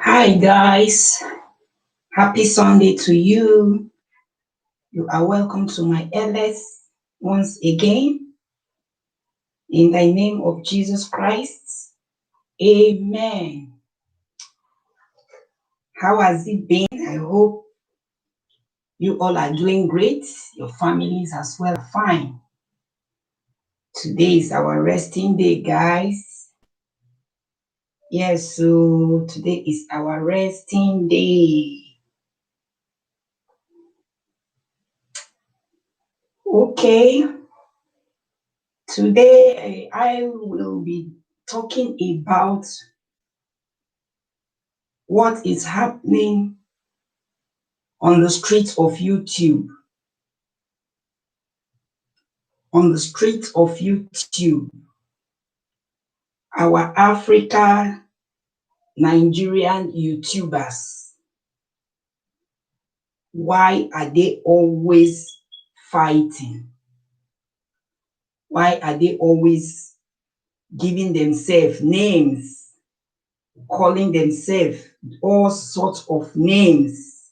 Hi guys, happy Sunday to you. You are welcome to my LS once again in the name of Jesus Christ. Amen. How has it been? I hope you all are doing great. Your families as well are fine. Today is our resting day, guys. Yes, so today is our resting day. Okay, today I will be talking about what is happening on the streets of YouTube. On the streets of YouTube, our Africa, Nigerian YouTubers, why are they always fighting? Why are they always giving themselves names, calling themselves all sorts of names?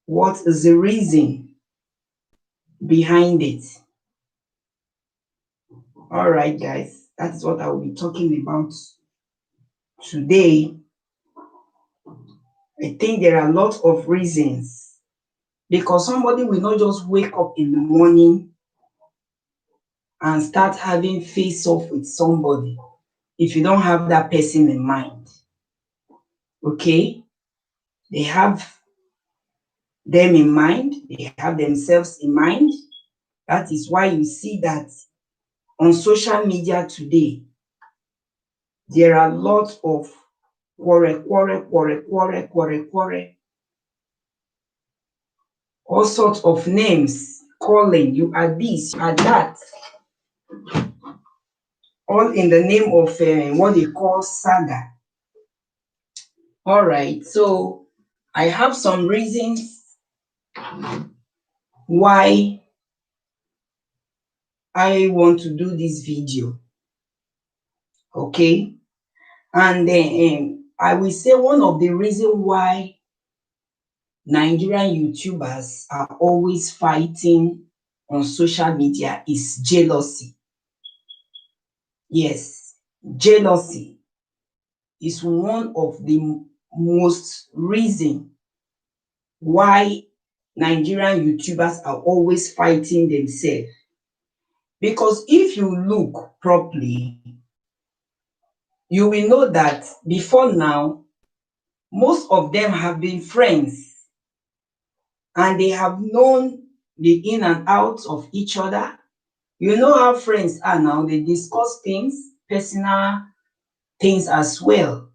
What is the reason behind it? All right, guys, that's what I will be talking about today. I think there are a lot of reasons, because somebody will not just wake up in the morning and start having face off with somebody if you don't have that person in mind. Okay? They have them in mind, they have themselves in mind. That is why you see that on social media today, there are lots of quarrel, all sorts of names, calling you are this, you are that, all in the name of what they call Saga. All right, so I have some reasons why I want to do this video. Okay, and then I will say one of the reasons why Nigerian YouTubers are always fighting on social media is jealousy. Yes, jealousy is one of the most reason why Nigerian YouTubers are always fighting themselves. Because if you look properly, you will know that before now, most of them have been friends and they have known the in and out of each other. You know how friends are now, they discuss things, personal things as well,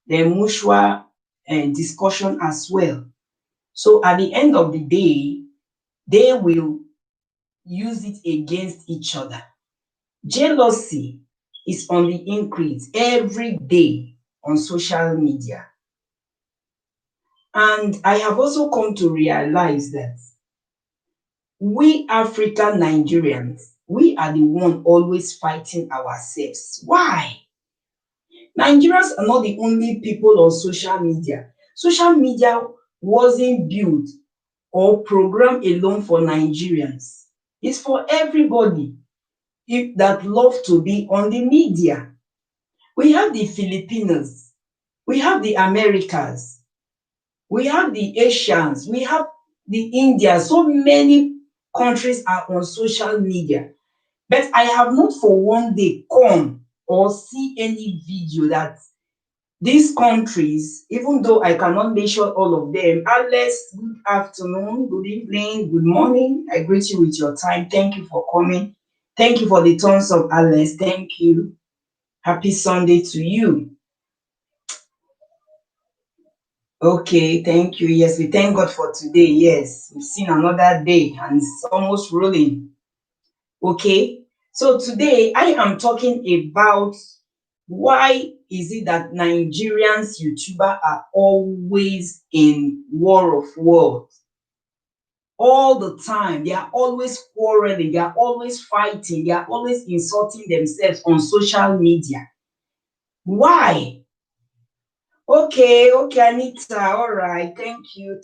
their mutual discussion as well. So at the end of the day, they will use it against each other. Jealousy is on the increase every day on social media. And I have also come to realize that we African Nigerians, we are the one always fighting ourselves. Why? Nigerians are not the only people on social media. Social media wasn't built or programmed alone for Nigerians. It's for everybody that love to be on the media. We have the Filipinos, we have the Americans, we have the Asians, we have the Indians. So many countries are on social media. But I have not for one day come or see any video that these countries, even though I cannot mention all of them, Alex, good afternoon, good evening, good morning. I greet you with your time. Thank you for coming. Thank you for the thumbs up, Alex. Thank you. Happy Sunday to you. Okay, thank you. Yes, we thank God for today. Yes, we've seen another day and it's almost rolling. Okay, so today I am talking about why is it that Nigerians YouTubers are always in war of words, all the time. They are always quarreling, they are always fighting, they are always insulting themselves on social media. Why? Okay, Anita. All right. Thank you,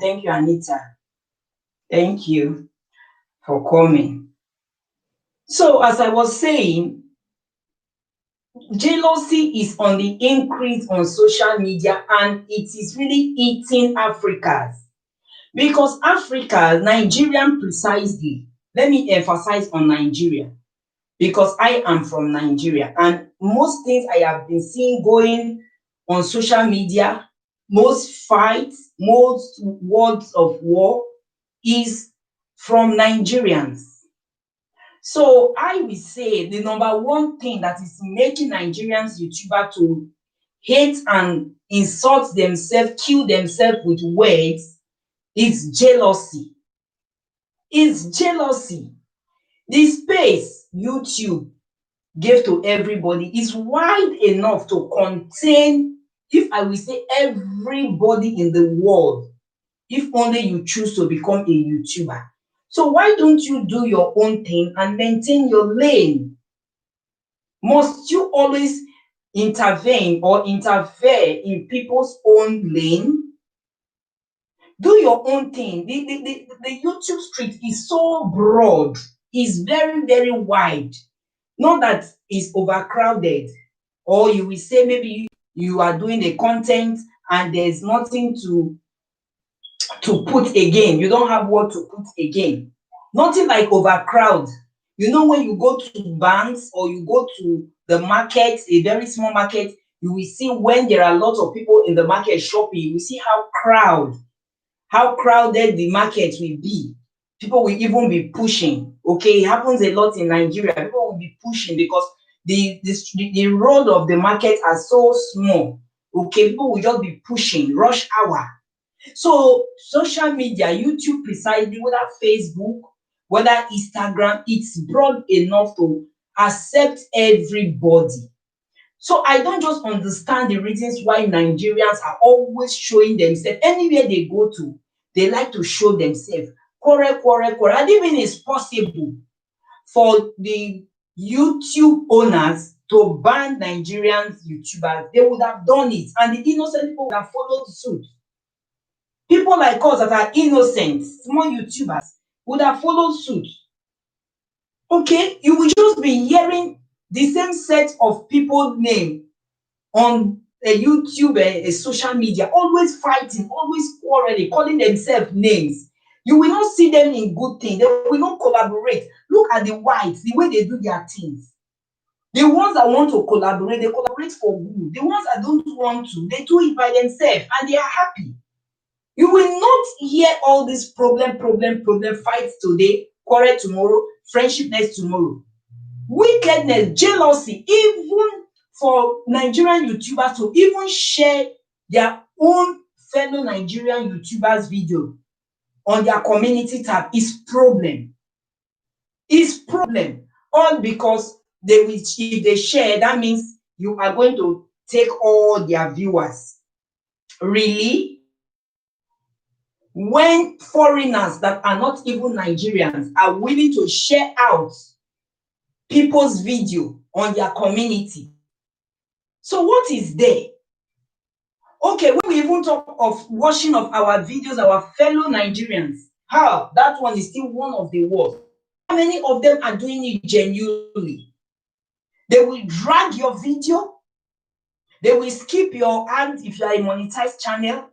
Anita. Thank you for coming. So, as I was saying, jealousy is on the increase on social media, and it is really eating Africans. Because Africa, Nigerian precisely, let me emphasize on Nigeria, because I am from Nigeria, and most things I have been seeing going on social media, most fights, most words of war is from Nigerians. So I will say the number one thing that is making Nigerians YouTuber to hate and insult themselves, kill themselves with words is jealousy. Is jealousy. The space YouTube gave to everybody is wide enough to contain, if I will say, everybody in the world, if only you choose to become a YouTuber. So why don't you do your own thing and maintain your lane? Must you always intervene or interfere in people's own lane? Do your own thing. The YouTube street is so broad, is very, very wide. Not that it's overcrowded, or you will say maybe you are doing the content and there's nothing to put again. You don't have what to put again. Nothing like overcrowd. You know, when you go to banks or you go to the market, a very small market, you will see when there are lots of people in the market shopping, you will see how crowded the market will be. People will even be pushing. Okay, it happens a lot in Nigeria. People will be pushing because the road of the market are so small. Okay, people will just be pushing, rush hour. So social media, YouTube precisely, whether Facebook, whether Instagram, it's broad enough to accept everybody. So I don't just understand the reasons why Nigerians are always showing themselves. Anywhere they go to, they like to show themselves. Quarrel, quarrel, quarrel. And even it's possible for the YouTube owners to ban Nigerian YouTubers, they would have done it, and the innocent people would have followed suit. People like us that are innocent, small YouTubers, would have followed suit. Okay, you will just be hearing the same set of people name on a YouTube, a social media, always fighting, always quarreling, calling themselves names. You will not see them in good things. They will not collaborate. Look at the whites, the way they do their things. The ones that want to collaborate, they collaborate for good. The ones that don't want to, they do it by themselves and they are happy. You will not hear all this problem, fights today, quarrel tomorrow, friendship next tomorrow. Wickedness, jealousy, even for Nigerian YouTubers to even share their own fellow Nigerian YouTubers video on their community tab is problem. Is problem. All because if they share, that means you are going to take all their viewers. Really? When foreigners that are not even Nigerians are willing to share out people's video on their community. So what is there? Okay, when we even talk of watching of our videos, our fellow Nigerians, how that one is still one of the worst. How many of them are doing it genuinely? They will drag your video. They will skip your ad if you are a monetized channel.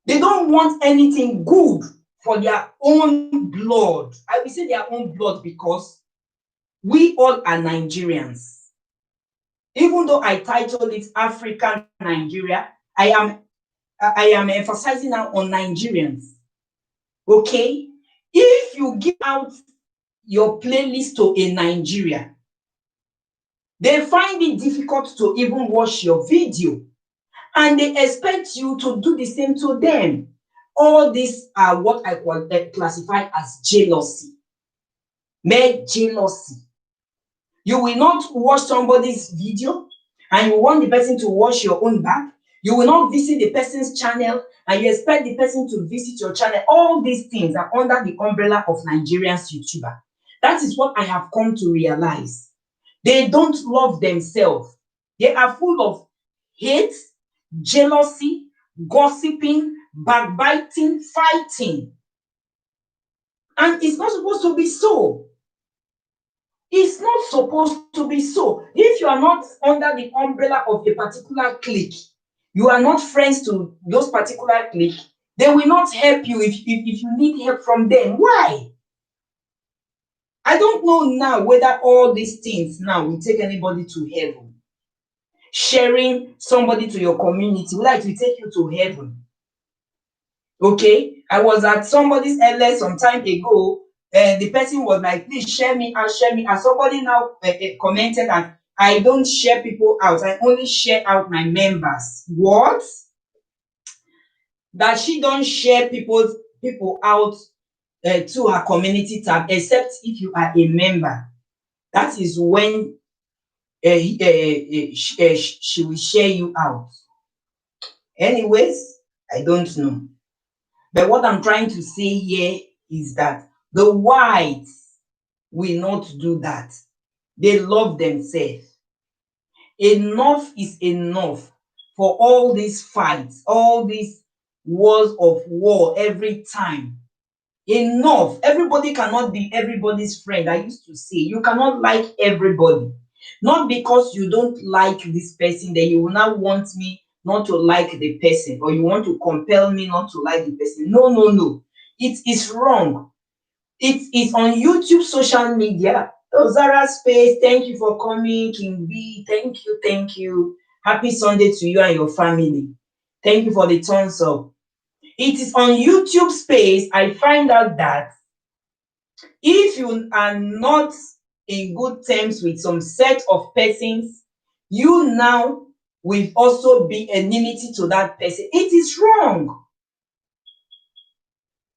They don't want anything good for their own blood. I will say their own blood because we all are Nigerians. Even though I titled it African Nigeria, I am emphasizing now on Nigerians. Okay? If you give out your playlist to a Nigeria, they find it difficult to even watch your video, and they expect you to do the same to them. All these are what I classify as jealousy. Mere jealousy. You will not watch somebody's video and you want the person to watch your own back. You will not visit the person's channel and you expect the person to visit your channel. All these things are under the umbrella of Nigerians YouTuber. That is what I have come to realize. They don't love themselves. They are full of hate, jealousy, gossiping, backbiting, fighting. And it's not supposed to be so. It's not supposed to be so. If you are not under the umbrella of a particular clique, you are not friends to those particular clique, they will not help you if you need help from them. Why? I don't know now whether all these things now will take anybody to heaven. Sharing somebody to your community, whether it will take you to heaven. Okay, I was at somebody's LS some time ago, and the person was like, please share me out, share me out. Somebody now commented that I don't share people out, I only share out my members. What? That she don't share people out to her community tab, except if you are a member. That is when she will share you out. Anyways, I don't know. But what I'm trying to say here is that the whites will not do that. They love themselves. Enough is enough for all these fights, all these wars of war every time. Enough. Everybody cannot be everybody's friend. I used to say you cannot like everybody. Not because you don't like this person, then you will now want me not to like the person, or you want to compel me not to like the person. No, no, no. It is wrong. It is on YouTube, social media. Oh, Zara Space, thank you for coming. King B, thank you, thank you. Happy Sunday to you and your family. Thank you for the thumbs up. It is on YouTube space I find out that if you are not in good terms with some set of persons, you now will also be enmity to that person. It is wrong.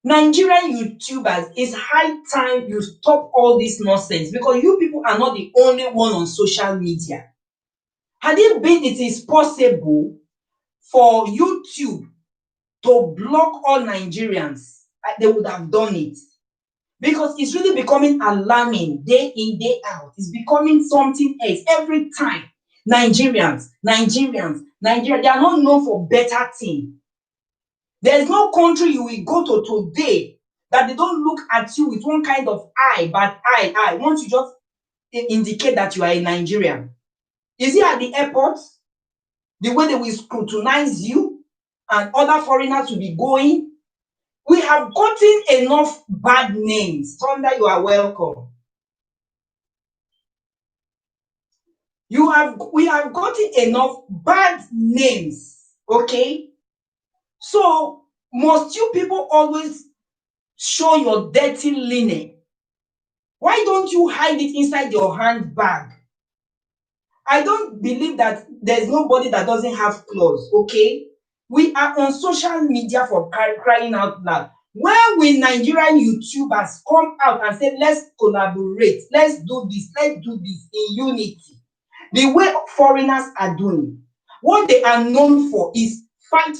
Nigerian YouTubers, it's high time you stop all this nonsense, because you people are not the only one on social media. Had it been it is possible for YouTube to block all Nigerians, they would have done it. Because it's really becoming alarming day in, day out. It's becoming something else every time. Nigerians, Nigeria, they are not known for better things. There's no country you will go to today that they don't look at you with one kind of eye, but eye. Once you just indicate that you are a Nigerian. Is it at the airport? The way they will scrutinize you and other foreigners will be going? We have gotten enough bad names. Thunder, you are welcome. We have gotten enough bad names, okay? So must you people always show your dirty linen? Why don't you hide it inside your handbag? I don't believe that there's nobody that doesn't have claws, okay? We are on social media for crying out loud. When will Nigerian YouTubers come out and say, let's collaborate, let's do this in unity? The way foreigners are doing, what they are known for is fight,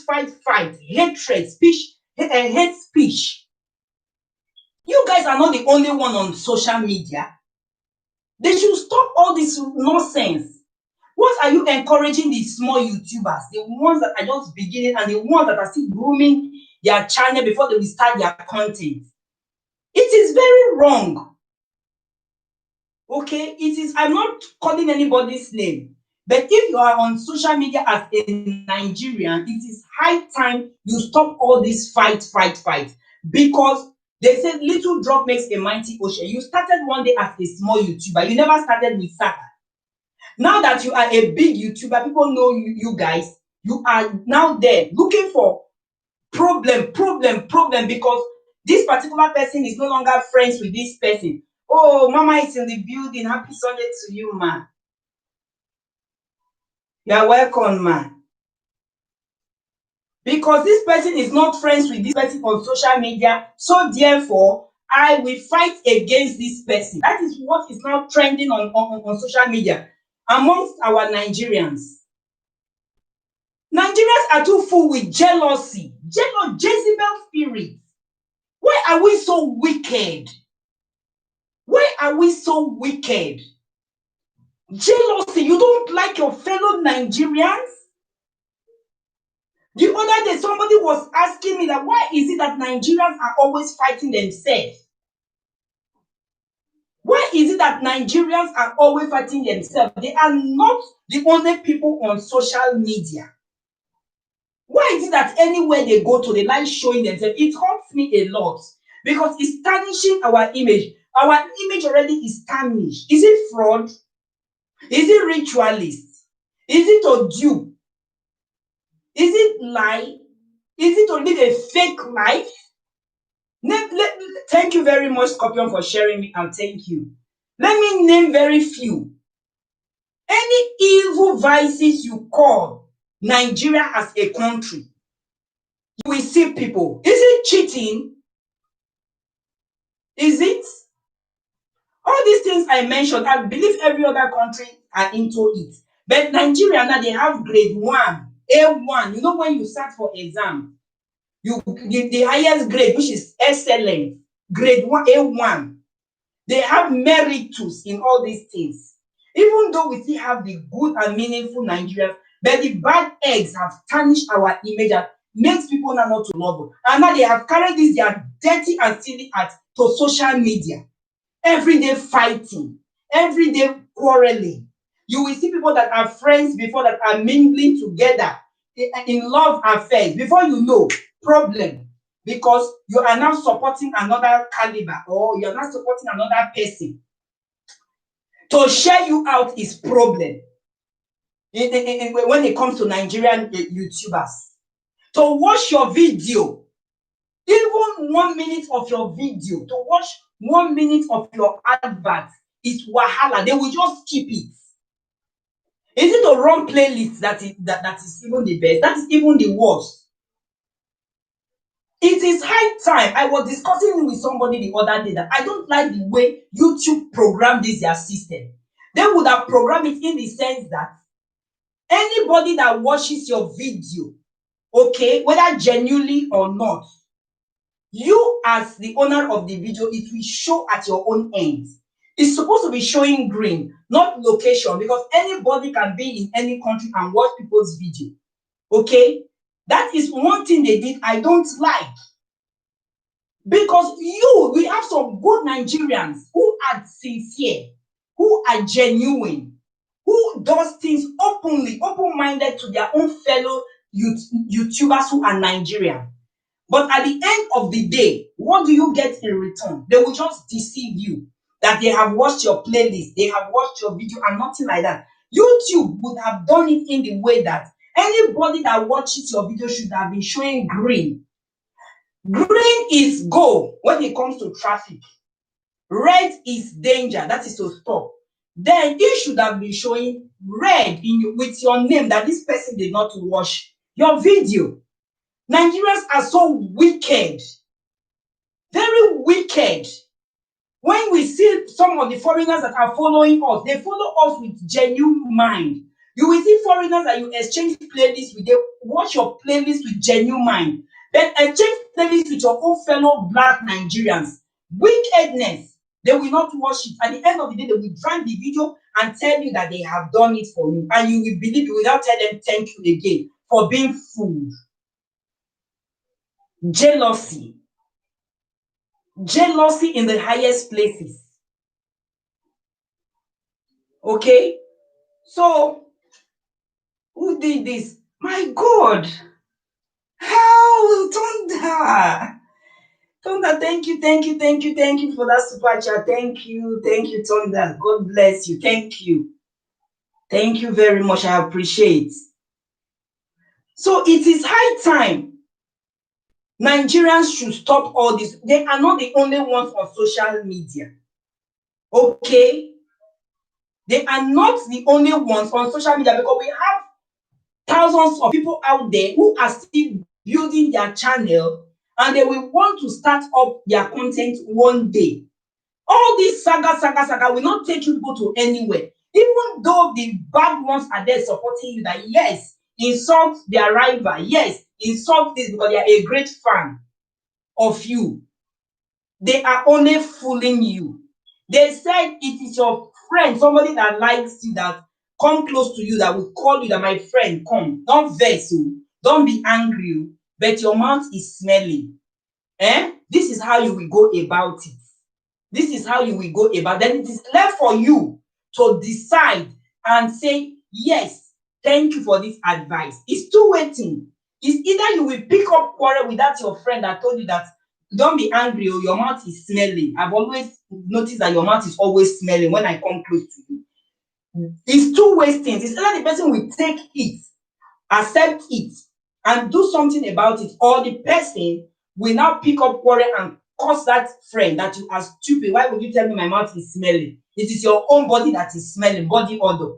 hatred, hate speech. You guys are not the only one on social media. They should stop all this nonsense. What are you encouraging these small YouTubers, the ones that are just beginning and the ones that are still grooming their channel before they will start their content? It is very wrong. Okay, it is. I'm not calling anybody's name, but if you are on social media as a Nigerian, it is high time you stop all this fight, because they said little drop makes a mighty ocean. You started one day as a small YouTuber. You never started with Saga. Now that you are a big YouTuber, people know you guys. You are now there looking for problem, because this particular person is no longer friends with this person. Oh, Mama is in the building. Happy Sunday to you, ma. You are welcome, ma. Because this person is not friends with this person on social media, so therefore, I will fight against this person. That is what is now trending on social media amongst our Nigerians. Nigerians are too full with jealousy, Jezebel spirit. Why are we so wicked? Why are we so wicked? Jealousy, you don't like your fellow Nigerians? The other day, somebody was asking me that why is it that Nigerians are always fighting themselves? Why is it that Nigerians are always fighting themselves? They are not the only people on social media. Why is it that anywhere they go to, they like showing themselves? It hurts me a lot because it's tarnishing our image. Our image already is tarnished. Is it fraud? Is it ritualist? Is it a dupe? Is it lie? Is it to live a fake life? Thank you very much, Scorpion, for sharing me, and thank you. Let me name very few. Any evil vices you call Nigeria as a country, you will see people. Is it cheating? Is it? All these things I mentioned, I believe every other country are into it. But Nigeria now, they have grade 1, A1. You know when you start for exam, you the highest grade, which is excellent, grade 1, A1. They have meritus in all these things. Even though we still have the good and meaningful Nigerians, but the bad eggs have tarnished our image and makes people now not to love them. And now they have carried this their dirty and silly act to social media. Everyday fighting, everyday quarreling. You will see people that are friends before that are mingling together in love affairs. Before you know, problem. Because you are now supporting another caliber or you are not supporting another person. To share you out is problem. When it comes to Nigerian YouTubers. To watch your video, even 1 minute of your video, to watch 1 minute of your advert is wahala. They will just keep it. Is it a wrong playlist that is even the best? That is even the worst. It is high time. I was discussing with somebody the other day that I don't like the way YouTube programmed this their system. They would have programmed it in the sense that anybody that watches your video, okay, whether genuinely or not, you as the owner of the video, it will show at your own end. It's supposed to be showing green, not location, because anybody can be in any country and watch people's video. Okay? That is one thing they did I don't like. Because we have some good Nigerians who are sincere, who are genuine, who does things openly, open-minded to their own fellow YouTubers who are Nigerian. But at the end of the day, what do you get in return? They will just deceive you that they have watched your playlist, they have watched your video and nothing like that. YouTube would have done it in the way that anybody that watches your video should have been showing green. Green is go when it comes to traffic. Red is danger, that is to stop. Then it should have been showing red with your name that this person did not watch your video. Nigerians are so wicked, very wicked. When we see some of the foreigners that are following us, they follow us with genuine mind. You will see foreigners that you exchange playlists with, they watch your playlist with genuine mind. Then exchange playlists with your own fellow black Nigerians. Wickedness, they will not watch it. At the end of the day, they will drag the video and tell you that they have done it for you. And you will believe it without telling them thank you again for being fooled. Jealousy. Jealousy in the highest places. Okay? So, who did this? My God! How? Thunder! Thunder, thank you for that super chat. Thank you, Thunder. God bless you. Thank you. Thank you very much. I appreciate. So, it is high time Nigerians should stop all this. They are not the only ones on social media. Okay? They are not the only ones on social media because we have thousands of people out there who are still building their channel and they will want to start up their content one day. All this saga will not take you people to anywhere. Even though the bad ones are there supporting you that yes, insult their rival. Yes, insult this because they are a great fan of you. They are only fooling you. They said it is your friend, somebody that likes you, that come close to you, that will call you, that my friend, come. Don't vex you. Don't be angry, but your mouth is smelling. This is how you will go about it. This is how you will go about. Then it is left for you to decide and say, yes, thank you for this advice. It's two waiting. It's either you will pick up quarrel with that your friend that told you that don't be angry or your mouth is smelling. I've always noticed that your mouth is always smelling when I come close to you. It's two ways things. It's either the person will take it, accept it, and do something about it, or the person will now pick up quarrel and curse that friend that you are stupid. Why would you tell me my mouth is smelling? It is your own body that is smelling, body odor.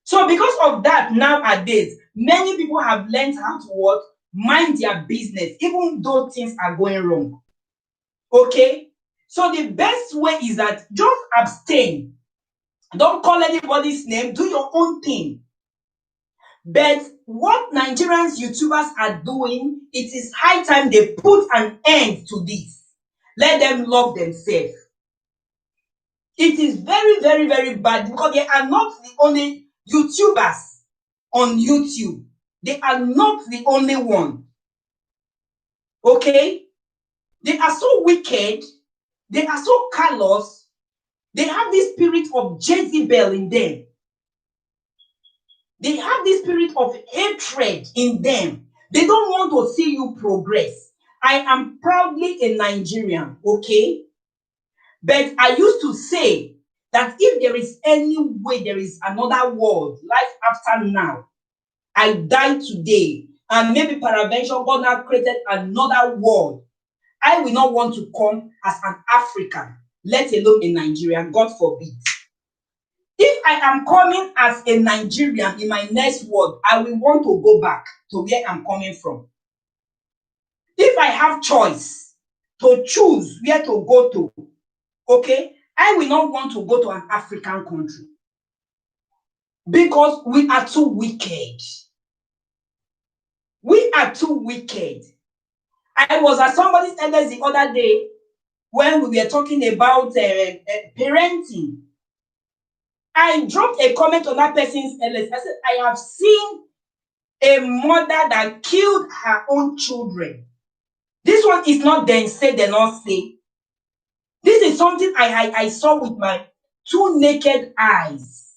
So because of that, nowadays, many people have learned how to what? Mind their business, even though things are going wrong. Okay? So the best way is that just abstain. Don't call anybody's name. Do your own thing. But what Nigerians YouTubers are doing, it is high time they put an end to this. Let them love themselves. It is very, very, very bad because they are not the only YouTubers on YouTube. They are not the only one. Okay? They are so wicked. They are so callous. They have this spirit of Jezebel in them. They have this spirit of hatred in them. They don't want to see you progress. I am proudly a Nigerian, okay? But I used to say that if there is any way there is another world, life after now, I die today, and maybe peradventure God now created another world, I will not want to come as an African, let alone a Nigerian, God forbid. If I am coming as a Nigerian in my next world, I will want to go back to where I'm coming from. If I have choice to choose where to go to, okay, I will not want to go to an African country because we are too wicked. We are too wicked. I was at somebody's elders the other day when we were talking about parenting. I dropped a comment on that person's elders. I said, I have seen a mother that killed her own children. This one is not then say, then not say. This is something I saw with my two naked eyes.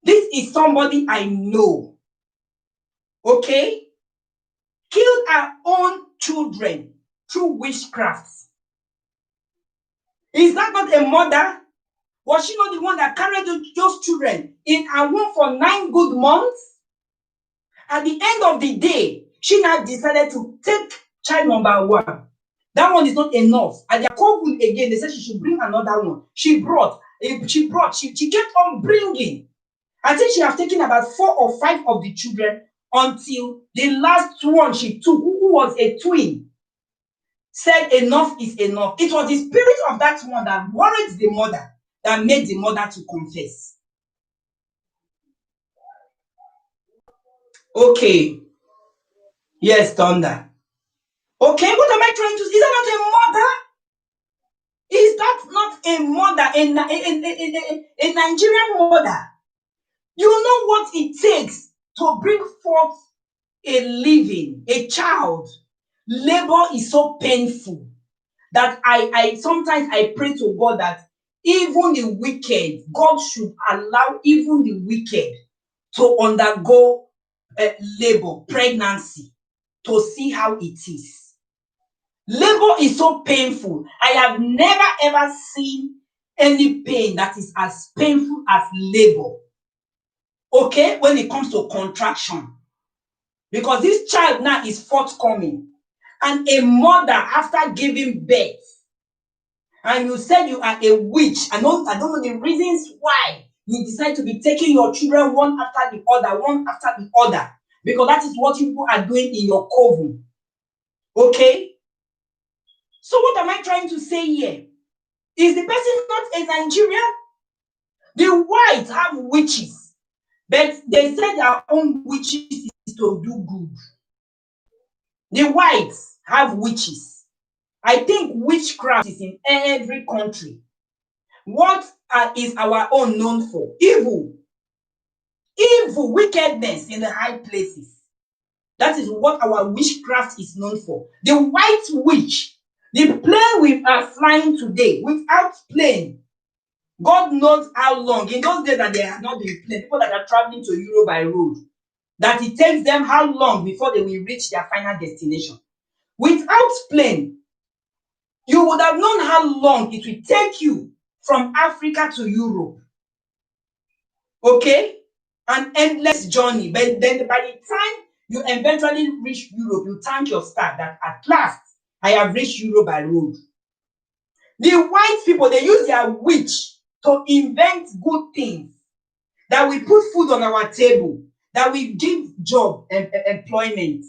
This is somebody I know. Okay? Killed her own children through witchcraft. Is that not a mother? Was she not the one that carried those children in her womb for 9 good months? At the end of the day, she now decided to take child number 1. That one is not enough. At their couple again, they said she should bring another one. She kept on bringing. I think she has taken about 4 or 5 of the children until the last one she took, who was a twin, said enough is enough. It was the spirit of that one that worried the mother, that made the mother to confess. Okay. Yes, Thunder. Okay, what am I trying to say? Is that not a mother? Is that not a mother, a Nigerian mother? You know what it takes to bring forth a living, a child. Labor is so painful that I sometimes I pray to God that even the wicked, God should allow even the wicked to undergo labor, pregnancy, to see how it is. Labor is so painful. I have never ever seen any pain that is as painful as labor. Okay, when it comes to contraction. Because this child now is forthcoming. And a mother, after giving birth, and you said you are a witch, I don't know the reasons why you decide to be taking your children one after the other, because that is what people are doing in your coven. Okay? So what am I trying to say here? Is the person not a Nigerian? The whites have witches. But they said their own witches is to do good. The whites have witches. I think witchcraft is in every country. What is our own known for? Evil. Evil, wickedness in the high places. That is what our witchcraft is known for. The white witch, the plane we are flying today, without plane, God knows how long. In those days that they have not been plane, people that are traveling to Europe by road, that it takes them how long before they will reach their final destination. Without plane, you would have known how long it will take you from Africa to Europe. Okay? An endless journey. But then by the time you eventually reach Europe, you thank your star that at last I have reached Europe by road. The white people, they use their witch to invent good things, that we put food on our table, that we give job and employment,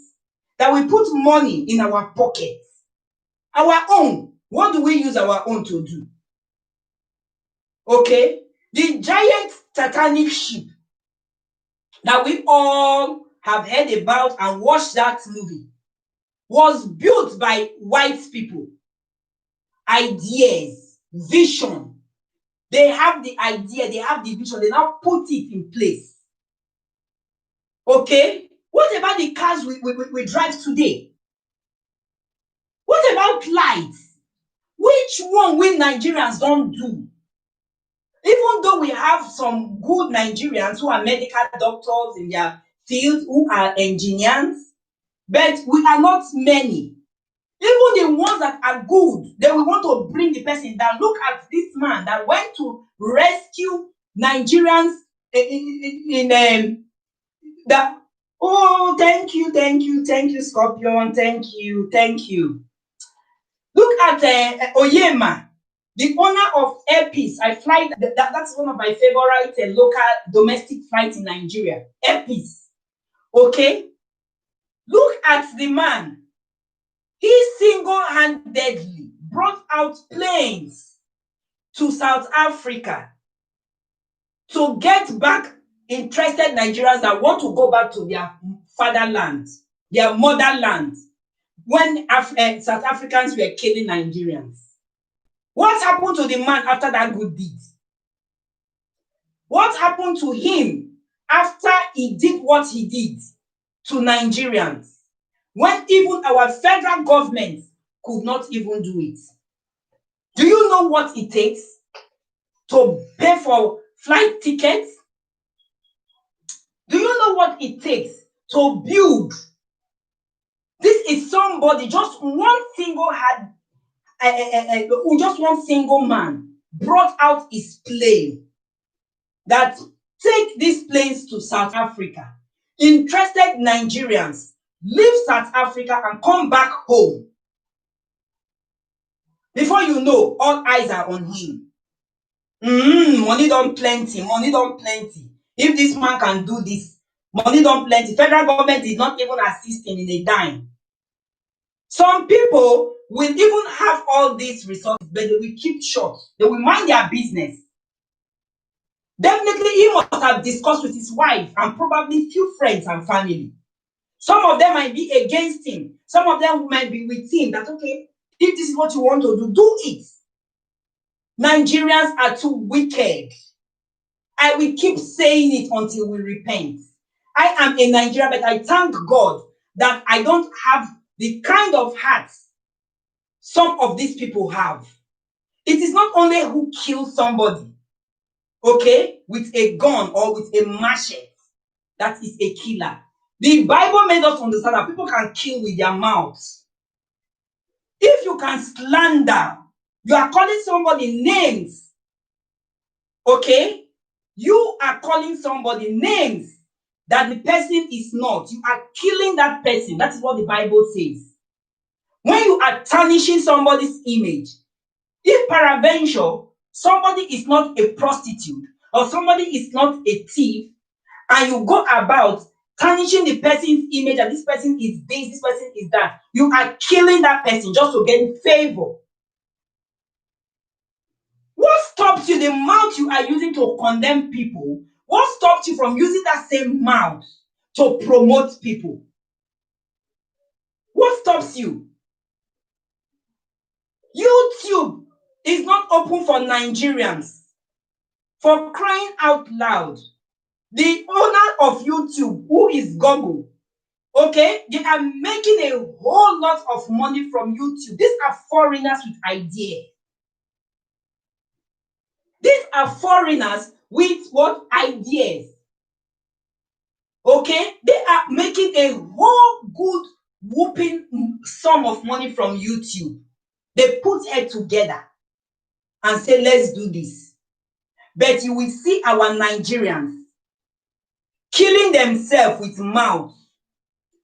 that we put money in our pockets. Our own, what do we use our own to do? Okay? The giant Titanic ship that we all have heard about and watched that movie was built by white people. Ideas, vision. They have the idea, they have the vision, they now put it in place. Okay? What about the cars we drive today? What about lights? Which one we Nigerians don't do? Even though we have some good Nigerians who are medical doctors in their field, who are engineers, but we are not many. Even the ones that are good, they will want to bring the person down. Look at this man that went to rescue Nigerians in that. Oh, thank you, Scorpion. Thank you. Look at Oyema, the owner of Air Peace. I fly. That's one of my favorite local domestic flights in Nigeria. Air Peace. Okay. Look at the man. He single-handedly brought out planes to South Africa to get back interested Nigerians that want to go back to their fatherland, their motherland, when South Africans were killing Nigerians. What happened to the man after that good deed? What happened to him after he did what he did to Nigerians, when even our federal government could not even do it? Do you know what it takes to pay for flight tickets? Do you know what it takes to build? This is somebody, just one single just one single man brought out his plane that take these planes to South Africa. Interested Nigerians leave South Africa and come back home. Before you know, all eyes are on him. Money don't plenty. If this man can do this, money don't plenty. Federal government did not even assist him in a dime. Some people will even have all these resources, but they will keep short. They will mind their business. Definitely, he must have discussed with his wife and probably few friends and family. Some of them might be against him. Some of them might be with him. That, okay, if this is what you want to do, do it. Nigerians are too wicked. I will keep saying it until we repent. I am a Nigerian, but I thank God that I don't have the kind of heart some of these people have. It is not only who kills somebody, okay, with a gun or with a machete, that is a killer. The Bible made us understand that people can kill with their mouths. If you can slander, you are calling somebody names, okay? You are calling somebody names that the person is not. You are killing that person. That is what the Bible says. When you are tarnishing somebody's image, if peradventure somebody is not a prostitute or somebody is not a thief, and you go about tarnishing the person's image and this person is this person is that, you are killing that person just to gain favor. What stops you? The mouth you are using to condemn people What stopped you from using that same mouth to promote people? What stops you? YouTube is not open for Nigerians. For crying out loud. The owner of YouTube, who is Google, okay, they are making a whole lot of money from YouTube. These are foreigners with ideas. These are foreigners with what? Ideas. Okay? They are making a whole good whooping sum of money from YouTube. They put it together and say, let's do this. But you will see our Nigerians killing themselves with mouth.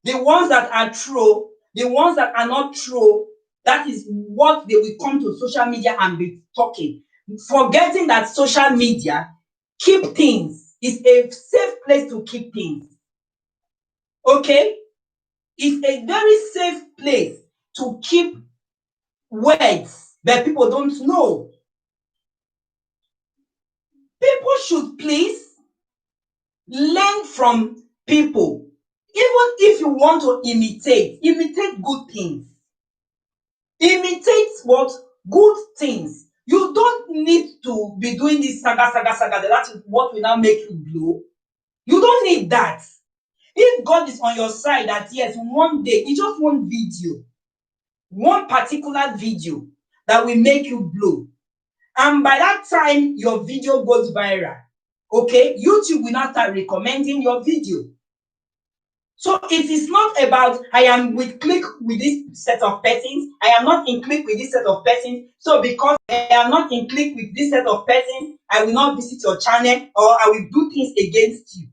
The ones that are true, the ones that are not true, that is what they will come to social media and be talking. Forgetting that social media keep things. It's a safe place to keep things. Okay? It's a very safe place to keep words that people don't know. People should please learn from people. Even if you want to imitate good things. Imitate what? Good things. You don't need to be doing this saga. That is what will now make you blow. You don't need that. If God is on your side, that yes, one day, it's just one video, one particular video that will make you blow. And by that time, your video goes viral. Okay? YouTube will not start recommending your video. So it is not about I am with click with this set of persons, I am not in click with this set of persons. So because I am not in click with this set of persons, I will not visit your channel or I will do things against you.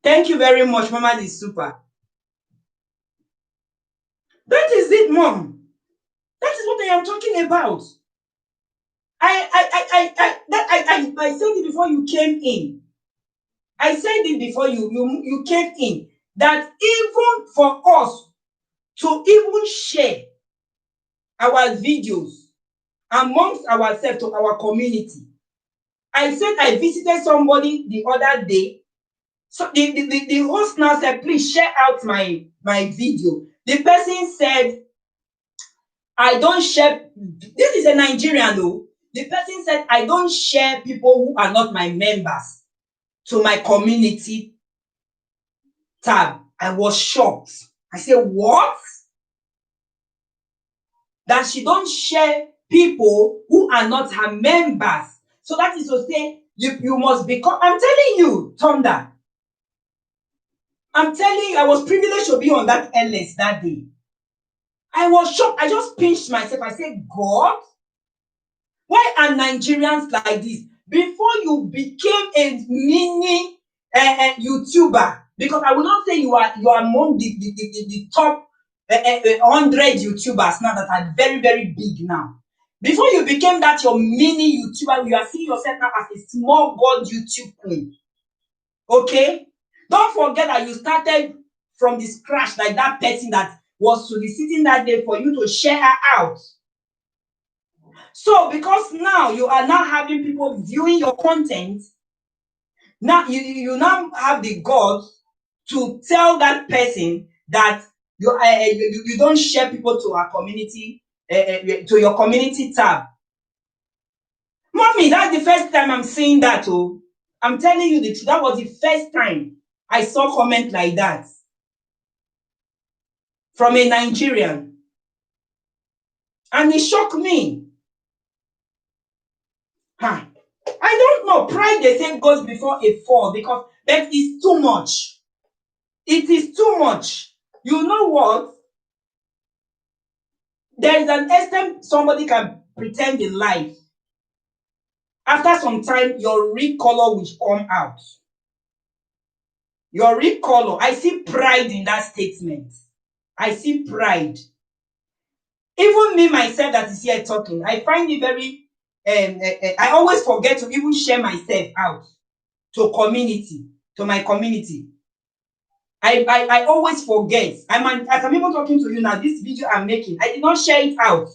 Thank you very much, Mama is super. That is it, Mom. That is what I am talking about. I said it before you came in. I said it before you came in that even for us to even share our videos amongst ourselves to our community. I said I visited somebody the other day. So the host now said, please share out my video. The person said, I don't share. This is a Nigerian though. The person said, I don't share people who are not my members to my community tab. I was shocked. I said, what? That she don't share people who are not her members. So that is to say, you must become. I'm telling you, Thunder. I'm telling you, I was privileged to be on that LS that day. I was shocked. I just pinched myself. I said, God, why are Nigerians like this? Before you became a mini YouTuber, because I will not say you are among the top 100 YouTubers now that are very, very big now. Before you became that your mini YouTuber, you are seeing yourself now as a small God YouTube queen. Okay? Don't forget that you started from the scratch like that person that was soliciting that day for you to share her out. So because now you are now having people viewing your content, now you now have the guts to tell that person that you don't share people to our community, to your community tab. Mommy, that's the first time I'm seeing that. Oh, I'm telling you the truth. That was the first time I saw comment like that from a Nigerian, and it shocked me. Huh. I don't know. Pride, they say, goes before a fall because that is too much. It is too much. You know what? There is an extent somebody can pretend in life. After some time, your real color will come out. Your real color. I see pride in that statement. I see pride. Even me, myself, that is here talking, I find it very, I always forget to even share myself out to community, to my community. I always forget. As I'm even talking to you now, this video I'm making, I did not share it out.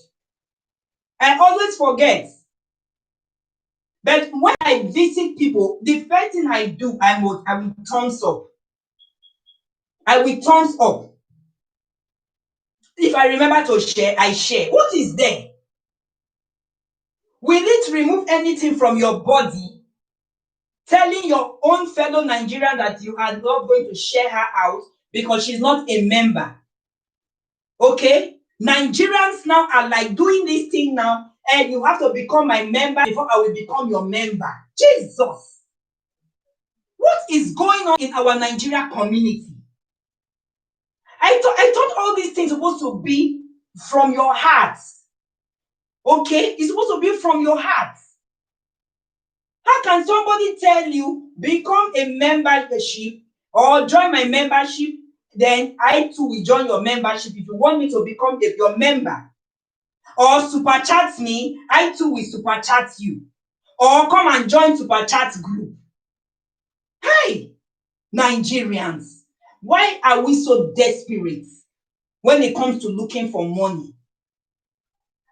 I always forget. But when I visit people, the first thing I do, I will thumbs up. I will thumbs up. If I remember to share, I share. What is there? Will it remove anything from your body telling your own fellow Nigerian that you are not going to share her out because she's not a member? Okay? Nigerians now are like doing this thing now, and you have to become my member before I will become your member. Jesus! What is going on in our Nigeria community? I thought all these things supposed to be from your heart. Okay? It's supposed to be from your heart. How can somebody tell you, become a membership or join my membership, then I too will join your membership if you want me to become your member? Or super chat me, I too will super chat you. Or come and join super chat group. Hey, Nigerians, why are we so desperate when it comes to looking for money?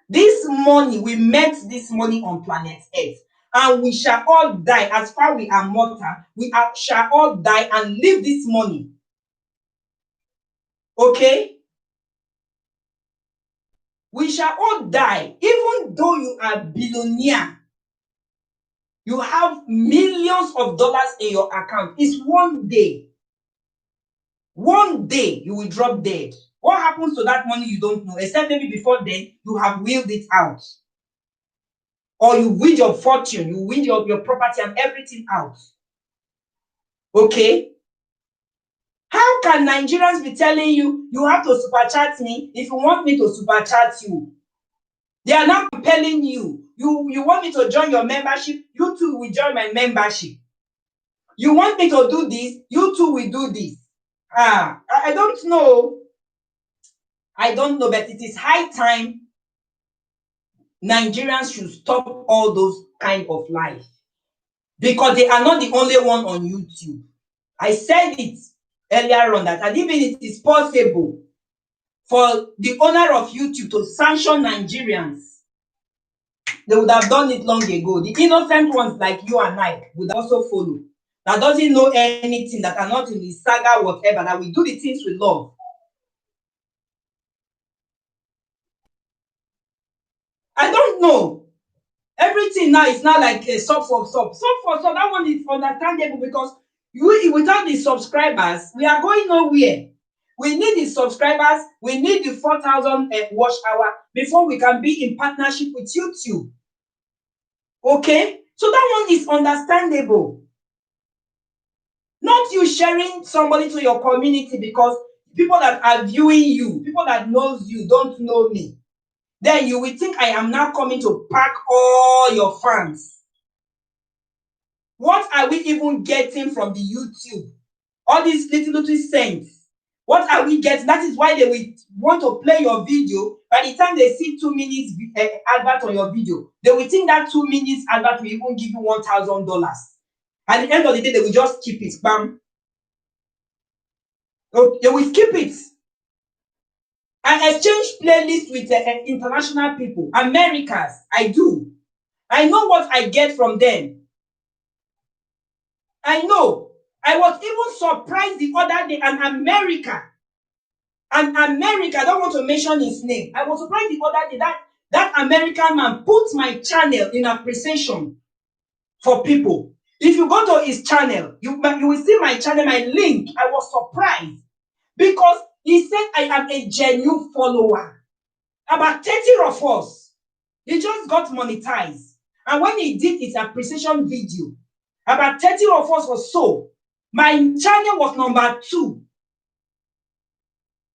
This money, we met this money on planet Earth, and we shall all die. As far we are mortal, shall all die and leave this money. Okay? We shall all die. Even though you are billionaire, you have millions of dollars in your account. It's one day. One day you will drop dead. What happens to that money you don't know, except maybe before then you have willed it out. Or you win your fortune, you win your property and everything out. Okay? How can Nigerians be telling you, you have to super chat me if you want me to super chat you? They are not compelling you. You want me to join your membership, you too will join my membership. You want me to do this, you too will do this. I don't know. I don't know, but it is high time Nigerians should stop all those kind of lies. Because they are not the only one on YouTube. I said it earlier on that, and even it is possible for the owner of YouTube to sanction Nigerians, they would have done it long ago. The innocent ones like you and I would also follow. That doesn't know anything, that are not in the saga, whatever, that we do the things with love. I don't know. Everything now is now like a sub for sub. Sub for sub, that one is understandable because without the subscribers, we are going nowhere. We need the subscribers, we need the 4,000 watch hour before we can be in partnership with YouTube. Okay? So that one is understandable. Not you sharing somebody to your community because people that are viewing you, people that knows you, don't know me. Then you will think I am now coming to pack all your fans. What are we even getting from the YouTube? All these little cents. What are we getting? That is why they will want to play your video. By the time they see 2 minutes advert on your video, they will think that 2 minutes advert will even give you $1,000. At the end of the day, they will just keep it. Bam. They will keep it. I exchange playlists with international people, Americans. I do. I know what I get from them. I know. I was even surprised the other day, an America, I don't want to mention his name. I was surprised the other day that American man put my channel in appreciation for people. If you go to his channel, you will see my channel, my link. I was surprised because he said I am a genuine follower. About 30 of us. He just got monetized. And when he did his appreciation video, about 30 of us or so, my channel was number 2.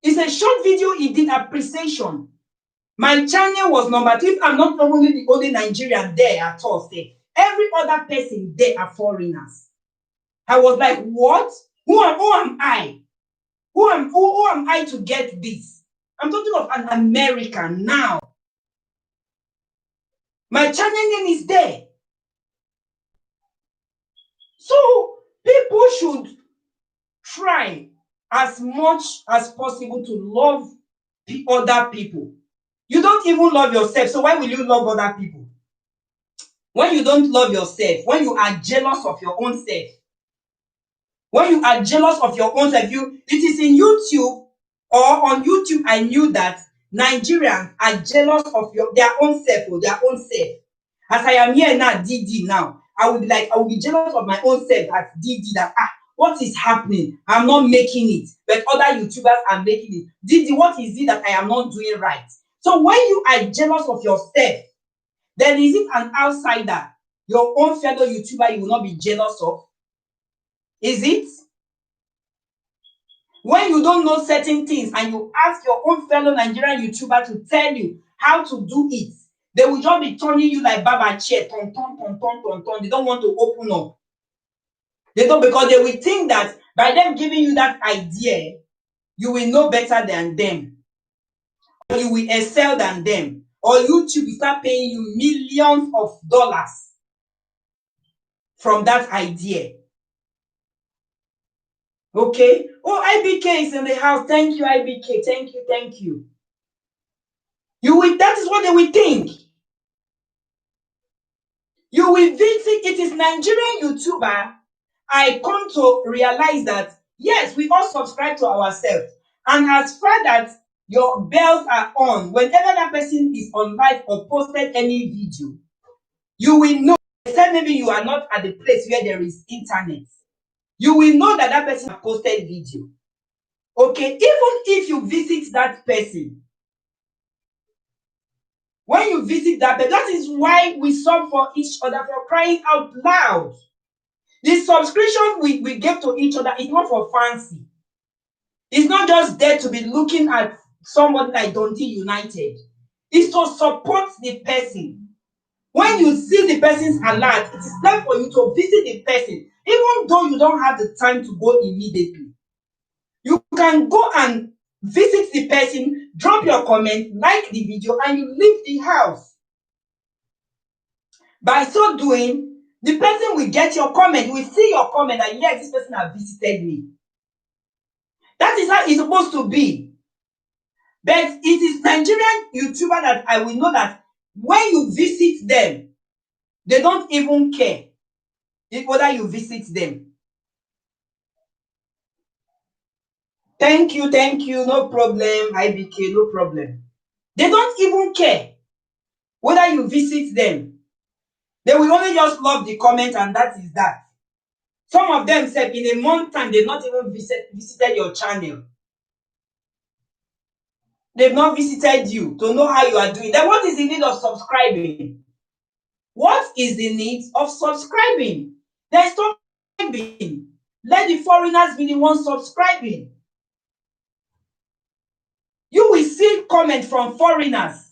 It's a short video he did appreciation. My channel was number 2. If I'm not only the only Nigerian there at all, say, every other person there are foreigners. I was like, what? Who am I? Who am I to get this? I'm talking of an American now. My channel name is there. So people should try as much as possible to love other people. You don't even love yourself, so why will you love other people? When you don't love yourself, when you are jealous of your own self, when you are jealous of your own self, it is in YouTube or on YouTube. I knew that Nigerians are jealous of their own self or their own self. As I am here now, DD now, I will be jealous of my own self as DD, that what is happening? I'm not making it, but other YouTubers are making it. DD, what is it that I am not doing right? So when you are jealous of yourself, then is it an outsider, your own fellow YouTuber, you will not be jealous of? Is it? When you don't know certain things and you ask your own fellow Nigerian YouTuber to tell you how to do it, they will just be turning you like Baba chair, ton, ton, ton, ton, ton, ton. They don't want to open up. They don't, because they will think that by them giving you that idea, you will know better than them, or you will excel than them, or YouTube will start paying you millions of dollars from that idea. Okay? Oh, IBK is in the house. Thank you, IBK. Thank you, thank you. That is what they will think. You will visit, it is Nigerian YouTuber. I come to realize that, yes, we all subscribe to ourselves. And as far that your bells are on, whenever that person is on live or posted any video, you will know, except maybe you are not at the place where there is internet. You will know that that person has posted video. Okay, even if you visit that person, when you visit that person, that is why we sub for each other, for crying out loud. The subscription we give to each other is not for fancy. It's not just there to be looking at somebody like Dundee United. It's to support the person. When you see the person's alert, it is time for you to visit the person, even though you don't have the time to go immediately. You can go and visit the person, drop your comment, like the video, and you leave the house. By so doing, the person will get your comment, will see your comment that yes, this person has visited me. That is how it's supposed to be. But it is Nigerian YouTuber that I will know that when you visit them, they don't even care whether you visit them. Thank you, no problem, IBK, no problem. They don't even care whether you visit them. They will only just love the comment, and that is that. Some of them said in a month time, they've not even visited your channel. They've not visited you to know how you are doing. Then what is the need of subscribing? What is the need of subscribing? Then stop subscribing. Let the foreigners be the ones subscribing. You will see comments from foreigners.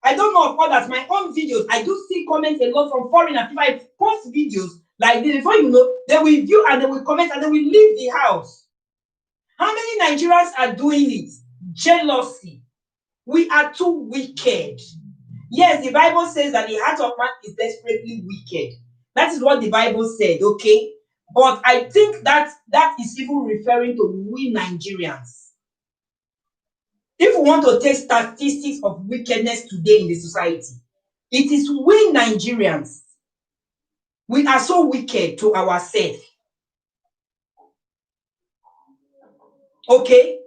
I don't know of others. My own videos, I do see comments a lot from foreigners. If I post videos like this, before you know, they will view and they will comment and they will leave the house. How many Nigerians are doing it? Jealousy. We are too wicked. Yes, the Bible says that the heart of man is desperately wicked. That is what the Bible said, okay? But I think that is even referring to we Nigerians. If we want to take statistics of wickedness today in the society, it is we Nigerians. We are so wicked to ourselves. Okay?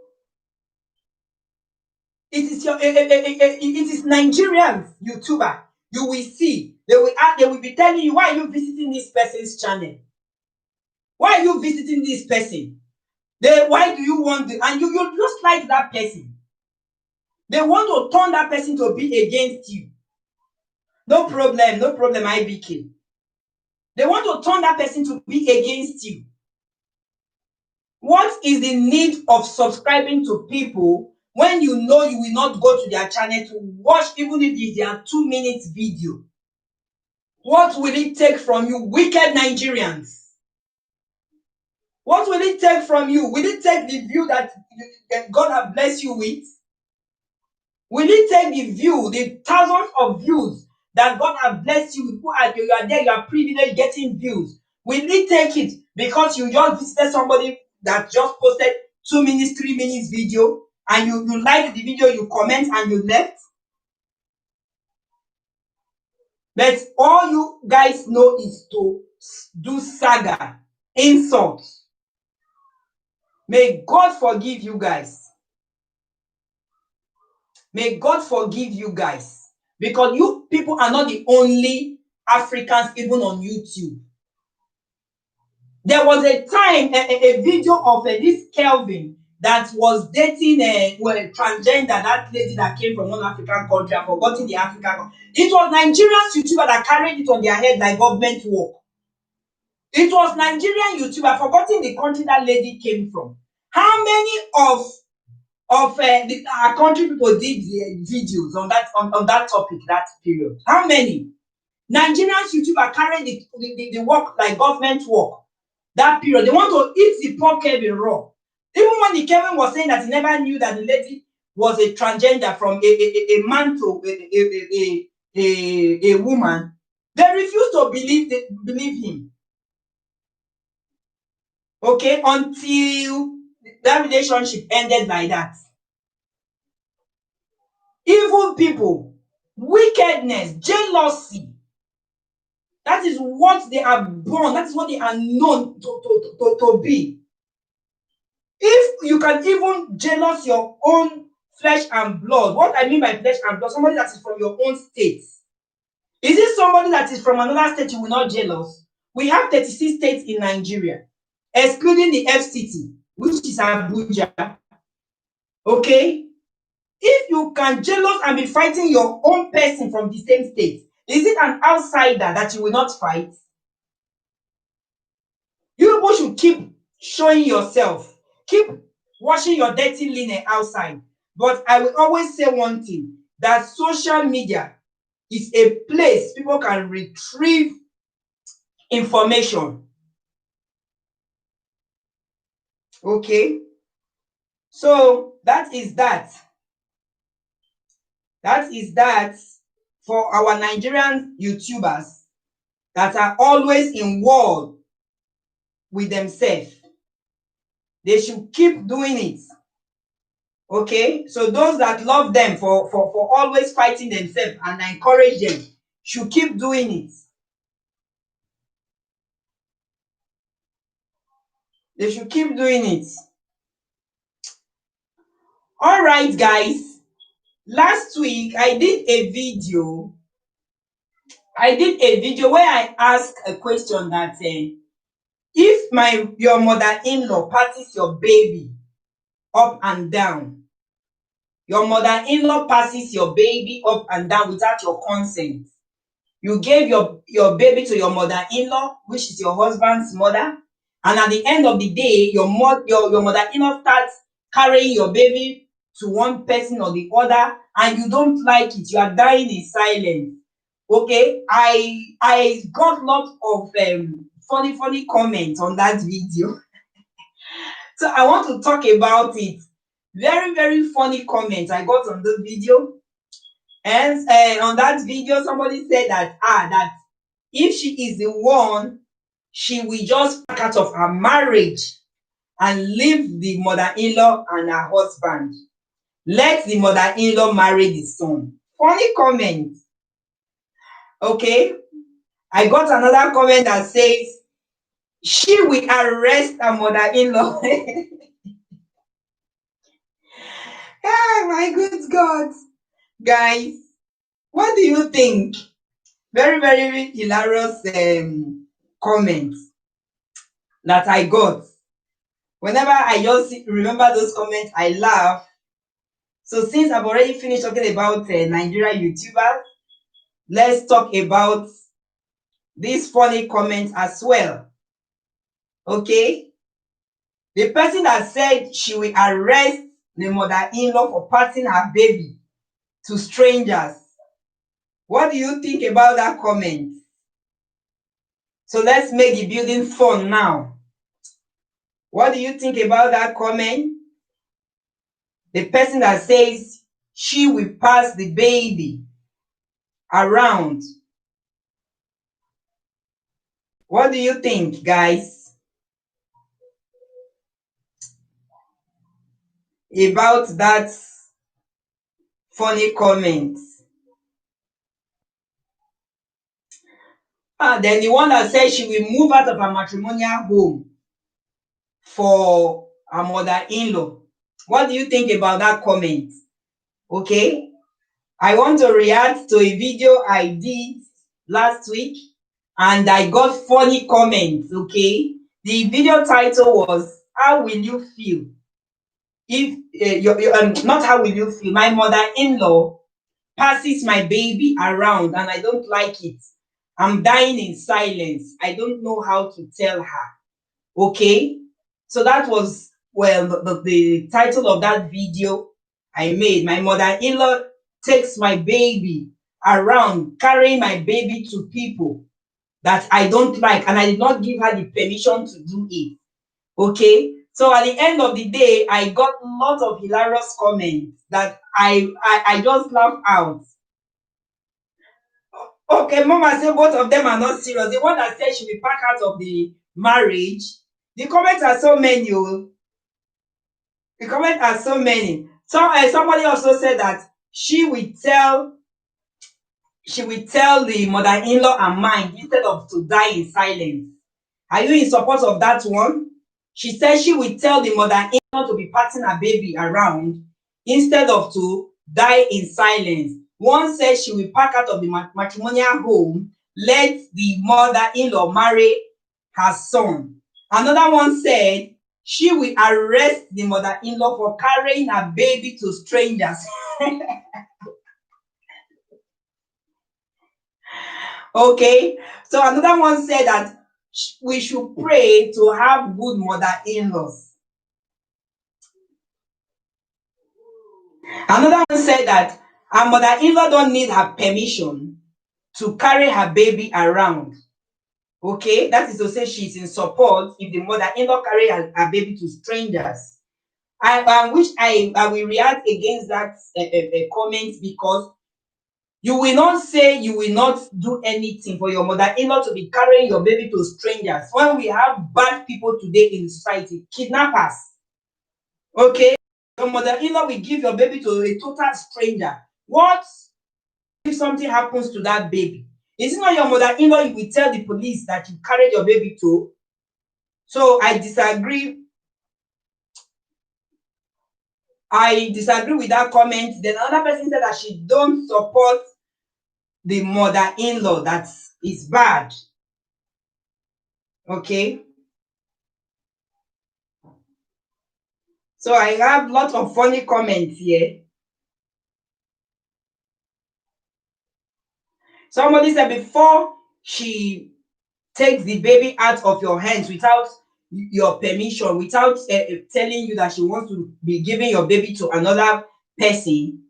It is Nigerian YouTuber. You will see. They will be telling you, why are you visiting this person's channel? Why are you visiting this person? Why do you want to? And you just like that person. They want to turn that person to be against you. No problem, IBK. They want to turn that person to be against you. What is the need of subscribing to people when you know you will not go to their channel to watch, even if it's their 2-minute video? What will it take from you, wicked Nigerians? What will it take from you? Will it take the view that God has blessed you with? Will it take the view, the thousands of views that God has blessed you with? You are there, you are privileged getting views. Will it take it because you just visited somebody that just posted 2 minutes, 3 minutes video, and you liked the video, you comment, and you left? But all you guys know is to do saga, insult. May God forgive you guys. May God forgive you guys. Because you people are not the only Africans even on YouTube. There was a time, a video of this Kelvin that was dating a transgender, that lady that came from one African country. I've forgotten the African. It was Nigerian YouTuber that carried it on their head like government work. It was Nigerian YouTuber. I've forgotten the country that lady came from. How many of our country people did videos on that topic that period? How many? Nigerian YouTuber carried the work like government work that period. They want to eat the poor Kevin raw. Even when the Kevin was saying that he never knew that the lady was a transgender from a man to a woman, they refused to believe him. Okay, until that relationship ended like that. Evil people, wickedness, jealousy. That is what they are born. That is what they are known to be. If you can even jealous your own flesh and blood, what I mean by flesh and blood, somebody that is from your own state. Is it somebody that is from another state you will not jealous? We have 36 states in Nigeria, excluding the FCT, which is Abuja. Okay? If you can jealous and be fighting your own person from the same state, is it an outsider that you will not fight? You people should keep showing yourself. Keep washing your dirty linen outside. But I will always say one thing, that social media is a place people can retrieve information. Okay? So that is that. That is that for our Nigerian YouTubers that are always in war with themselves. They should keep doing it. Okay, so those that love them for always fighting themselves and encourage them should keep doing it. They should keep doing it. All right, guys. Last week I did a video. Where I asked a question that if your mother-in-law passes your baby up and down, your mother-in-law passes your baby up and down without your consent. You gave your baby to your mother-in-law, which is your husband's mother, and at the end of the day, your mother-in-law starts carrying your baby to one person or the other, and you don't like it. You are dying in silence. Okay, I got lots of funny comments on that video. So I want to talk about it. Very, very funny comments I got on the video. And on that video, somebody said that if she is the one, she will just back out of her marriage and leave the mother-in-law and her husband. Let the mother-in-law marry the son. Funny comment. Okay. I got another comment that says she will arrest her mother-in-law. Oh my good God. Guys, what do you think? Very, very hilarious comments that I got. Whenever I just remember those comments, I laugh. So since I've already finished talking about Nigeria YouTubers, let's talk about these funny comments as well. Okay? The person that said she will arrest the mother-in-law for passing her baby to strangers. What do you think about that comment? So let's make the building fun now. What do you think about that comment? The person that says she will pass the baby around. What do you think, guys, about that funny comment? Then the one that said she will move out of her matrimonial home for her mother-in-law. What do you think about that comment? Okay. I want to react to a video I did last week and I got funny comments. Okay. The video title was, How Will You Feel if not how will you feel? My mother-in-law passes my baby around and I don't like it. I'm dying in silence. I don't know how to tell her. Okay. So that was, well, the title of that video I made. My mother-in-law takes my baby around, carrying my baby to people that I don't like, and I did not give her the permission to do it. Okay. So at the end of the day, I got lots of hilarious comments that I just laughed out. Okay, Mama said both of them are not serious. The one that said she will back out of the marriage, the comments are so many. Oh. The comments are so many. So somebody also said that she will tell the mother-in-law her mind instead of to die in silence. Are you in support of that one? She said she will tell the mother-in-law to be passing her baby around instead of to die in silence. One said she will pack out of the matrimonial home, let the mother-in-law marry her son. Another one said she will arrest the mother-in-law for carrying her baby to strangers. Okay. So another one said that we should pray to have good mother-in-laws. Another one said that her mother-in-law don't need her permission to carry her baby around. Okay, that is to say she's in support if the mother-in-law carry her baby to strangers. Which I will react against that comment, because you will not say you will not do anything for your mother-in-law to be carrying your baby to strangers when we have bad people today in society, kidnappers. Okay, your mother-in-law will give your baby to a total stranger. What if something happens to that baby? Is it not your mother-in-law you will tell the police that you carried your baby to? So I disagree. I disagree with that comment. Then another person said that she don't support the mother-in-law. That is bad. Okay. So I have lots of funny comments here. Somebody said before she takes the baby out of your hands without your permission, without telling you that she wants to be giving your baby to another person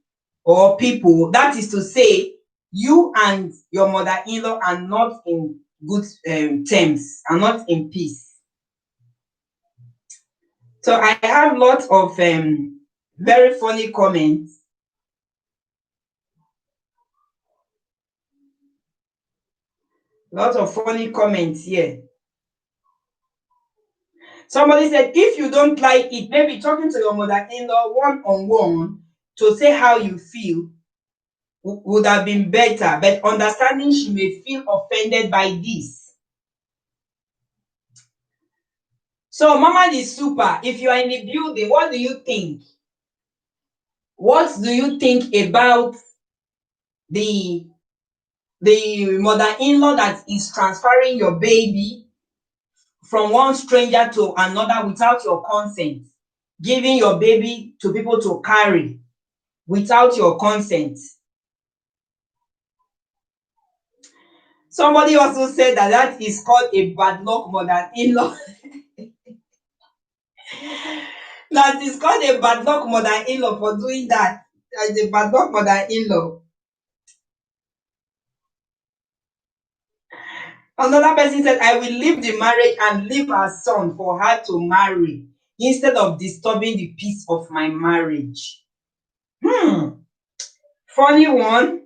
or people, that is to say you and your mother-in-law are not in good terms, are not in peace. So I have lots of very funny comments. Lots of funny comments here. Somebody said, if you don't like it, maybe talking to your mother-in-law one-on-one to say how you feel would have been better, but understanding she may feel offended by this. So, Mama the Super, if you are in the building, what do you think? What do you think about the mother-in-law that is transferring your baby from one stranger to another without your consent, giving your baby to people to carry without your consent? Somebody also said that that is called a bad luck mother-in-law. That is called a bad luck mother-in-law for doing that. As a bad luck mother-in-law. Another person said, I will leave the marriage and leave her son for her to marry instead of disturbing the peace of my marriage. Funny one.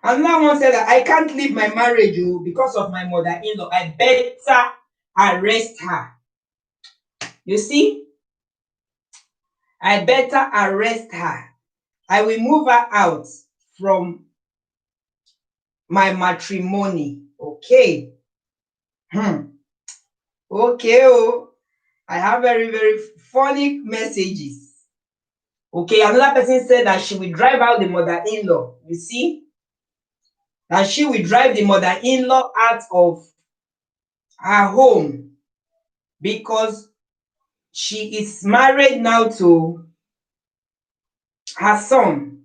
Another one said that I can't leave my marriage because of my mother-in-law. I better arrest her. You see? I better arrest her. I will move her out from my matrimony. Okay. Okay. Oh, I have very, very funny messages. Okay, another person said that she will drive out the mother-in-law. You see? That she will drive the mother-in-law out of her home because she is married now to her son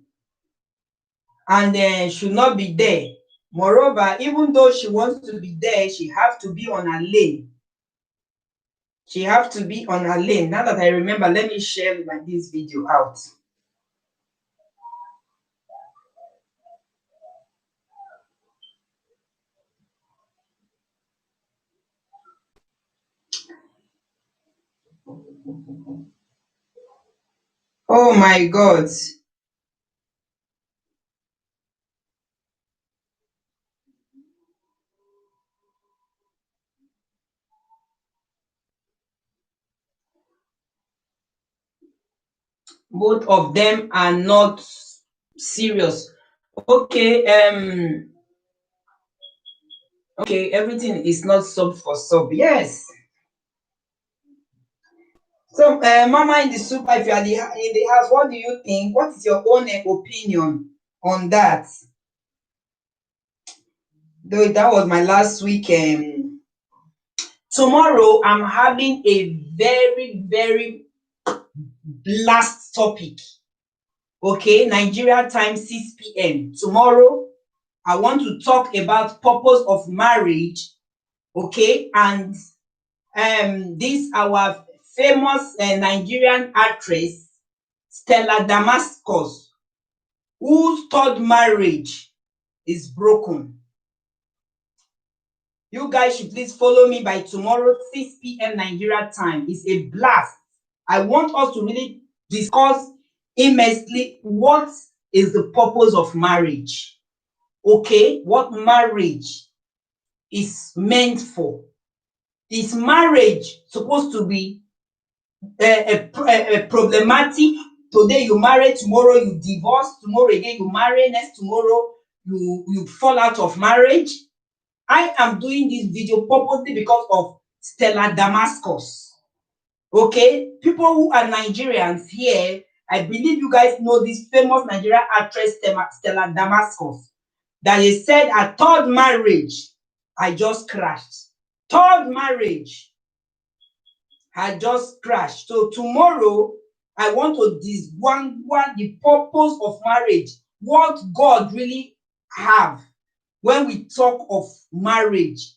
and should not be there. Moreover, even though she wants to be there, she has to be on her lane. She has to be on her lane. Now that I remember, let me share this video out. Oh my God. Both of them are not serious. Okay, okay, everything is not sub for sub. Yes. So, Mama in the super, if you are in the house, what do you think? What is your own opinion on that? Though that was my last week. Tomorrow, I'm having a very, very last topic. Okay, Nigeria time 6 p.m. Tomorrow, I want to talk about purpose of marriage. Okay, and this our famous Nigerian actress Stella Damascus, whose third marriage is broken. You guys should please follow me by tomorrow 6 p.m. Nigeria time. It's a blast. I want us to really discuss immensely what is the purpose of marriage. Okay, what marriage is meant for. Is marriage supposed to be a problematic? Today you marry, tomorrow you divorce, tomorrow again you marry, next tomorrow you fall out of marriage. I am doing this video purposely because of Stella Damascus. Okay, people who are Nigerians here, I believe you guys know this famous Nigerian actress Stella Damascus, that they said her third marriage had just crashed. Third marriage had just crashed. So tomorrow, I want to diswangle the purpose of marriage, what God really have when we talk of marriage.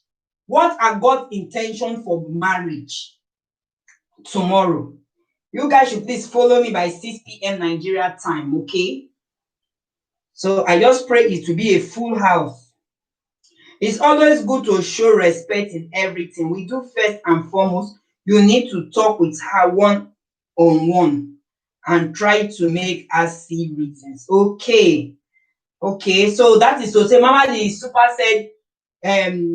What are God's intention for marriage tomorrow? You guys should please follow me by 6 p.m. Nigeria time, okay? So I just pray it to be a full house. It's always good to show respect in everything. We do first and foremost, you need to talk with her one-on-one and try to make her see reasons. Okay. Okay, so that is to say, Mama the super said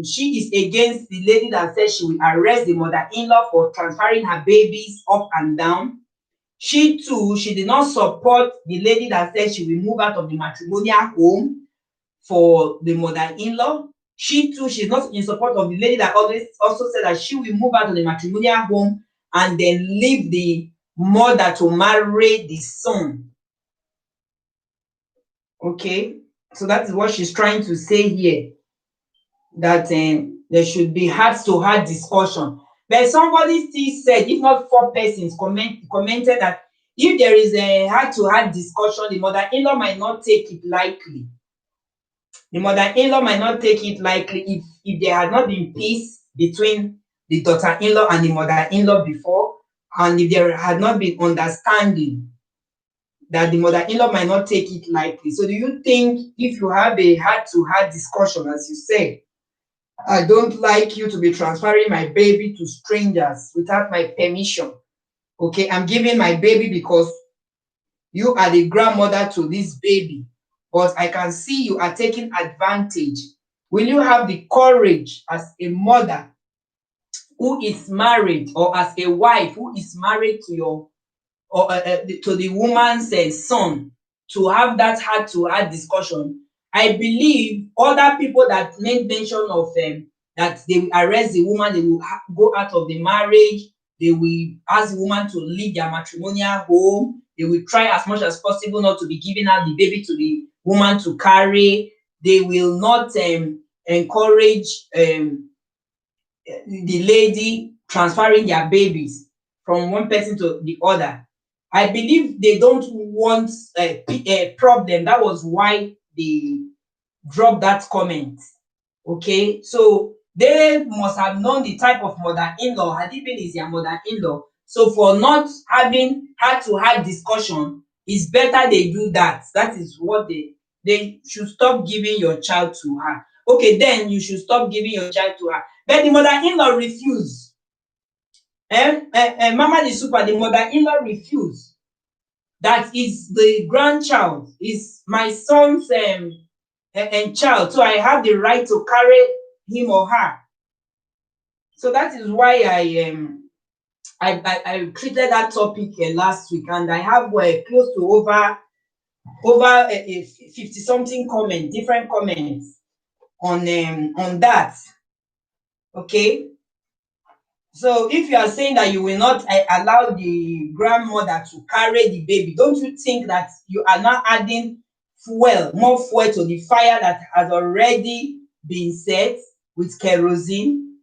she is against the lady that said she will arrest the mother-in-law for transferring her babies up and down. She too, she did not support the lady that said she will move out of the matrimonial home for the mother-in-law. She too, she's not in support of the lady that always also said that she will move out of the matrimonial home and then leave the mother to marry the son. Okay, so that is what she's trying to say here, that there should be heart-to-heart discussion. But somebody still said, if not 4 persons commented that if there is a heart-to-heart discussion, the mother-in-law might not take it lightly. The mother-in-law might not take it lightly if there had not been peace between the daughter-in-law and the mother-in-law before, and if there had not been understanding, that the mother-in-law might not take it lightly. So do you think if you have a heart-to-heart discussion, as you said, I don't like you to be transferring my baby to strangers without my permission. Okay, I'm giving my baby because you are the grandmother to this baby, but I can see you are taking advantage. Will you have the courage as a mother who is married, or as a wife who is married to your or to the woman's son, to have that heart-to-heart discussion I believe other people that made mention of that they will arrest the woman, they will go out of the marriage, they will ask the woman to leave their matrimonial home, they will try as much as possible not to be giving out the baby to the woman to carry, they will not encourage the lady transferring their babies from one person to the other. I believe they don't want a problem. That was why they dropped that comment. Okay, so they must have known the type of mother-in-law. Had it been is their mother-in-law, so for not having had to have discussion, it's better they do that. That is what they should stop giving your child to her. Okay, then you should stop giving your child to her. But the mother-in-law refused. Mama the super, the mother-in-law refused. That is the grandchild, is my son's child, so I have the right to carry him or her. So that is why I treated that topic last week, and I have close to over 50 something comments, different comments on that. Okay, so if you are saying that you will not allow the grandmother to carry the baby, don't you think that you are now adding more fuel to the fire that has already been set with kerosene?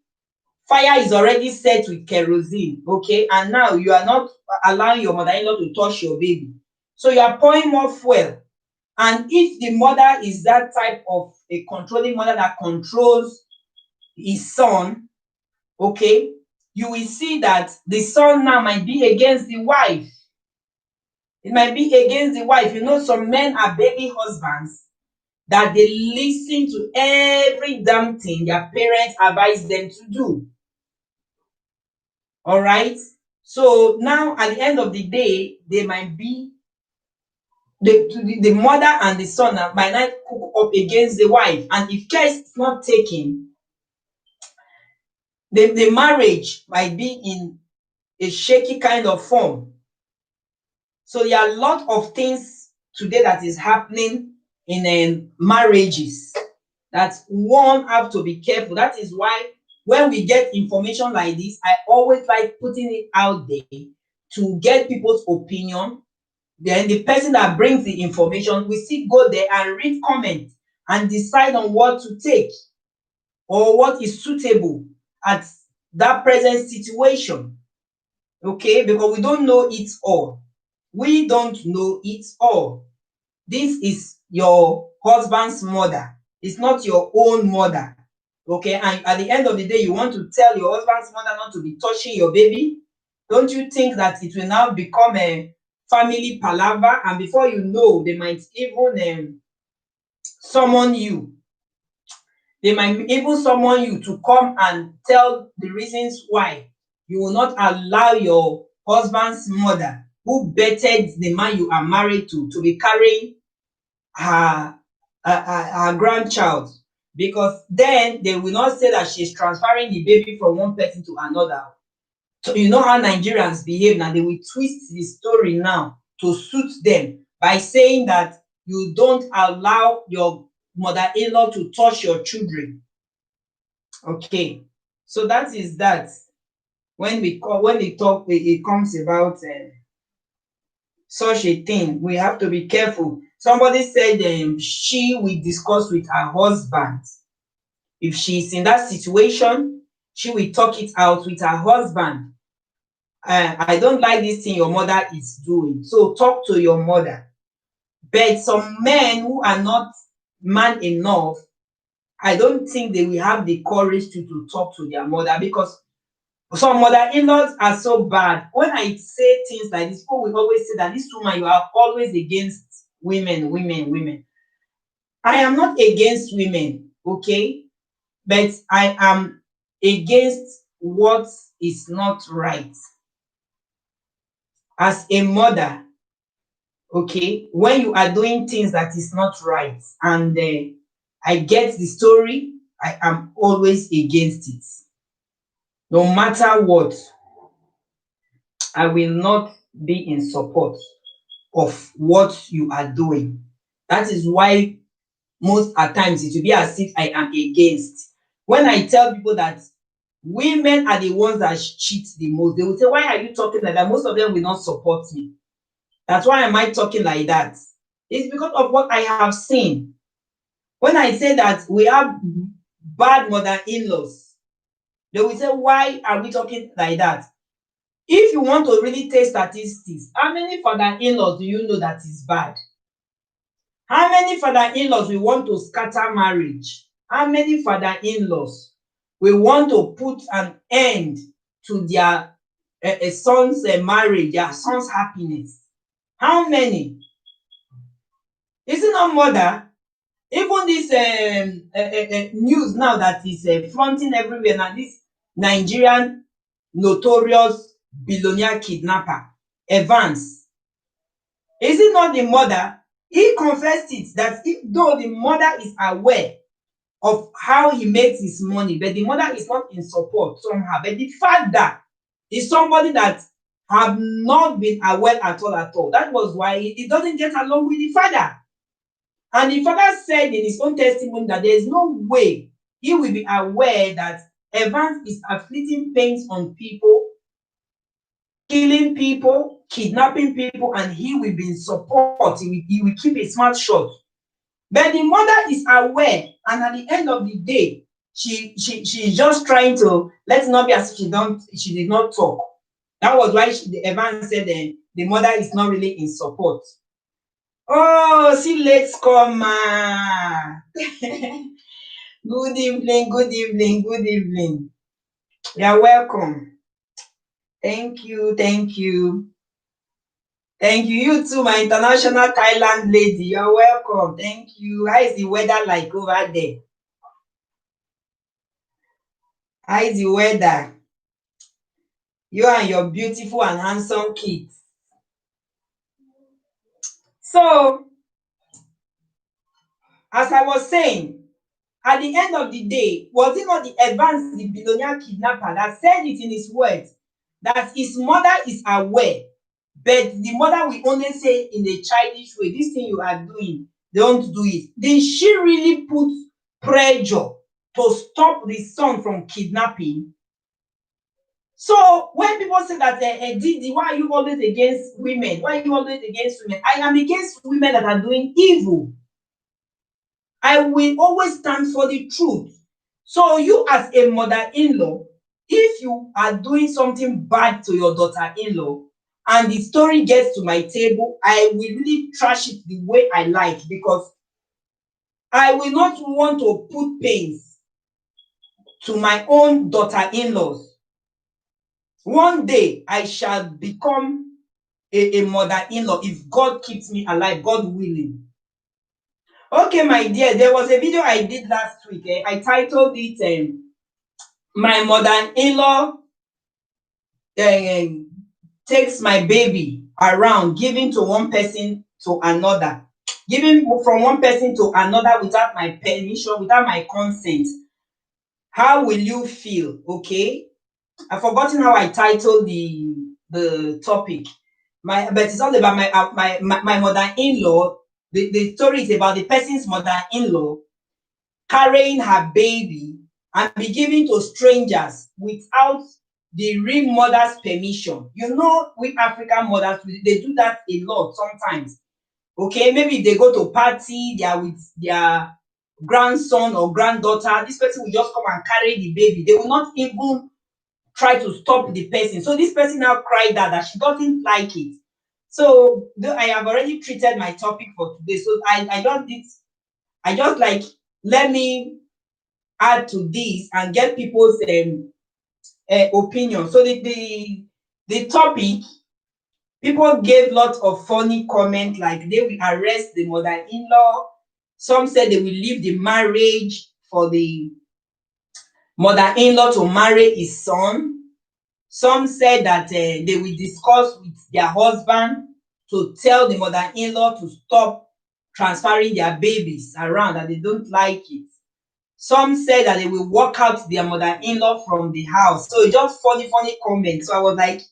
Fire is already set with kerosene, okay, and now you are not allowing your mother-in-law to touch your baby, so you are pouring more fuel. And if the mother is that type of a controlling mother that controls his son, okay, you will see that the son now might be against the wife. It might be against the wife. You know, some men are baby husbands that they listen to every damn thing their parents advise them to do. All right. So now at the end of the day, they might be the mother and the son might not cook up against the wife. And if care is not taken, the marriage might be in a shaky kind of form. So there are a lot of things today that is happening in marriages that one have to be careful. That is why when we get information like this, I always like putting it out there to get people's opinion. Then the person that brings the information, we still go there and read comments and decide on what to take or what is suitable at that present situation. Okay, because we don't know it all. We don't know it all. This is your husband's mother. It's not your own mother. Okay, and at the end of the day, you want to tell your husband's mother not to be touching your baby? Don't you think that it will now become a family palaver? And before you know, they might even summon you. They might even summon you to come and tell the reasons why you will not allow your husband's mother, who bettered the man you are married to be carrying her grandchild, because then they will not say that she's transferring the baby from one person to another. So you know how Nigerians behave now. They will twist the story now to suit them by saying that you don't allow your mother-in-law to touch your children. Okay, so that is that. When we talk, it comes about such a thing, we have to be careful. Somebody said she will discuss with her husband. If she's in that situation, she will talk it out with her husband. I don't like this thing your mother is doing, so talk to your mother. But some men who are not man enough, I don't think they will have the courage to talk to their mother, because some mother-in-laws are so bad. When I say things like this, people will always say that this woman, you are always against women, women, women. I am not against women, okay? But I am against what is not right. As a mother, okay, when you are doing things that is not right, and I get the story, I am always against it. No matter what, I will not be in support of what you are doing. That is why most at times it will be as if I am against. When I tell people that women are the ones that cheat the most, they will say, why are you talking like that? Most of them will not support me. That's why am I talking like that? It's because of what I have seen. When I say that we have bad mother-in-laws, they will say, why are we talking like that? If you want to really take statistics, how many father-in-laws do you know that is bad? How many father-in-laws will want to scatter marriage? How many father-in-laws will want to put an end to their son's marriage, their son's happiness? How many? Is it not mother? Even this news now that is fronting everywhere now, this Nigerian notorious billionaire kidnapper, Evans. Is it not the mother? He confessed it that though the mother is aware of how he makes his money, but the mother is not in support somehow. But the father is somebody that have not been aware at all at all. That was why he doesn't get along with the father. And the father said in his own testimony that there is no way he will be aware that Evans is afflicting pains on people, killing people, kidnapping people, and he will be in support. He will keep his mouth shut. But the mother is aware, and at the end of the day, she's just trying to let it not be as if she did not talk. That was why Evans said the mother is not really in support. Oh, see, let's come. Good evening, good evening, good evening. You're welcome. Thank you, thank you. Thank you. You too, my international Thailand lady. You're welcome. Thank you. How is the weather like over there? How is the weather? You and your beautiful and handsome kids. So, as I was saying, at the end of the day, was it not the Evans, the billionaire kidnapper, that said it in his words that his mother is aware, but the mother will only say in a childish way, this thing you are doing, don't do it. Did she really put pressure to stop the son from kidnapping? So when people say that, Didi, why are you always against women? Why are you always against women? I am against women that are doing evil. I will always stand for the truth. So you as a mother-in-law, if you are doing something bad to your daughter-in-law and the story gets to my table, I will really trash it the way I like, because I will not want to put pains to my own daughter-in-laws. One day I shall become a mother-in-law if God keeps me alive, God willing. Okay, my dear, there was a video I did last week. I titled it My Mother-in-Law Takes My Baby Around, Giving to one person to another. Giving from one person to another without my permission, without my consent. How will you feel? Okay. I've forgotten how I titled the topic. But it's all about my mother-in-law. The story is about the person's mother-in-law carrying her baby and be given to strangers without the real mother's permission. You know, we African mothers, they do that a lot sometimes. Okay, maybe if they go to party, they are with their grandson or granddaughter, this person will just come and carry the baby. They will not even try to stop the person. So this person now cried that she doesn't like it. So I have already treated my topic for today. So I just like, let me add to this and get people's opinion. So the topic, people gave lots of funny comments, like they will arrest the mother-in-law. Some said they will leave the marriage for the mother-in-law to marry his son. Some said that they will discuss with their husband to tell the mother-in-law to stop transferring their babies around, that they don't like it. Some said that they will walk out their mother-in-law from the house. So it's just funny comments. So I was like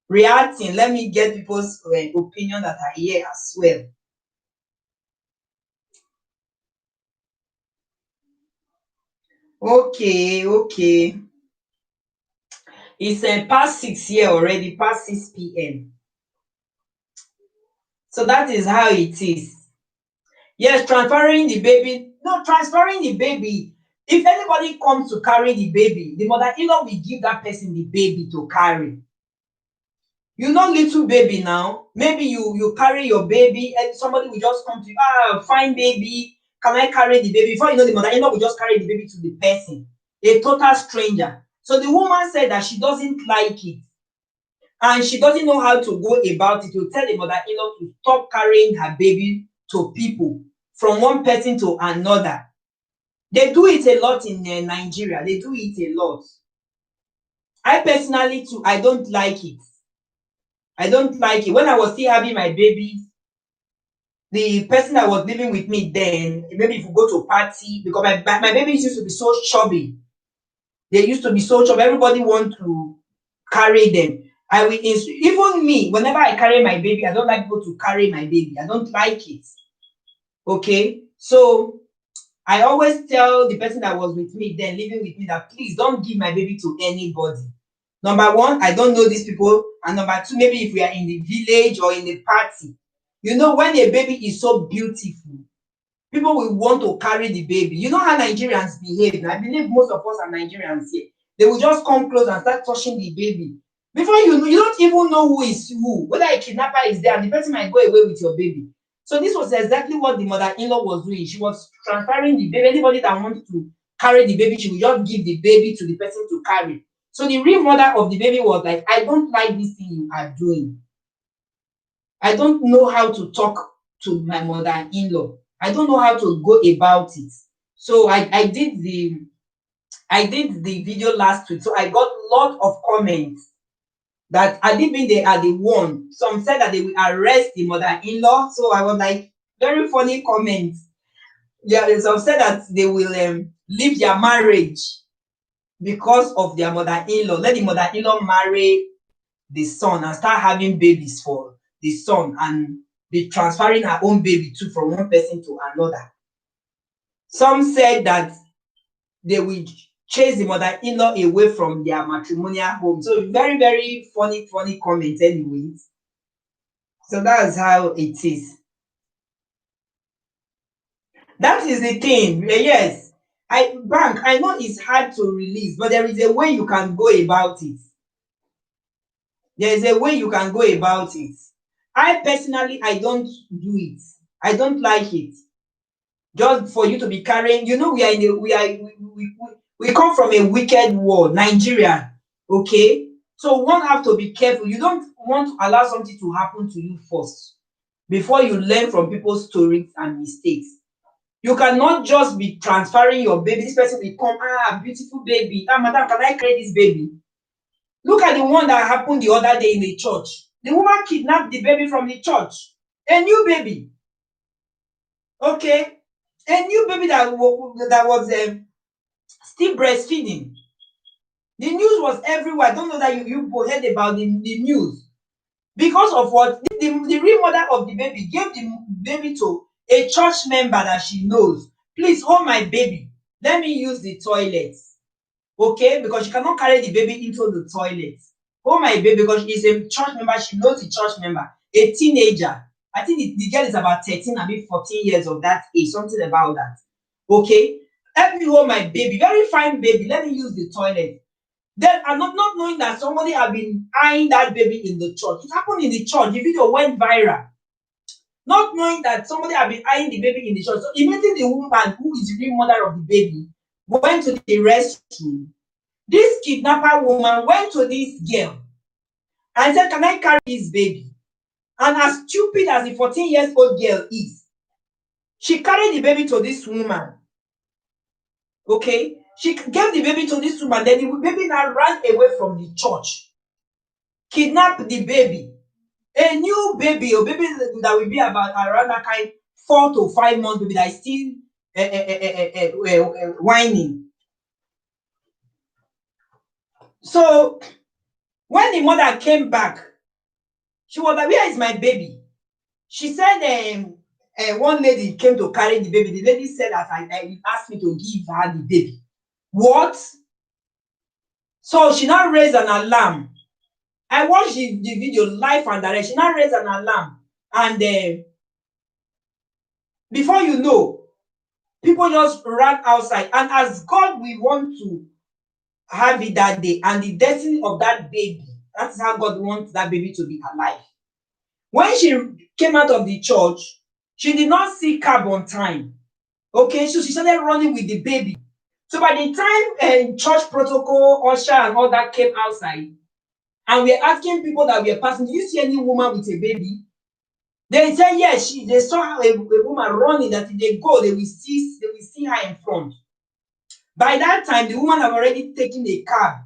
reacting. Let me get people's opinion that are here as well. Okay, okay. It's past 6 here already, past 6 p.m. So that is how it is. Yes, transferring the baby. No, transferring the baby. If anybody comes to carry the baby, the mother-in-law will give that person the baby to carry. You know, little baby now. Maybe you carry your baby and somebody will just come to you. Fine baby. Can I carry the baby? Before you know, the mother-in-law will just carry the baby to the person, a total stranger. So the woman said that she doesn't like it and she doesn't know how to go about it. To tell the mother-in-law to stop carrying her baby to people from one person to another. They do it a lot in Nigeria. They do it a lot. I personally too, I don't like it. I don't like it. When I was still having my baby, the person that was living with me then, maybe if we go to party, because my babies used to be so chubby. They used to be so chubby. Everybody want to carry them. I will even me, whenever I carry my baby, I don't like people to carry my baby. I don't like it. Okay. So I always tell the person that was with me then, living with me, that please don't give my baby to anybody. Number one, I don't know these people. And number two, maybe if we are in the village or in the party, you know, when a baby is so beautiful, people will want to carry the baby. You know how Nigerians behave. I believe most of us are Nigerians here. They will just come close and start touching the baby. Before you know, you don't even know who is who, whether a kidnapper is there and the person might go away with your baby. So this was exactly what the mother-in-law was doing. She was transferring the baby. Anybody that wants to carry the baby, she will just give the baby to the person to carry. So the real mother of the baby was like, I don't like this thing you are doing. I don't know how to talk to my mother-in-law. I don't know how to go about it. So I did the video last week. So I got a lot of comments that I didn't mean they are the one. Some said that they will arrest the mother-in-law. So I was like, very funny comments. Yeah, some said that they will leave their marriage because of their mother-in-law. Let the mother-in-law marry the son and start having babies for the son and be transferring her own baby too from one person to another. Some said that they will chase the mother-in-law away from their matrimonial home. So very, very funny, funny comment anyways. So that's how it is. That is the thing. Yes. I know it's hard to release, but there is a way you can go about it. There is a way you can go about it. I personally, I don't do it. I don't like it. Just for you to be carrying, you know, we are in a we come from a wicked world, Nigeria. Okay, so one have to be careful. You don't want to allow something to happen to you first before you learn from people's stories and mistakes. You cannot just be transferring your baby. This person will come, beautiful baby, madam, can I carry this baby? Look at the one that happened the other day in the church. The woman kidnapped the baby from the church, a new baby. Okay, a new baby that was still breastfeeding. The news was everywhere. I don't know that you heard about the news. Because of what? The real mother of the baby gave the baby to a church member that she knows. Please hold my baby. Let me use the toilet. Okay? Because she cannot carry the baby into the toilet. Hold my baby because she's a church member. She knows the church member. A teenager. I think the girl is about 13, maybe 14 years of that age. Something about that. Okay? Help me hold my baby. Very fine baby. Let me use the toilet. Then I'm not knowing that somebody had been eyeing that baby in the church. It happened in the church. The video went viral. Not knowing that somebody had been eyeing the baby in the church. So immediately the woman, who is the real mother of the baby, went to the restroom. This kidnapper woman went to this girl and said, can I carry this baby? And as stupid as the 14 years old girl is, she carried the baby to this woman. Okay? She gave the baby to this woman. Then the baby now ran away from the church. Kidnapped the baby. A new baby, a baby that will be about around that kind 4 to 5 months baby that is still whining. So when the mother came back, she was like, where is my baby? She said one lady came to carry the baby. The lady said that I asked me to give her the baby. What? So she now raised an alarm. I watched the video live and direct. She now raised an alarm, and before you know, people just ran outside. And as God we want to have it that day, and the destiny of that baby, that's how God wants that baby to be alive. When she came out of the church, she did not see cab on time. Okay, so she started running with the baby. So by the time church protocol, usher, and all that came outside, and we're asking people that were passing, do you see any woman with a baby? They said yes. They saw a woman running. That if they go, they will see her in front. By that time, the woman have already taken a cab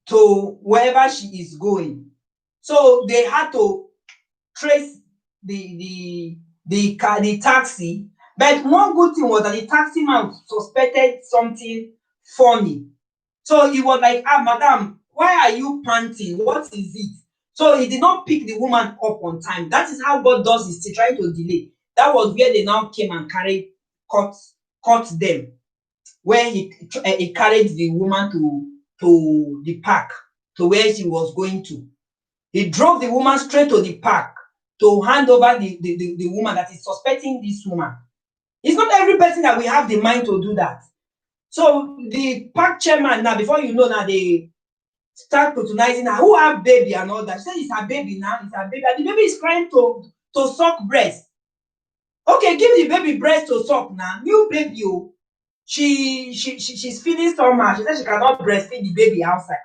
to wherever she is going. So they had to trace the taxi. But one good thing was that the taxi man suspected something funny. So he was like, madam, why are you panting? What is it? So he did not pick the woman up on time. That is how God does his thing, trying to delay. That was where they now came and caught them. Where he carried the woman to the park, to where she was going to. He drove the woman straight to the park to hand over the woman that is suspecting this woman. It's not every person that we have the mind to do that. So the park chairman now, before you know, now they start patronizing her. Who have baby and all that? She said it's her baby now. It's her baby. And the baby is crying to suck breast. Okay, give the baby breast to suck now. New baby, oh. She's feeling somehow. She said she cannot breastfeed the baby outside.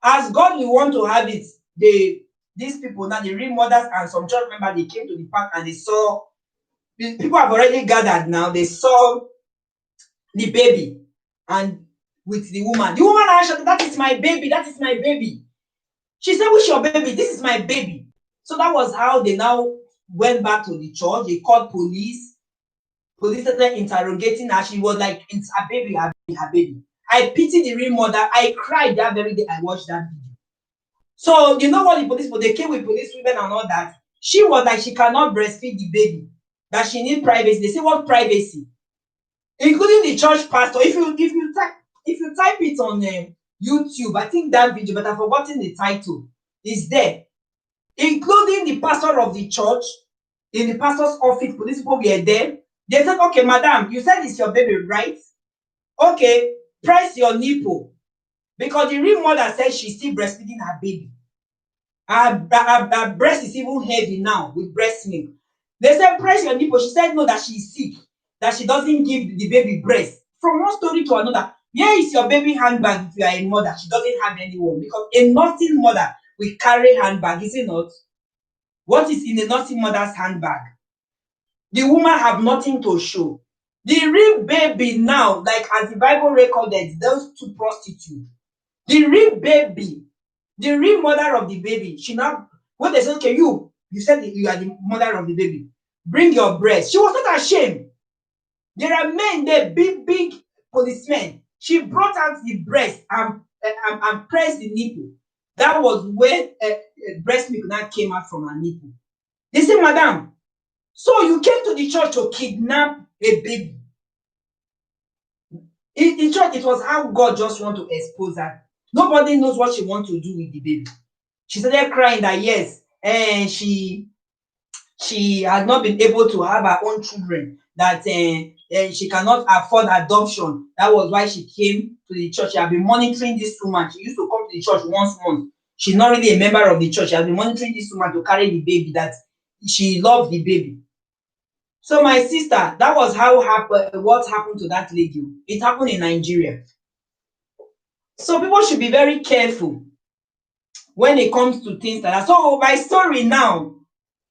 As God will want to have it, these people now, the real mothers and some church members, they came to the park and they saw, people have already gathered now. They saw the baby and with the woman. The woman answered, that is my baby, that is my baby. She said, which your baby? This is my baby. So that was how they now went back to the church. They called police. Police started interrogating her. She was like, it's her baby, her baby, her baby. I pity the real mother. I cried that very day I watched that video. So you know what the police, they came with police women and all that. She was like, she cannot breastfeed the baby, that she need privacy. They say, what privacy? Including the church pastor. If you type it on YouTube, I think that video, but I've forgotten the title, is there. Including the pastor of the church, in the pastor's office, police people were there. They said, okay, madam, you said it's your baby, right? Okay, press your nipple. Because the real mother said she's still breastfeeding her baby. Her breast is even heavy now with breast milk. They said, press your nipple. She said, no, that she's sick, that she doesn't give the baby breast. From one story to another, where is your baby handbag if you are a mother? She doesn't have anyone, because a nursing mother will carry handbag, is it not? What is in a nursing mother's handbag? The woman have nothing to show. The real baby now, like as the Bible recorded, those two prostitutes, the real baby, the real mother of the baby, she now, when they said, okay, you said that you are the mother of the baby, bring your breast. She was not ashamed. There are men there, big policemen. She brought out the breast and pressed the nipple. That was when breast milk now came out from her nipple. They said, madam, so you came to the church to kidnap a baby. In church, it was how God just want to expose her. Nobody knows what she wants to do with the baby. She started crying that yes, and she has not been able to have her own children, that she cannot afford adoption. That was why she came to the church. She has been monitoring this woman. She used to come to the church once a month. She's not really a member of the church. She has been monitoring this woman to carry the baby, that she loved the baby. So my sister, that was what happened to that lady. It happened in Nigeria. So people should be very careful when it comes to things like that. So my story now,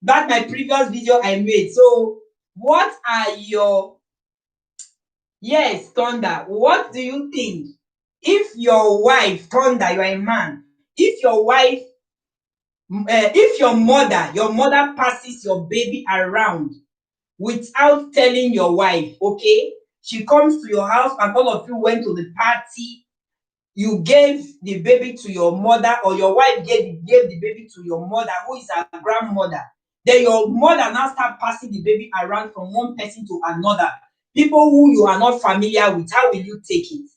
that my previous video I made. So what are your, yes, Thunder, what do you think if your wife, Thunder, you are a man, if your wife, if your mother passes your baby around without telling your wife, okay, she comes to your house and all of you went to the party, you gave the baby to your mother, or your wife gave the baby to your mother, who is her grandmother. Then your mother now start passing the baby around from one person to another. people who you are not familiar with, how will you take it?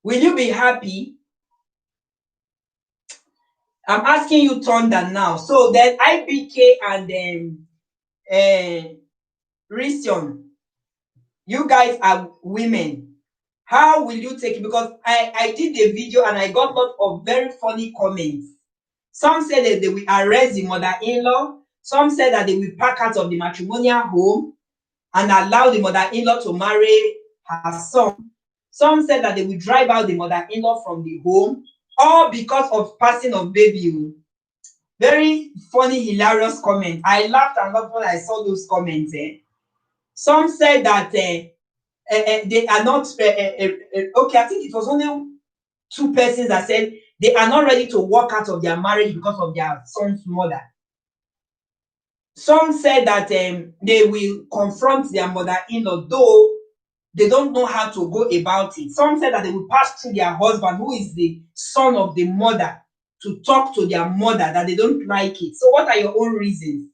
Will you be happy? I'm asking you Thunder now. So then IBK and Rision, you guys are women. How will you take it? Because I did a video and I got a lot of very funny comments. Some said that they will arrest the mother-in-law. Some said that they will pack out of the matrimonial home and allow the mother-in-law to marry her son. Some said that they will drive out the mother-in-law from the home, all because of passing of baby. Very funny, hilarious comment. I laughed and laughed when I saw those comments. Some said that they are not okay. I think it was only two persons that said they are not ready to walk out of their marriage because of their son's mother. Some said that they will confront their mother-in-law, though they don't know how to go about it. Some said that they will pass through their husband, who is the son of the mother, to talk to their mother that they don't like it. So what are your own reasons?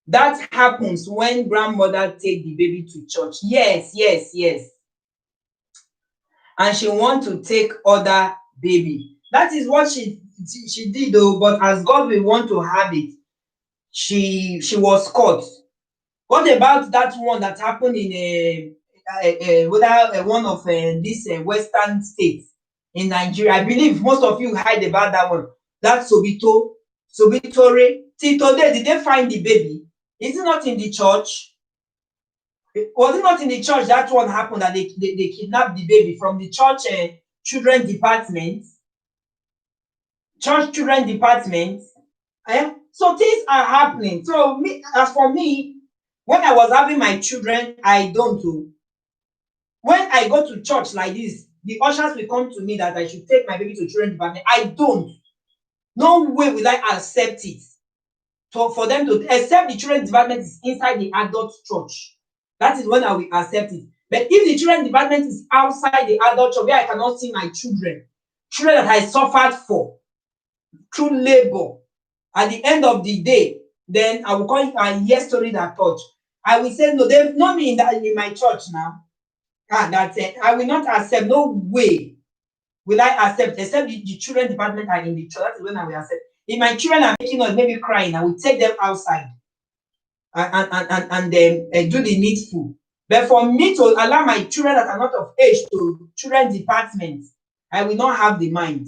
That happens when grandmother take the baby to church. Yes. And she want to take other baby. That is what she did though, but as God will want to have it, she was caught. What about that one that happened in one of these western states in Nigeria? I believe most of you heard about that one. That Sobitore. Till today, did they find the baby? Is it not in the church? Was it not in the church that one happened, that they kidnapped the baby from the church children department? Church children department. So things are happening. So as for me, when I was having my children, I don't do. When I go to church like this, the ushers will come to me that I should take my baby to children department. I don't. No way will I accept it. So for them to, except the children department is inside the adult church. That is when I will accept it. But if the children department is outside the adult church, where I cannot see my children that I suffered for through labor, at the end of the day, then I will call it a yes story that touch. I will say no, they've not me in my church now. That's it. I will not accept. No way will I accept, except the children department are in the church. That is when I will accept. If my children are making noise, maybe crying, I will take them outside and then do the needful. But for me to allow my children that are not of age to children department, I will not have the mind.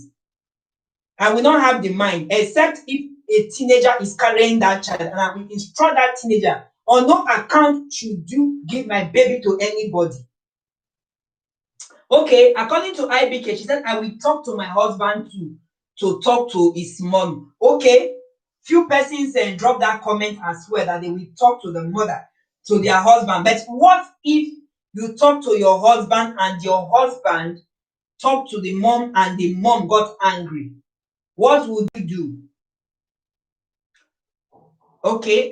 I will not have the mind, except if a teenager is carrying that child, and I will instruct that teenager, on no account should you give my baby to anybody. Okay, according to IBK, she said, I will talk to my husband to talk to his mom. Okay, few persons drop that comment as well, that they will talk to the mother, to their husband. But what if you talk to your husband and your husband talk to the mom and the mom got angry? What would you do? Okay,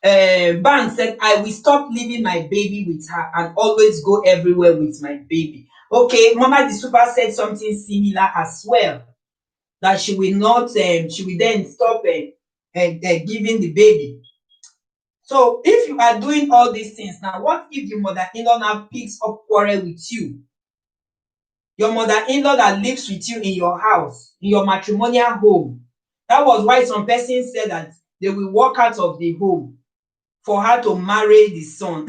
Ban said, I will stop leaving my baby with her and always go everywhere with my baby. Okay, Mama the Super said something similar as well, that she will not, she will then stop giving the baby. So if you are doing all these things now, what if your mother-in-law now picks up quarrel with you? Your mother-in-law that lives with you in your house, in your matrimonial home. That was why some persons said that they will walk out of the home for her to marry the son.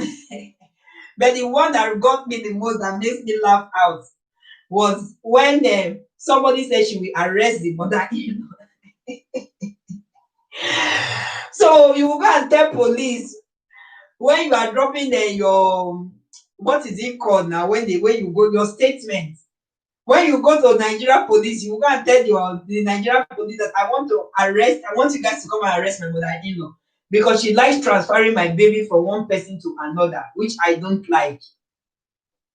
But the one that got me the most, that makes me laugh out, was when somebody said she will arrest the mother-in-law. So you will go and tell police when you are dropping your, what is it called now, when you go, your statement. When you go to Nigeria police, you will go and tell the Nigeria police that I want you guys to come and arrest my mother-in-law because she likes transferring my baby from one person to another, which I don't like.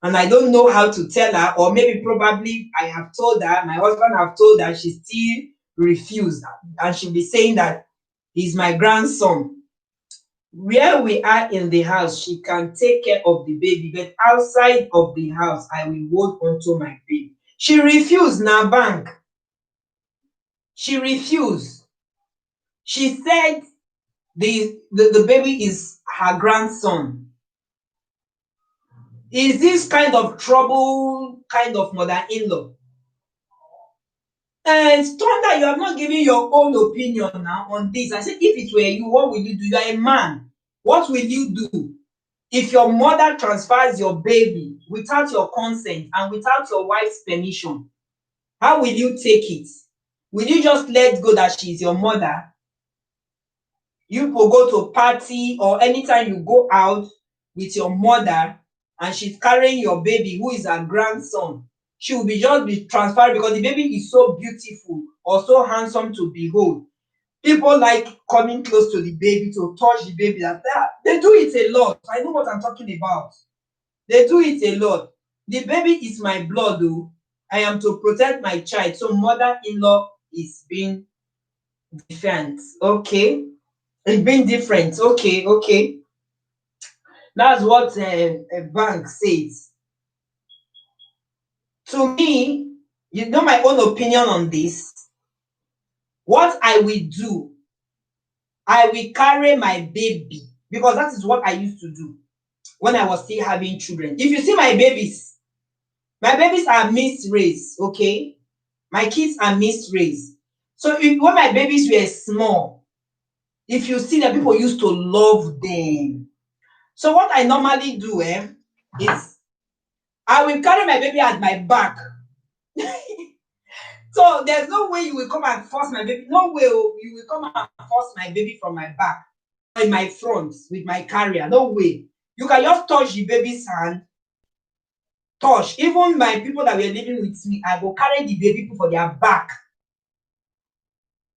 And I don't know how to tell her, or maybe probably I have told her, my husband have told her, she still refused. And she'll be saying that he's my grandson. Where we are in the house, she can take care of the baby, but outside of the house, I will hold onto my baby. She refused now, bank. She refused. She said the baby is her grandson. Is this kind of trouble kind of mother-in-law? And Thunder, you have not given your own opinion now on this. I said, if it were you, what will you do? You are a man. What will you do if your mother transfers your baby without your consent and without your wife's permission? How will you take it? Will you just let go that she's your mother? You will go to a party or anytime you go out with your mother and she's carrying your baby who is her grandson, she will just be transferred because the baby is so beautiful or so handsome to behold. People like coming close to the baby, to touch the baby. They do it a lot. I know what I'm talking about. They do it a lot. The baby is my blood, though. I am to protect my child. So mother-in-law is being different. Okay. It's being different. Okay, okay. That's what a bank says. To me, you know my own opinion on this. What I will do, I will carry my baby because that is what I used to do when I was still having children. If you see my babies are mixed race, okay? My kids are mixed race. So when my babies were small, if you see that people used to love them. So what I normally do is I will carry my baby at my back. So there's no way you will come and force my baby. No way you will come and force my baby from my back or in my front with my carrier. No way. You can just touch the baby's hand. Touch. Even my people that were living with me, I will carry the baby for their back.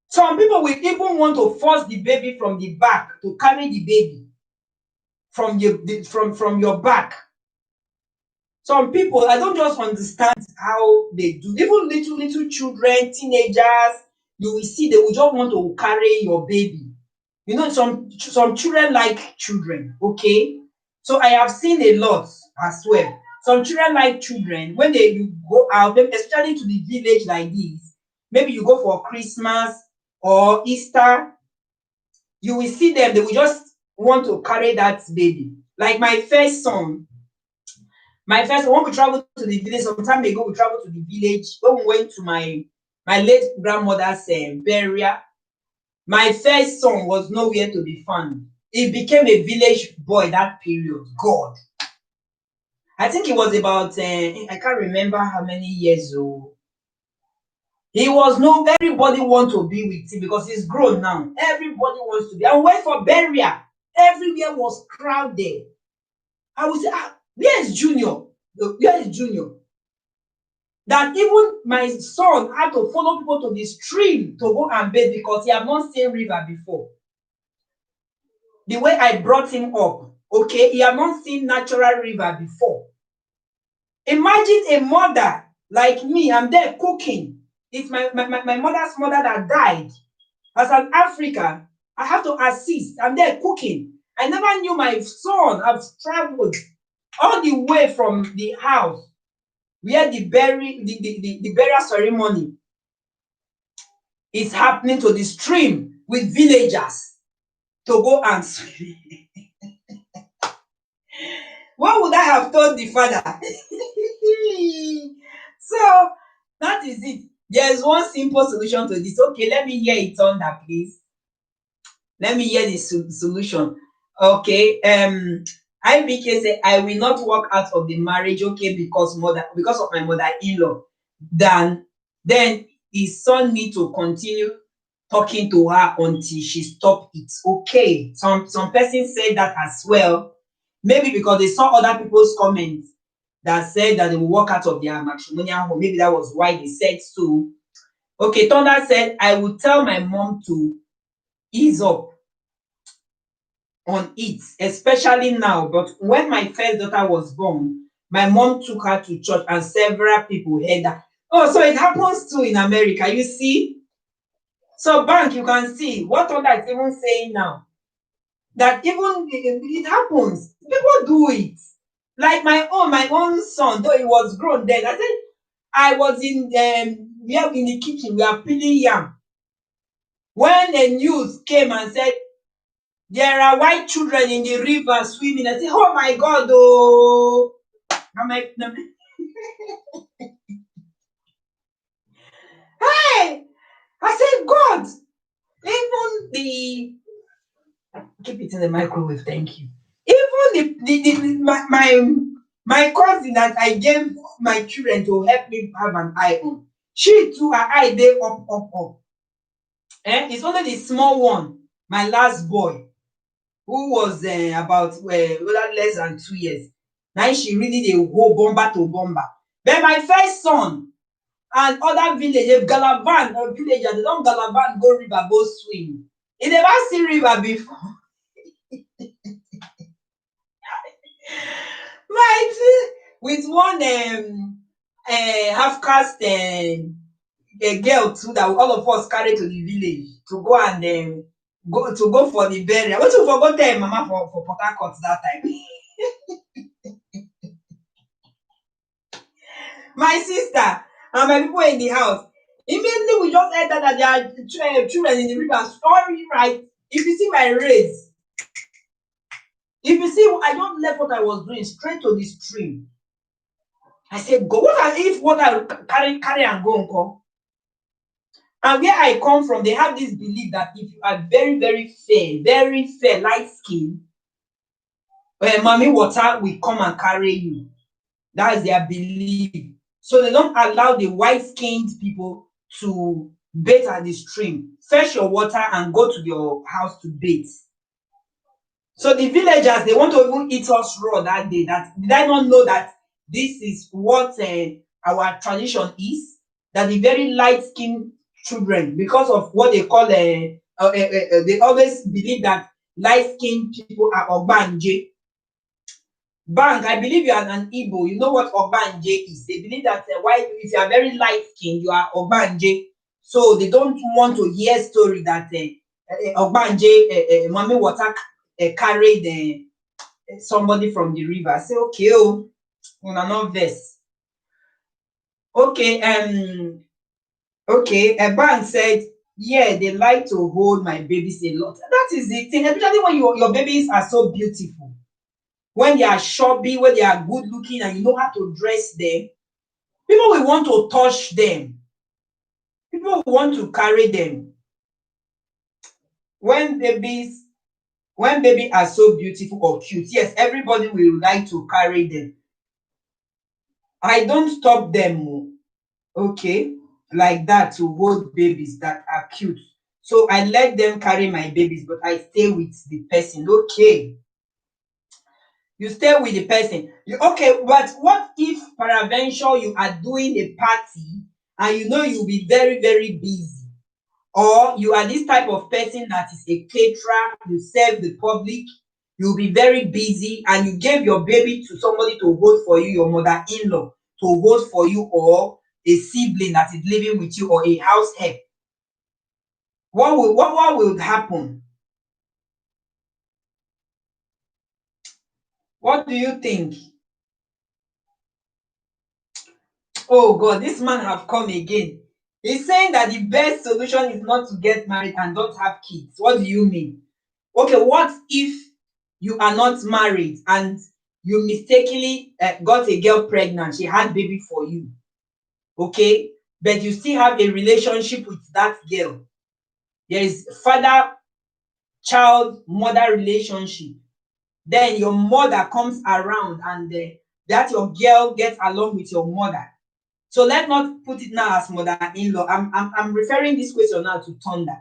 Some people will even want to force the baby from the back to carry the baby from your back. Some people, I don't just understand how they do. Even little children, teenagers, you will see they will just want to carry your baby. You know, some children like children, okay? So I have seen a lot as well. Some children like children when you go out, especially to the village like this. Maybe you go for Christmas or Easter, you will see them, they will just want to carry that baby. Like my first son, when we traveled to the village, some time ago, we traveled to the village. When we went to my late grandmother's burial, my first son was nowhere to be found. He became a village boy that period. God. I think he was about, I can't remember how many years old. He was everybody wants to be with him because he's grown now. Everybody wants to be. And went for burial. Everywhere was crowded. I would say, where is Junior? Where is Junior? That even my son had to follow people to the stream to go and bathe because he had not seen river before. The way I brought him up, okay, he had not seen natural river before. Imagine a mother like me, I'm there cooking. It's my mother's mother that died. As an African, I have to assist. I'm there cooking. I never knew my son has traveled all the way from the house where the burial ceremony is happening to the stream with villagers to go and swim. What would I have told the father? So that is it. There is one simple solution to this. Okay, let me hear it on that, please. Let me hear the solution. Okay. IBK said, I will not walk out of the marriage, okay, because of my mother-in-law. Then his son need to continue talking to her until she stop it. Okay. Some person said that as well. Maybe because they saw other people's comments that said that they will walk out of their matrimonial home. Maybe that was why they said so. Okay, Thunder said, I will tell my mom to ease up on it, especially now. But when my first daughter was born, my mom took her to church and several people heard that. Oh, so it happens too in America, you see? So, Bank, you can see what Thunder is even saying now. That even it happens. People do it. Like my own son, though he was grown then. I was in we are in the kitchen, we are peeling yam. When the news came and said There are white children in the river swimming. I say, oh my God, oh. Hey, I said, God, even the keep it in the microwave, thank you. Even my cousin that I gave my children to help me have an eye on, she too, her eye they up. It's only the small one, my last boy, who was about less than 2 years. Now she really dey go bomber to bomber. But my first son and other village, Galavan or villagers, they don Galavan go river go swim. He never see river before. Right? With one half caste girl too that all of us carry to the village to go and go for the burial. What you forgot tell mama for Port Harcourt that time? My sister and my people in the house. Immediately we just enter that there are children in the river. Sorry, right? If you see my race, if you see, I just left what I was doing straight to the stream. I said, go. What if water carry and go and come? And where I come from, they have this belief that if you are very fair, light skin, mommy water will come and carry you. That is their belief. So they don't allow the white skinned people to bathe at the stream. Fetch your water and go to your house to bathe. So the villagers, they want to even eat us raw that day. That did I not know that this is what our tradition is? That the very light skinned children, because of what they call they always believe that light skinned people are ogbanje. Bang, I believe you are an Igbo. You know what ogbanje is. They believe that if you are very light skinned, you are ogbanje. So they don't want to hear story that ogbanje mommy water carried somebody from the river. I say, okay, oh, una not vex. Okay, a bank said, yeah, they like to hold my babies a lot. That is the thing, especially when your babies are so beautiful. When they are chubby, when they are good looking, and you know how to dress them, people will want to touch them. People will want to carry them. When babies are so beautiful or cute, yes, everybody will like to carry them. I don't stop them, okay, like that to hold babies that are cute. So I let them carry my babies, but I stay with the person. Okay, you stay with the person. Okay, but what if peradventure you are doing a party and you know you'll be very busy, or you are this type of person that is a caterer, you serve the public, you'll be very busy, and you gave your baby to somebody to hold for you, your mother-in-law to hold for you, or a sibling that is living with you, or a house help. What will happen? What do you think? Oh God, this man have come again. He's saying that the best solution is not to get married and don't have kids. What do you mean? Okay, what if you are not married and you mistakenly got a girl pregnant, she had baby for you, okay, but you still have a relationship with that girl? There is father child mother relationship. Then your mother comes around and that your girl gets along with your mother. So let's not put it now as mother-in-law. I'm referring this question now to thunder.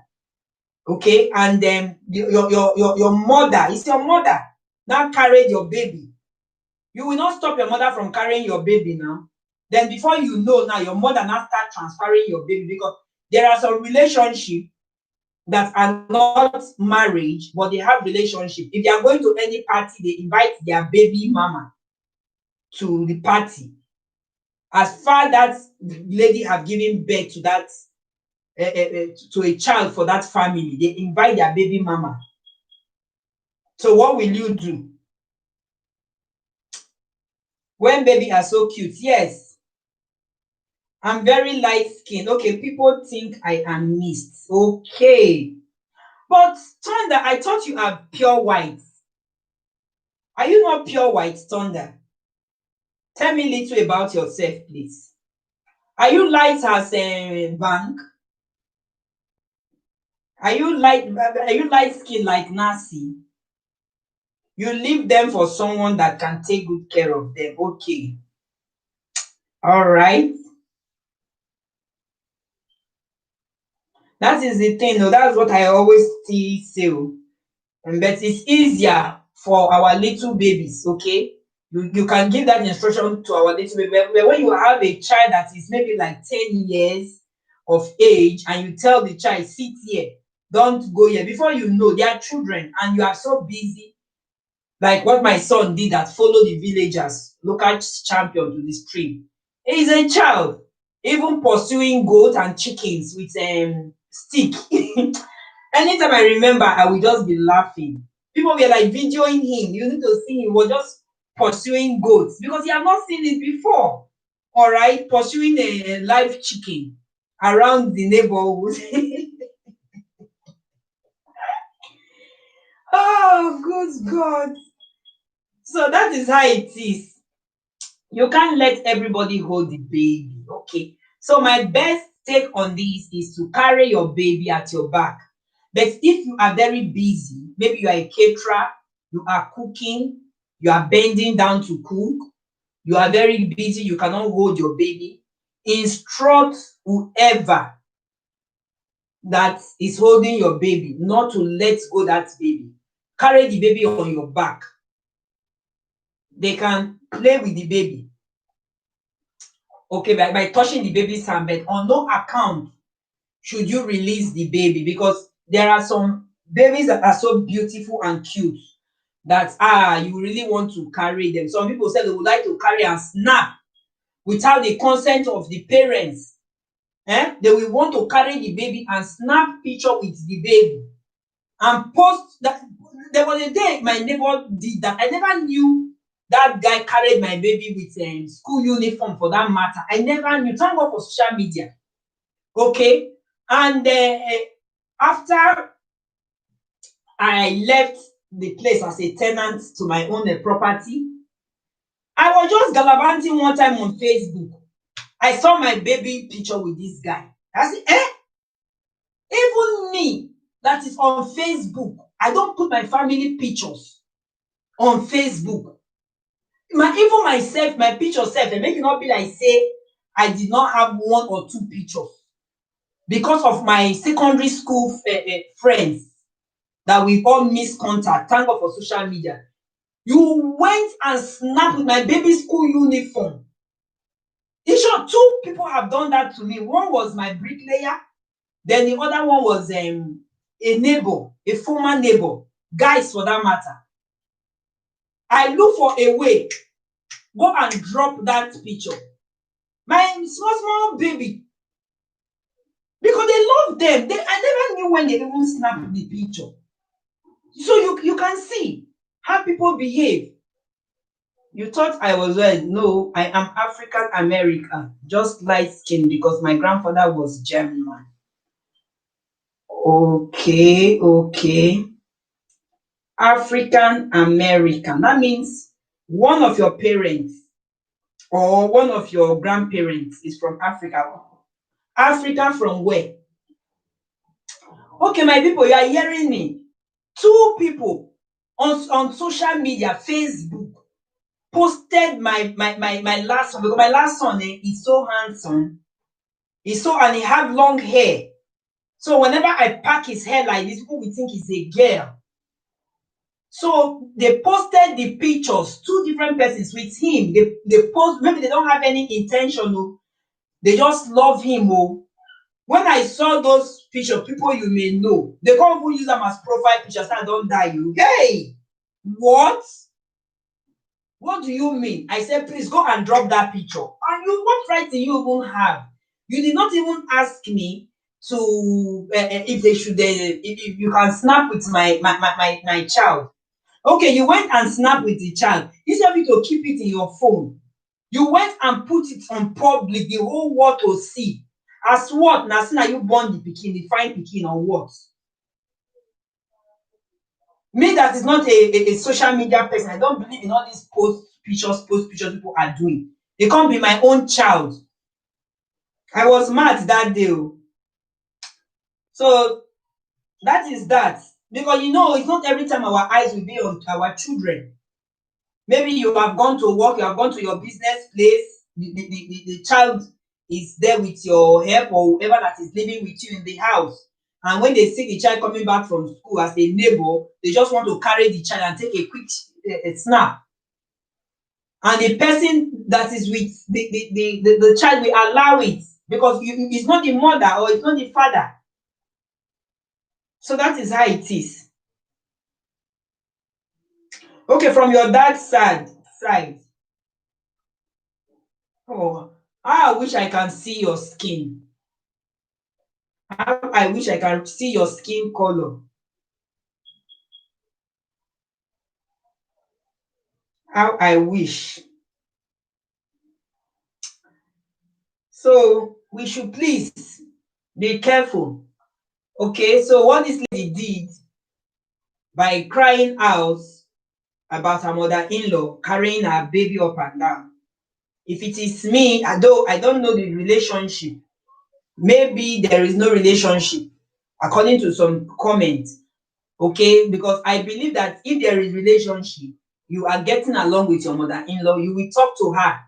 Okay, and then your mother, it's your mother now carried your baby. You will not stop your mother from carrying your baby now. Then before you know, now your mother now start transferring your baby, because there are some relationship that are not marriage, but they have relationship. If they are going to any party, they invite their baby mama to the party. As far that lady have given birth to that to a child for that family, they invite their baby mama. So what will you do when baby are so cute? Yes, I'm very light skinned. Okay, people think I am missed. Okay, But Thunder, I thought you are pure white. Are you not pure white, Thunder? Tell me a little about yourself, please. Are you light as a bank? Are you light skin like Nasi? You leave them for someone that can take good care of them. Okay. All right. That is the thing. No, that's what I always still say. But it's easier for our little babies, okay? You can give that instruction to our little baby. But when you have a child that is maybe like 10 years of age and you tell the child, sit here, don't go here. Before you know, they are children and you are so busy. Like what my son did that follow the villagers, local champion to the stream. He's a child, even pursuing goat and chickens with stick. Anytime I remember, I will just be laughing. People were like videoing him. You need to see him was just pursuing goats because he had not seen it before. All right, pursuing a live chicken around the neighborhood. Oh, good God. So that is how it is. You can't let everybody hold the baby. Okay. So my best take on this is to carry your baby at your back. But if you are very busy, maybe you are a caterer, you are cooking, you are bending down to cook, you are very busy, you cannot hold your baby, instruct whoever that is holding your baby not to let go that baby. Carry the baby on your back. They can play with the baby. Okay, by touching the baby's hand, but on no account should you release the baby because there are some babies that are so beautiful and cute that you really want to carry them. Some people say they would like to carry and snap without the consent of the parents. They will want to carry the baby and snap picture with the baby and post that. There was a day my neighbor did that. I never knew that guy carried my baby with school uniform for that matter. I never knew. Thank God for social media. Okay. And after I left the place as a tenant to my own property, I was just gallivanting one time on Facebook. I saw my baby picture with this guy. I said, even me that is on Facebook, I don't put my family pictures on Facebook. Even myself, my picture self, and make it not be like say I did not have one or two pictures because of my secondary school friends that we all miss contact. Thank God for social media. You went and snapped with my baby school uniform. In short, two people have done that to me. One was my bricklayer, then the other one was a neighbor, a former neighbor, guys for that matter. I look for a way, go and drop that picture. My small baby, because they love them. I never knew when they even snapped the picture. So you can see how people behave. You thought I was well. No, I am African American, just light skin because my grandfather was German. Okay, okay. African American. That means one of your parents or one of your grandparents is from Africa. Africa from where? Okay, my people, you are hearing me. Two people on social media, Facebook, posted my last son because my last son is so handsome. And he have long hair. So whenever I pack his hair like this, people will think he's a girl. So they posted the pictures, two different persons with him. They post, maybe they don't have any intention. No. They just love him. Oh. When I saw those pictures, people you may know, they can't even use them as profile pictures. I don't die you. Hey, what? What do you mean? I said, please go and drop that picture. And you, what right do you even have? You did not even ask me to if they should if you can snap with my child. Okay, you went and snapped with the child. Instead of you to keep it in your phone, you went and put it on public, the whole world to see. As what? Now, you born the pikin, the fine pikin, or what? Me that is not a social media person, I don't believe in all these post pictures people are doing. They can't be my own child. I was mad that day. So that is that. Because it's not every time our eyes will be on our children. Maybe you have gone to work, you have gone to your business place, the child is there with your help or whoever that is living with you in the house. And when they see the child coming back from school as a neighbor, they just want to carry the child and take a quick snap. And the person that is with the child will allow it because it's not the mother or it's not the father. So that is how it is. Okay, from your dad's side. Oh, how I wish I can see your skin. How I wish I can see your skin color. How I wish. So we should please be careful. Okay, so what this lady did by crying out about her mother-in-law carrying her baby up and down. If it is me, I don't know the relationship. Maybe there is no relationship, according to some comments. Okay, because I believe that if there is relationship, you are getting along with your mother-in-law, you will talk to her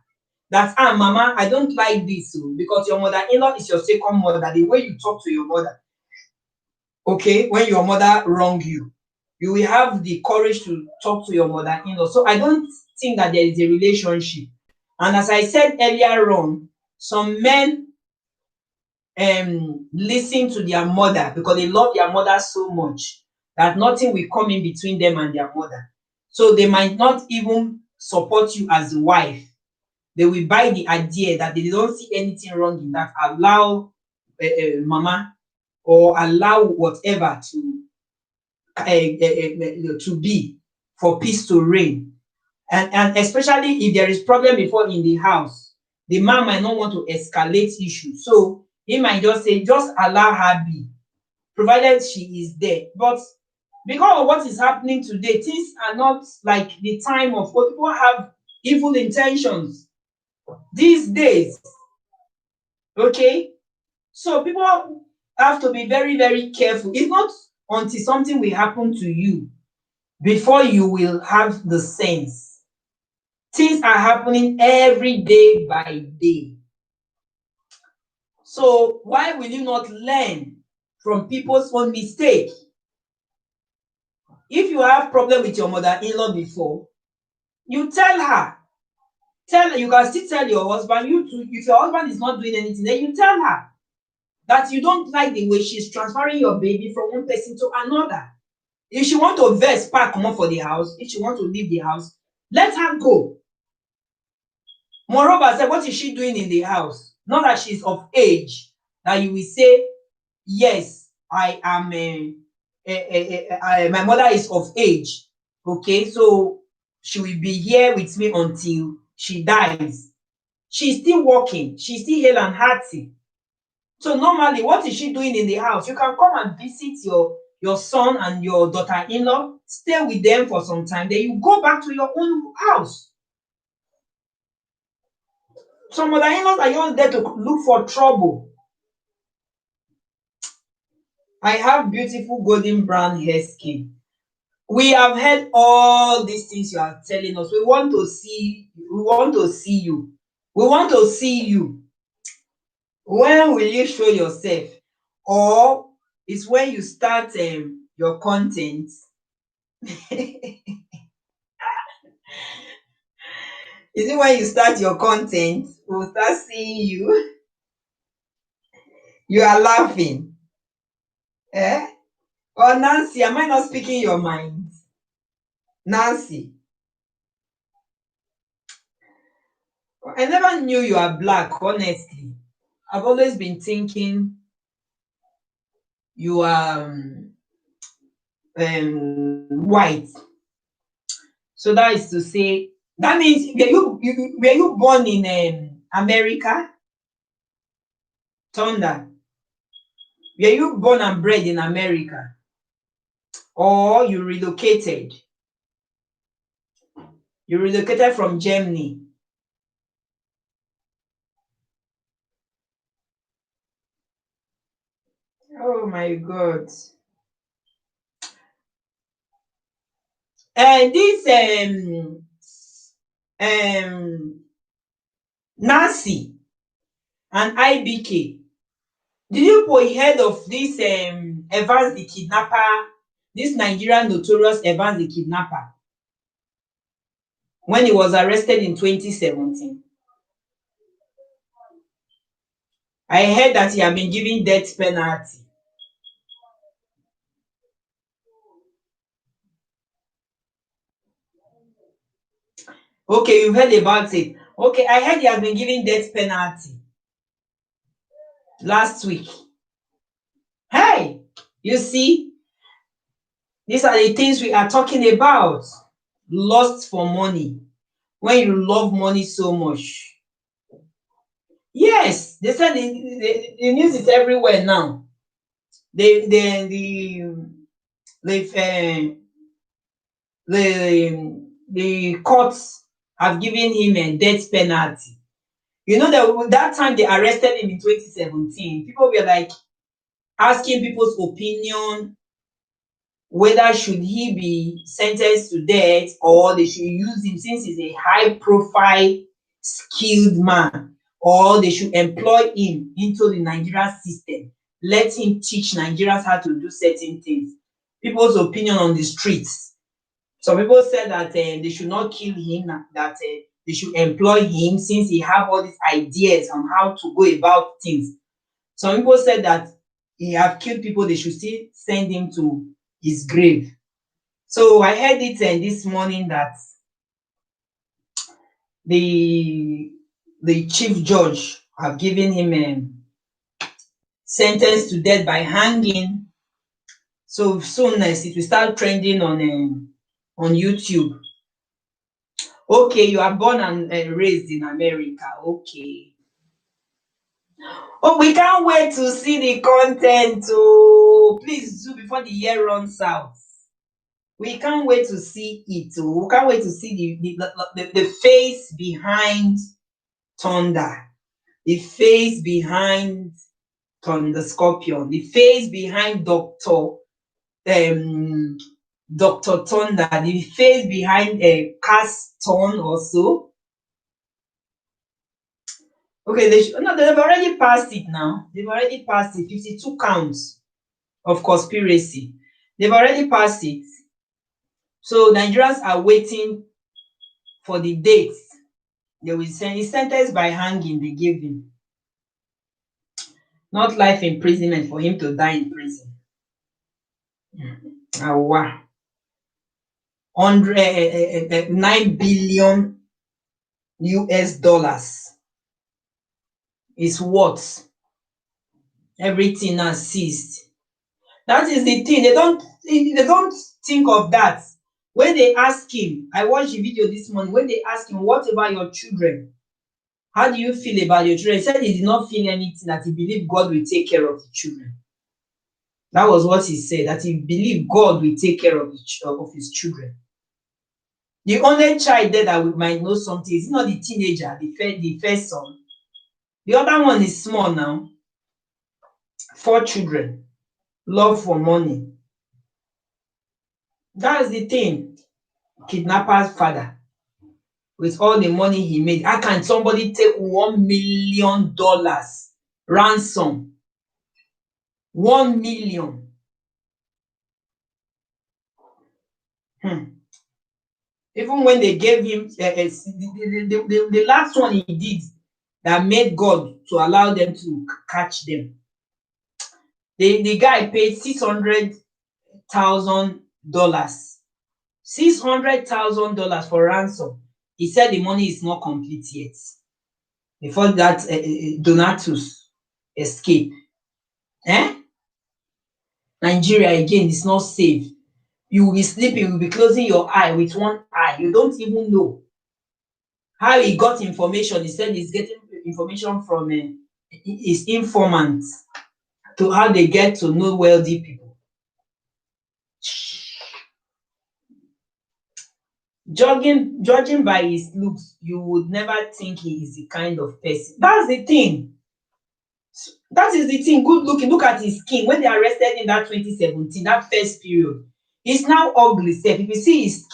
that mama, I don't like this because your mother-in-law is your second mother. The way you talk to your mother, okay, when your mother wrong you will have the courage to talk to your mother-in-law. So I don't think that there is a relationship. And as I said earlier on, some men listen to their mother because they love their mother so much that nothing will come in between them and their mother. So they might not even support you as a wife. They will buy the idea that they don't see anything wrong in that. Allow mama or allow whatever to be for peace to reign. And especially if there is problem before in the house, the man might not want to escalate issues. So he might just say, just allow her be, provided she is there. But because of what is happening today, things are not like the time of what people have evil intentions these days. Okay? So people have to be very, very careful. It's not until something will happen to you before you will have the sense. Things are happening every day by day. So why will you not learn from people's own mistake? If you have problem with your mother-in-law before, you tell her. You can still tell your husband. You too, if your husband is not doing anything, then you tell her that you don't like the way she's transferring your baby from one person to another. If she want to vex, pack comot for the house, if she want to leave the house, let her go. Moreover, say, what is she doing in the house? Not that she's of age, that you will say, yes, I am my mother is of age. Okay, so she will be here with me until she dies. She's still working, she's still hale and hearty. So normally, what is she doing in the house? You can come and visit your son and your daughter-in-law, stay with them for some time, then you go back to your own house. Some mother-in-laws are just there to look for trouble. I have beautiful golden brown hair skin. We have heard all these things you are telling us. We want to see you. We want to see you. When will you show yourself? Or it's when you start your content. Is it when you start your content, we'll start seeing you? You are laughing. Eh? Or Nancy, am I not speaking your mind? Nancy, I never knew you are black, honestly. I've always been thinking you are white. So that is to say, that means were you born in America? Thunder. Were you born and bred in America? or you relocated. You relocated from Germany. Oh my God. And this Nancy and IBK. Did you put heard of this Evans the kidnapper, this Nigerian notorious Evans the kidnapper, when he was arrested in 2017? I heard that he had been given death penalty. Okay, you heard about it. Okay, I heard he has been given death penalty last week. Hey, you see, these are the things we are talking about. Lust for money. When you love money so much. Yes, they said the news is everywhere now. They've the courts have given him a death penalty. You know that time they arrested him in 2017, people were like asking people's opinion whether should he be sentenced to death or they should use him since he's a high profile skilled man, or they should employ him into the Nigerian system, let him teach Nigerians how to do certain things. People's opinion on the streets. Some people said that they should not kill him, that they should employ him since he have all these ideas on how to go about things. Some people said that he have killed people, they should still send him to his grave. So I heard it this morning that the chief judge have given him a sentence to death by hanging. So soon as it will start trending on YouTube. Okay, you are born and raised in America. Okay. Oh, we can't wait to see the content. Oh, please do before the year runs out. We can't wait to see it. Oh, we can't wait to see the face behind Thunder, the face behind Thunder Scorpion, the face behind Dr. Thunder, the face behind Caston also. Okay, they've already passed it now. They've already passed it. 52 counts of conspiracy. They've already passed it. So Nigerians are waiting for the dates. They will send his sentence by hanging. They gave him, not life imprisonment for him to die in prison. Wow. 9 billion US dollars is what everything has seized. That is the thing. They don't think of that. When they ask him, I watched a video this morning, when they ask him, what about your children? How do you feel about your children? He said he did not feel anything, that he believed God will take care of the children. That was what he said, that he believed God will take care of his children. The only child there that we might know something is not the teenager, the first son. The other one is small now. 4 children. Love for money. That's the thing. Kidnapper's father. With all the money he made, how can somebody take $1 million ransom? 1 million. Even when they gave him the last one he did that made God to allow them to catch them. The guy paid $600,000. $600,000 for ransom. He said the money is not complete yet. Before that, Donatus escape. Nigeria again is not safe. You will be sleeping, you will be closing your eye with one eye. You don't even know how he got information. He said he's getting information from his informants, to how they get to know wealthy people. Judging by his looks, you would never think he is the kind of person. That's the thing. That is the thing. Good looking. Look at his skin. When they arrested in that 2017, that first period, he's now ugly. Sef. If you see his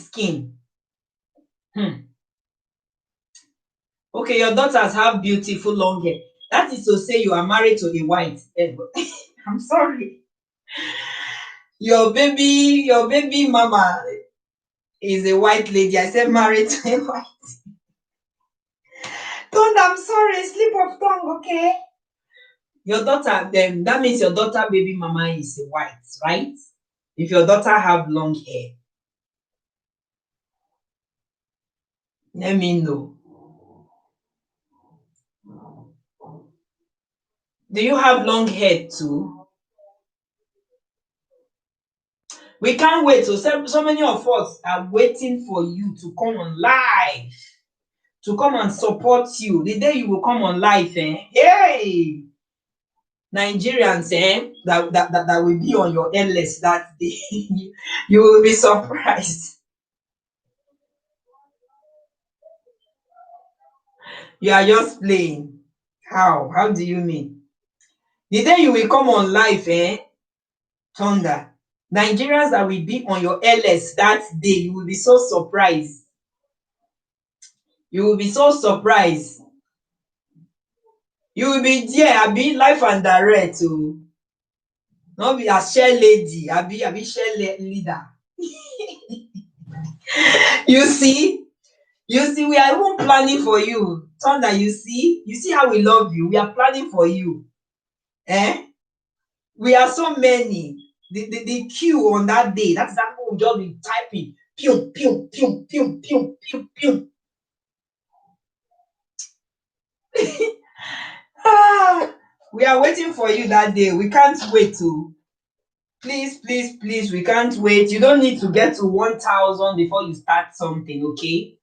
skin, hmm. Okay, your daughters have beautiful long hair. That is to say you are married to a white. I'm sorry. Your baby mama is a white lady. I said married to a white. Don't, I'm sorry, slip of tongue, okay? Your daughter, then that means your daughter baby mama is a white, right? If your daughter have long hair, let me know. Do you have long hair too? We can't wait. So many of us are waiting for you to come on live, to come and support you. The day you will come on live, hey, Nigerians, that will be on your endless that day. You will be surprised. You are just playing. How? How do you mean? The day you will come on live, Thunder, Nigerians that will be on your LS that day, you will be so surprised. You will be so surprised. You will be there, I be life and direct to not be a share lady, I be share leader. You see, we are even planning for you. Thunder, you see how we love you. We are planning for you. We are so many. The queue on that day, that's that will just be typing. Pew, pew, pew, pew, pew, pew, pew. We are waiting for you that day. We can't wait to. Please, please, please, we can't wait. You don't need to get to 1,000 before you start something, okay?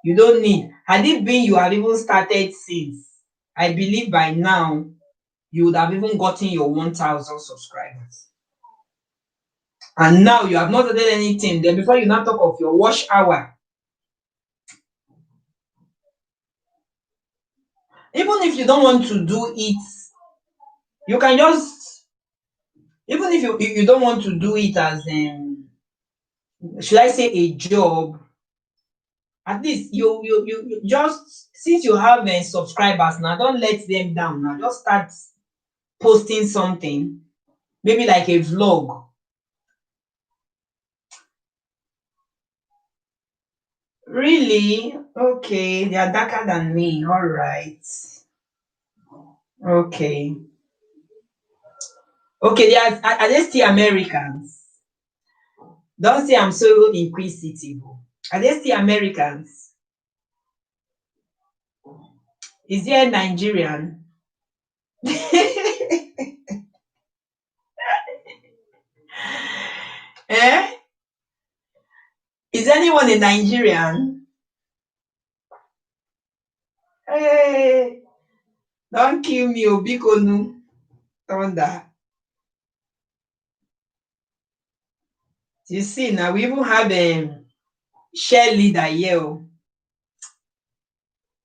You don't need. Had it been you have even started since, I believe by now you would have even gotten your 1,000 subscribers. And now you have not started anything. Then before you now talk of your wash hour. Even if you don't want to do it, you can just, even if you don't want to do it as should I say a job, at least you just, since you have subscribers now, don't let them down now. Just start posting something, maybe like a vlog. Really? Okay, they are darker than me. All right. Okay. Okay, are they still Americans? Don't say I'm so inquisitive. Are they still Americans? Is there a Nigerian? Eh? Is anyone a Nigerian? Hey, don't kill me, Obikonu. Thunder. You see, now we even have a share leader here.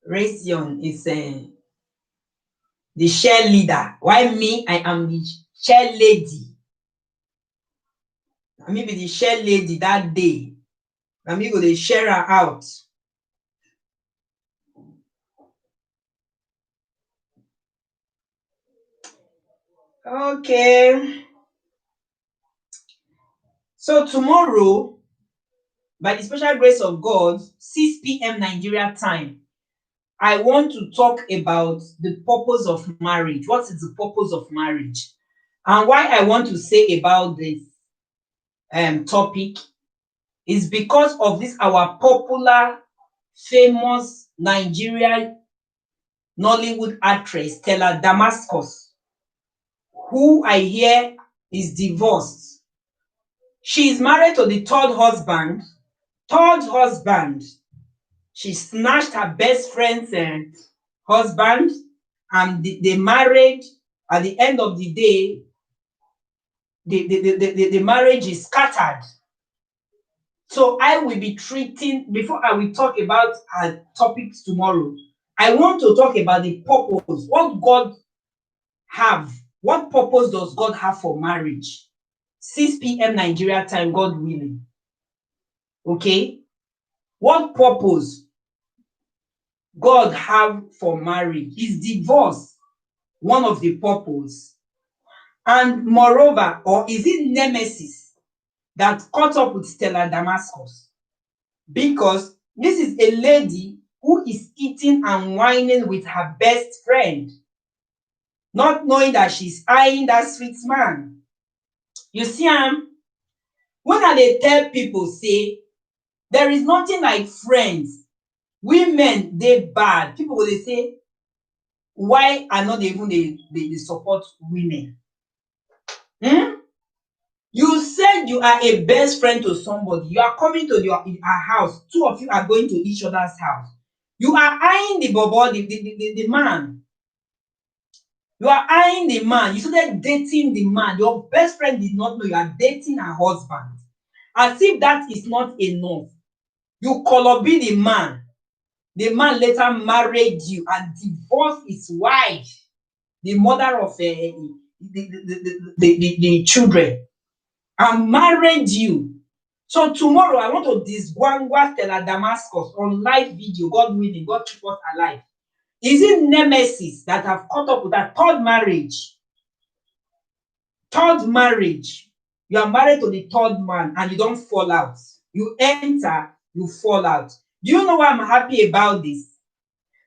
Raytheon is the share leader. Why me? I am the share lady. I mean, be the share lady that day. I mean, go dey share her out. Okay. So tomorrow, by the special grace of God, 6 p.m. Nigeria time, I want to talk about the purpose of marriage. What is the purpose of marriage? And why I want to say about this topic is because of this our popular, famous Nigerian Nollywood actress, Stella Damascus, who I hear is divorced. She is married to the third husband. She snatched her best friend's husband, and they married. At the end of the day, the marriage is scattered. So I will be treating, before I will talk about our topics tomorrow, I want to talk about the purpose. What purpose does God have for marriage? 6 p.m. Nigeria time, God willing. Okay? What purpose God have for marriage? Is divorce one of the purpose? And moreover, or is it nemesis that caught up with Stella Damascus? Because this is a lady who is eating and whining with her best friend, not knowing that she's eyeing that sweet man. You see, when I dey tell people say there is nothing like friends, women dey bad, people go dey say why I no dey even dey support women. You said you are a best friend to somebody, you are coming to her house, two of you are going to each other's house, you are eyeing the bobo, the man. You are eyeing the man. You started dating the man. Your best friend did not know you are dating her husband. As if that is not enough. You be the man. The man later married you and divorced his wife, the mother of the children, and married you. So tomorrow I want to disgwangwa Stella Damascus on live video. God willing, God keep us alive. Is it nemesis that have caught up with that third marriage? Third marriage. You are married to the third man and you don't fall out. You enter, you fall out. Do you know why I'm happy about this?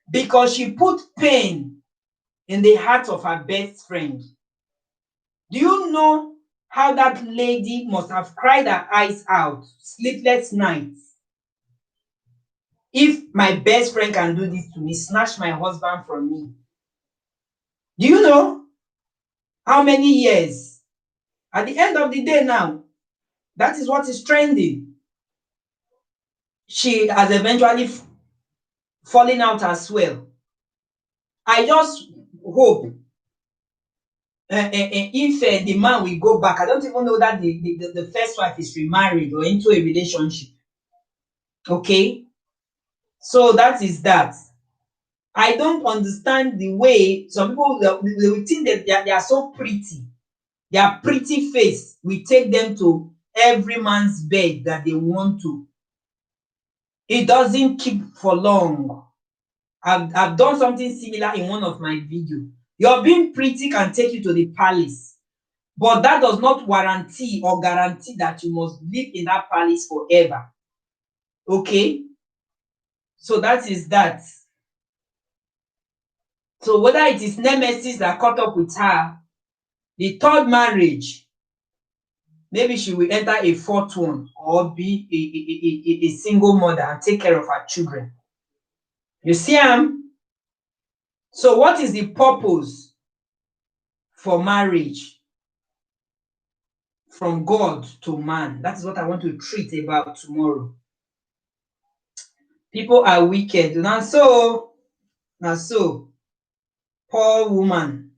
Because she put pain in the heart of her best friend. Do you know how that lady must have cried her eyes out, sleepless nights? If my best friend can do this to me, snatch my husband from me. Do you know how many years? At the end of the day now, that is what is trending. She has eventually fallen out as well. I just hope if the man will go back. I don't even know that the first wife is remarried or into a relationship. Okay? So that is that. I don't understand the way some people they will think that they are so pretty. Their pretty face will take them to every man's bed that they want to. It doesn't keep for long. I've done something similar in one of my videos. Your being pretty can take you to the palace, but that does not guarantee that you must live in that palace forever. Okay? So that is that. So whether it is nemesis that caught up with her, the third marriage, maybe she will enter a fourth one or be a single mother and take care of her children. You see, so what is the purpose for marriage from God to man? That is what I want to treat about tomorrow. People are wicked. Now so, poor woman.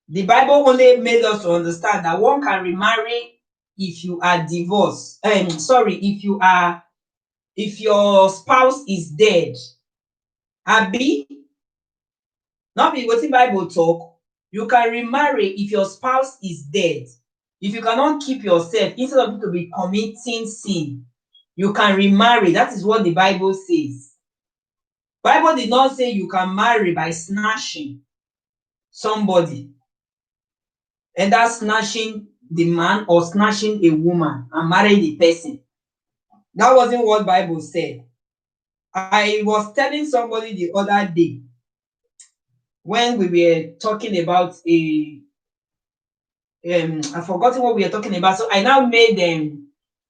The Bible only made us to understand that one can remarry if you are divorced. If your spouse is dead. Abi, not be wetin Bible talk. You can remarry if your spouse is dead. If you cannot keep yourself, instead of you to be committing sin, you can remarry. That is what the Bible says. Bible did not say you can marry by snatching somebody, either snatching the man or snatching a woman and marry the person. That wasn't what Bible said. I was telling somebody the other day when we were talking about I've forgotten what we were talking about. So I now made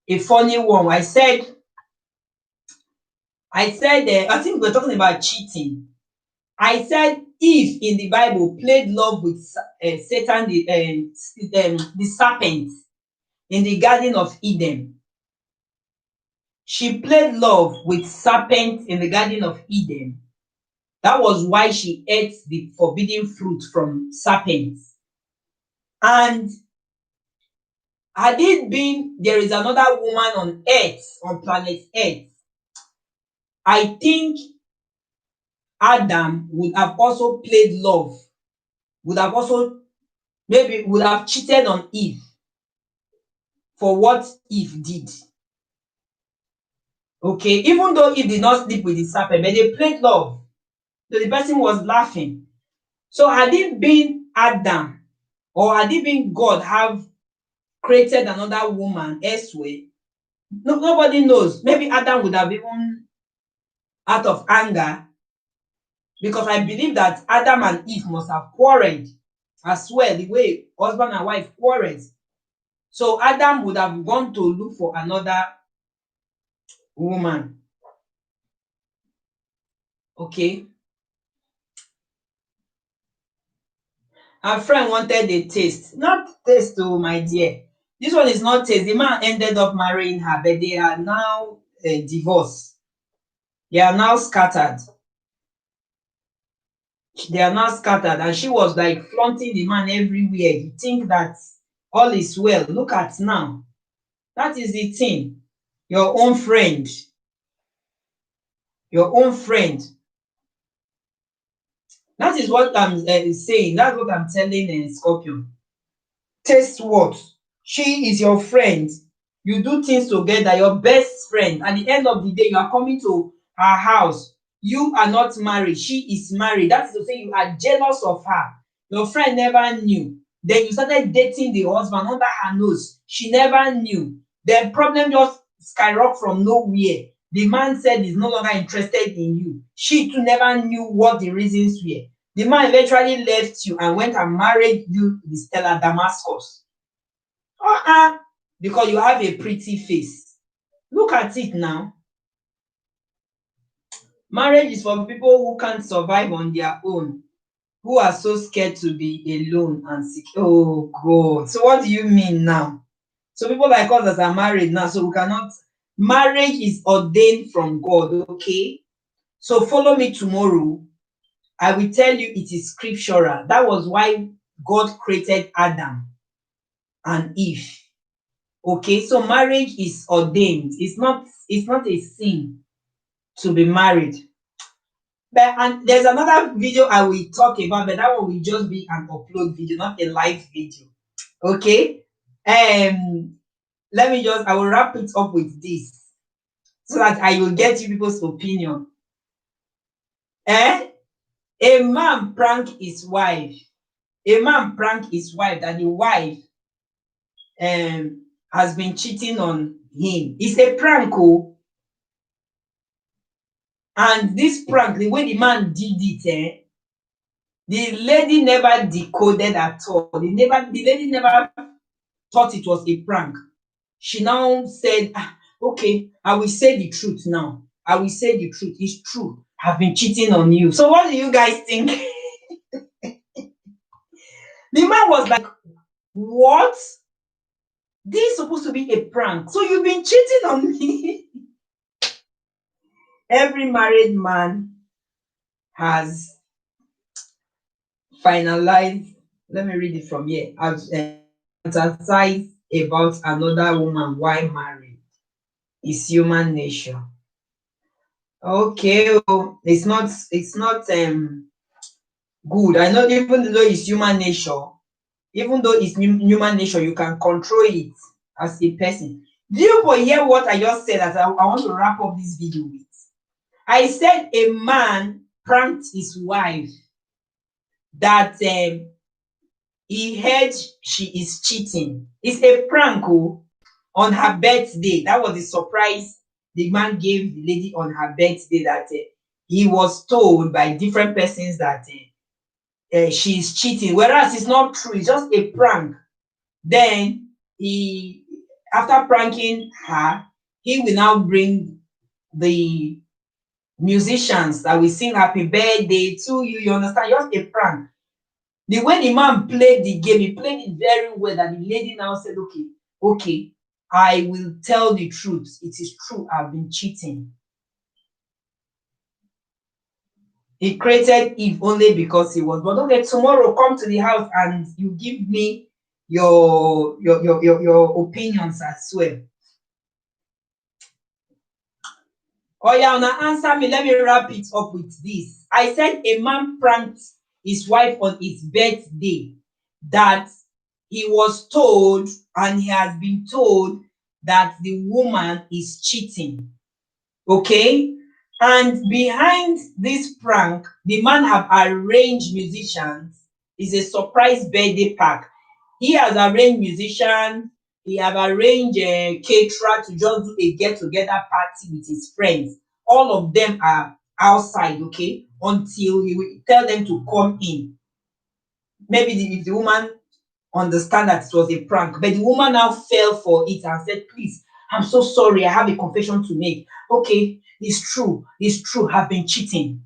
a funny one. I said, I think we were talking about cheating. I said, Eve in the Bible played love with Satan, the serpent in the Garden of Eden. She played love with serpent in the Garden of Eden. That was why she ate the forbidden fruit from serpents. And Had it been there is another woman on Earth, on planet Earth, I think Adam would have also played love, would have also maybe would have cheated on Eve for what Eve did. Okay, even though Eve did not sleep with the serpent, but they played love. So the person was laughing. So had it been Adam or had it been God have created another woman elsewhere, nobody knows. Maybe Adam would have even out of anger, because I believe that Adam and Eve must have quarreled as well, the way husband and wife quarreled. So Adam would have gone to look for another woman. Okay. Her friend wanted a taste. Not taste, oh my dear. This one is not taste. The man ended up marrying her, but they are now divorced. They are now scattered. They are now scattered, and she was like flaunting the man everywhere. You think that all is well. Look at now. That is the thing. Your own friend. Your own friend. That is what I'm saying. That's what I'm telling Scorpion. Taste what? She is your friend. You do things together, your best friend. At the end of the day, you are coming to her house. You are not married. She is married. That is to say, you are jealous of her. Your friend never knew. Then you started dating the husband under her nose. She never knew. Then problem just skyrocket from nowhere. The man said he's no longer interested in you. She too never knew what the reasons were. The man eventually left you and went and married you with Stella Damascus. Because you have a pretty face. Look at it now. Marriage is for people who can't survive on their own, who are so scared to be alone and sick. Oh God. So what do you mean now? So people like us that are married now, so we cannot. Marriage is ordained from God, okay? So follow me tomorrow. I will tell you it is scriptural. That was why God created Adam and Eve. Okay, so marriage is ordained. It's not a sin to be married. But and there's another video I will talk about, but that one will just be an upload video, not a live video. Okay. Let me just I will wrap it up with this so that I will get you people's opinion. A man prank his wife. A man prank his wife that the wife has been cheating on him. It's a prank, oh. And this prank, the way the man did it, the lady never decoded at all. The lady never thought it was a prank. She now said, okay, I will say the truth now. I will say the truth. It's true. I've been cheating on you. So what do you guys think? The man was like, what? This is supposed to be a prank. So you've been cheating on me? Every married man has finalized. Let me read it from here. Has fantasized about another woman while married. It's human nature. Okay, it's not good. I know, even though it's human nature, even though it's human nature, you can control it as a person. Do you hear what I just said that I want to wrap up this video with? I said a man pranked his wife that he heard she is cheating. It's a prank on her birthday. That was the surprise the man gave the lady on her birthday, that he was told by different persons that she is cheating, whereas it's not true. It's just a prank. Then he, after pranking her, he will now bring the musicians that will sing happy birthday to you. You understand? Just a prank. The way the man played the game, he played it very well, that the lady now said, okay, I will tell the truth. It is true, I've been cheating. He created Eve only because he was, but okay, tomorrow come to the house and you give me your opinions as well. Oh yeah, now answer me. Let me wrap it up with this. I said a man pranked his wife on his birthday, that he was told and he has been told that the woman is cheating. Okay? And behind this prank, the man have arranged musicians. It's a surprise birthday pack. He has arranged musicians. He have arranged a caterer to just do a get-together party with his friends. All of them are outside, okay, until he will tell them to come in. Maybe if the woman understand that it was a prank, but the woman now fell for it and said, please, I'm so sorry, I have a confession to make. Okay, it's true, I've been cheating.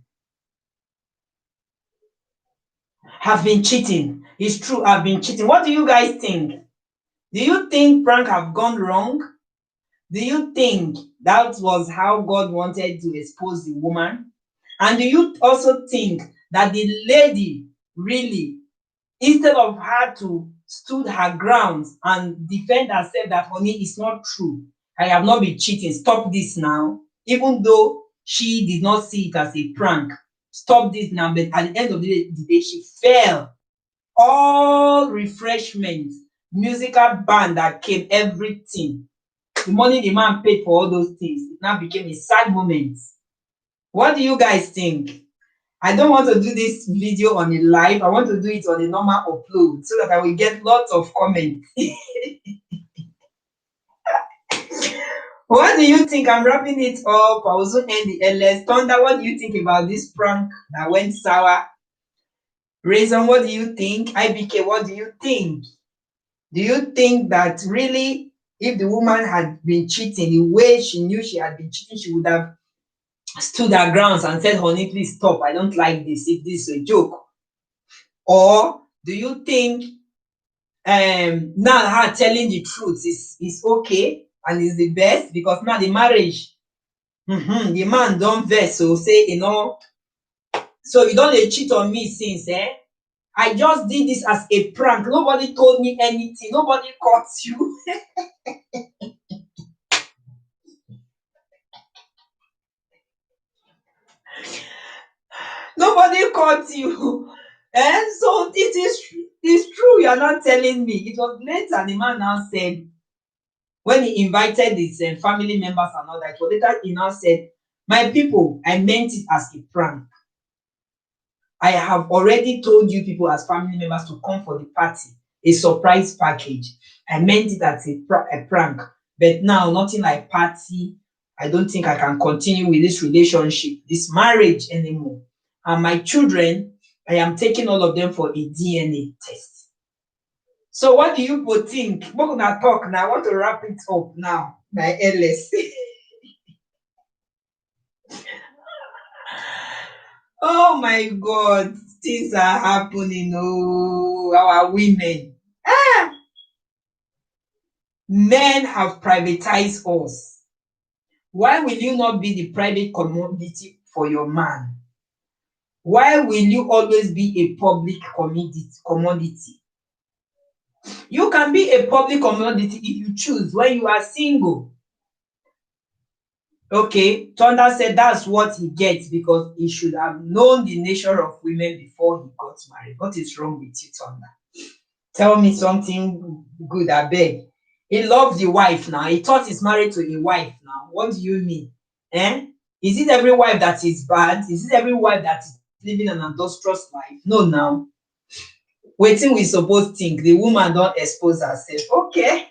Have been cheating. It's true, I've been cheating. What do you guys think? Do you think prank have gone wrong? Do you think that was how God wanted to expose the woman? And do you also think that the lady really, instead of her to stood her grounds and defend herself that honey, it's not true, I have not been cheating, stop this now, even though she did not see it as a prank, stop this now, but at the end of the day she fell. All refreshments, musical band that came, everything, the money the man paid for all those things, it now became a sad moment. What do you guys think? I don't want to do this video on a live. I want to do it on a normal upload so that I will get lots of comments. What do you think? I'm wrapping it up. I also end the LS. Thunder, what do you think about this prank that went sour? Reason, what do you think? IBK, what do you think? Do you think that really, if the woman had been cheating, the way she knew she had been cheating, she would have stood her grounds and said, honey, please stop, I don't like this, if this is a joke? Or do you think now her telling the truth is okay and is the best, because now the marriage, the man don't vex, so say, so you don't cheat on me since, I just did this as a prank, nobody told me anything, nobody caught you. Nobody caught you. And so it's true, you are not telling me. It was later the man now said, when he invited his family members and all that, it was later he now said, my people, I meant it as a prank. I have already told you people as family members to come for the party, a surprise package. I meant it as a prank. But now, nothing like party. I don't think I can continue with this relationship, this marriage anymore. And my children, I am taking all of them for a DNA test. So what do you both think? We're gonna talk now. I want to wrap it up now, my LS. Oh my God, things are happening. Oh, our women. Men have privatized us. Why will you not be the private commodity for your man? Why will you always be a public commodity? You can be a public commodity if you choose when you are single. Okay, Thunder said that's what he gets because he should have known the nature of women before he got married. What is wrong with you, Thunder? Tell me something good, I beg. He loves the wife now. He thought he's married to a wife now. What do you mean? Is it every wife that is bad? Is it every wife that is living an industrious life? No, now. Wetin we suppose think? The woman don't expose herself. Okay.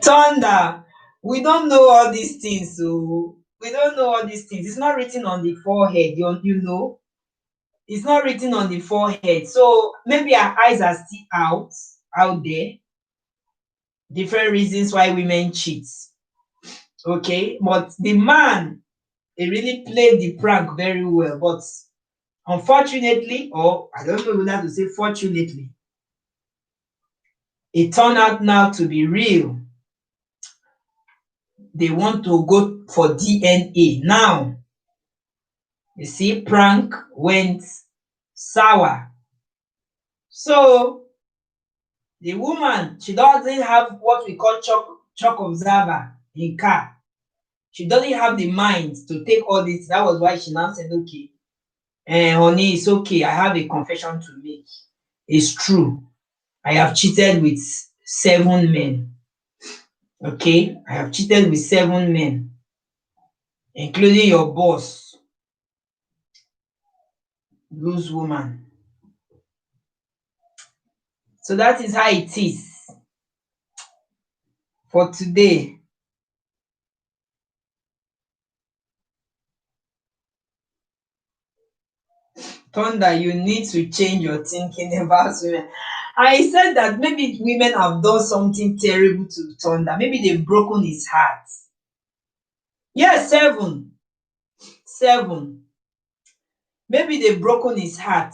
Thunder, we don't know all these things, so we don't know all these things. It's not written on the forehead, you know. It's not written on the forehead. So maybe our eyes are still out there. Different reasons why women cheat. Okay, but the man, he really played the prank very well. But unfortunately, or I don't know whether to say fortunately, it turned out now to be real. They want to go for DNA now. You see, prank went sour. So the woman, she doesn't have what we call shock observer in car. She doesn't have the mind to take all this. That was why she now said, okay, honey, it's okay. I have a confession to make. It's true. I have cheated with 7 men. Okay, I have cheated with 7 men, including your boss, loose woman. So that is how it is for today. Thunder, you need to change your thinking about women. I said that maybe women have done something terrible to Thunder. Maybe they've broken his heart. Yes, 7. 7. Maybe they've broken his heart.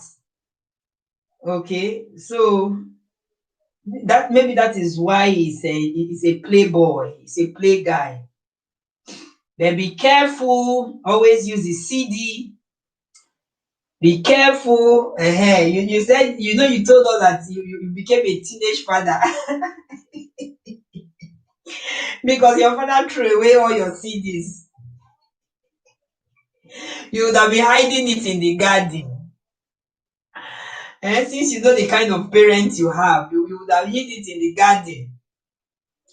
Okay, so that maybe that is why he's a playboy, he's a play guy. Then be careful, always use the CD. Be careful. You said, you told us that you became a teenage father because your father threw away all your CDs. You would have been hiding it in the garden. And since you know the kind of parents you have, you would have hid it in the garden.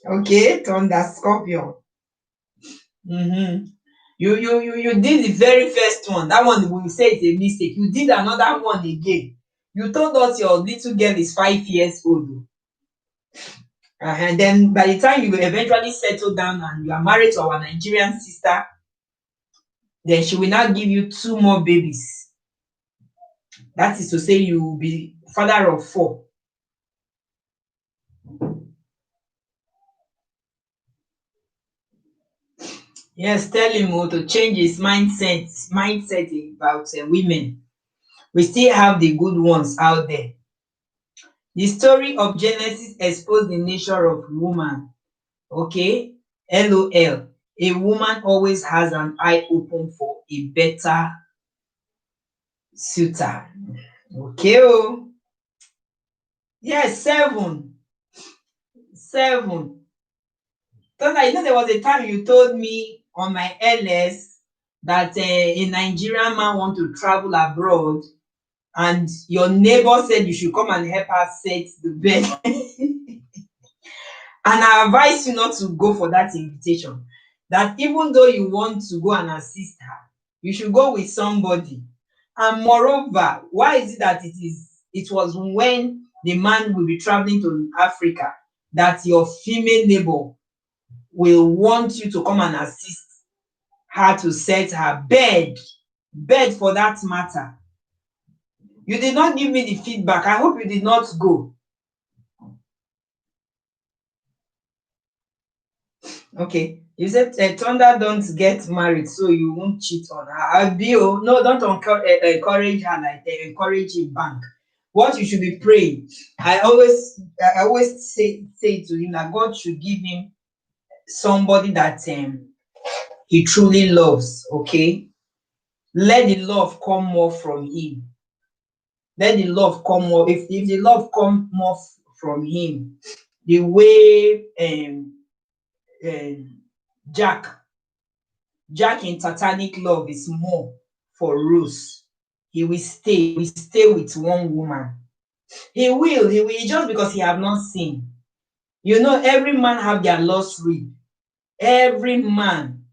Okay, Thunder Scorpion. Mm-hmm. You did the very first one. That one we say it's a mistake. You did another one again. You told us your little girl is 5 years old. And then by the time you eventually settle down and you are married to our Nigerian sister, then she will now give you 2 more babies. That is to say, you will be father of 4. Yes, tell him to change his mindset about women. We still have the good ones out there. The story of Genesis exposed the nature of woman. Okay, LOL. A woman always has an eye open for a better suitor. Okay, oh. Yes, 7. 7. Tona, there was a time you told me on my LS that a Nigerian man want to travel abroad, and your neighbor said you should come and help her set the bed. And I advise you not to go for that invitation. That even though you want to go and assist her, you should go with somebody. And moreover, why is it that it was when the man will be traveling to Africa that your female neighbor will want you to come and assist her to set her bed for that matter? You did not give me the feedback. I hope you did not go. Okay, you said Thunder don't get married, so you won't cheat on her. Abio, no, don't encourage her like they encourage a bank. What you should be praying. I always say to him that God should give him somebody that he truly loves. Okay, let the love come more from him. Let the love come more. If the love come more from him, the way um, Jack Jack in Titanic love is more for Rose. He will stay with one woman. He will just because he have not seen. Every man have their lost rib. Every man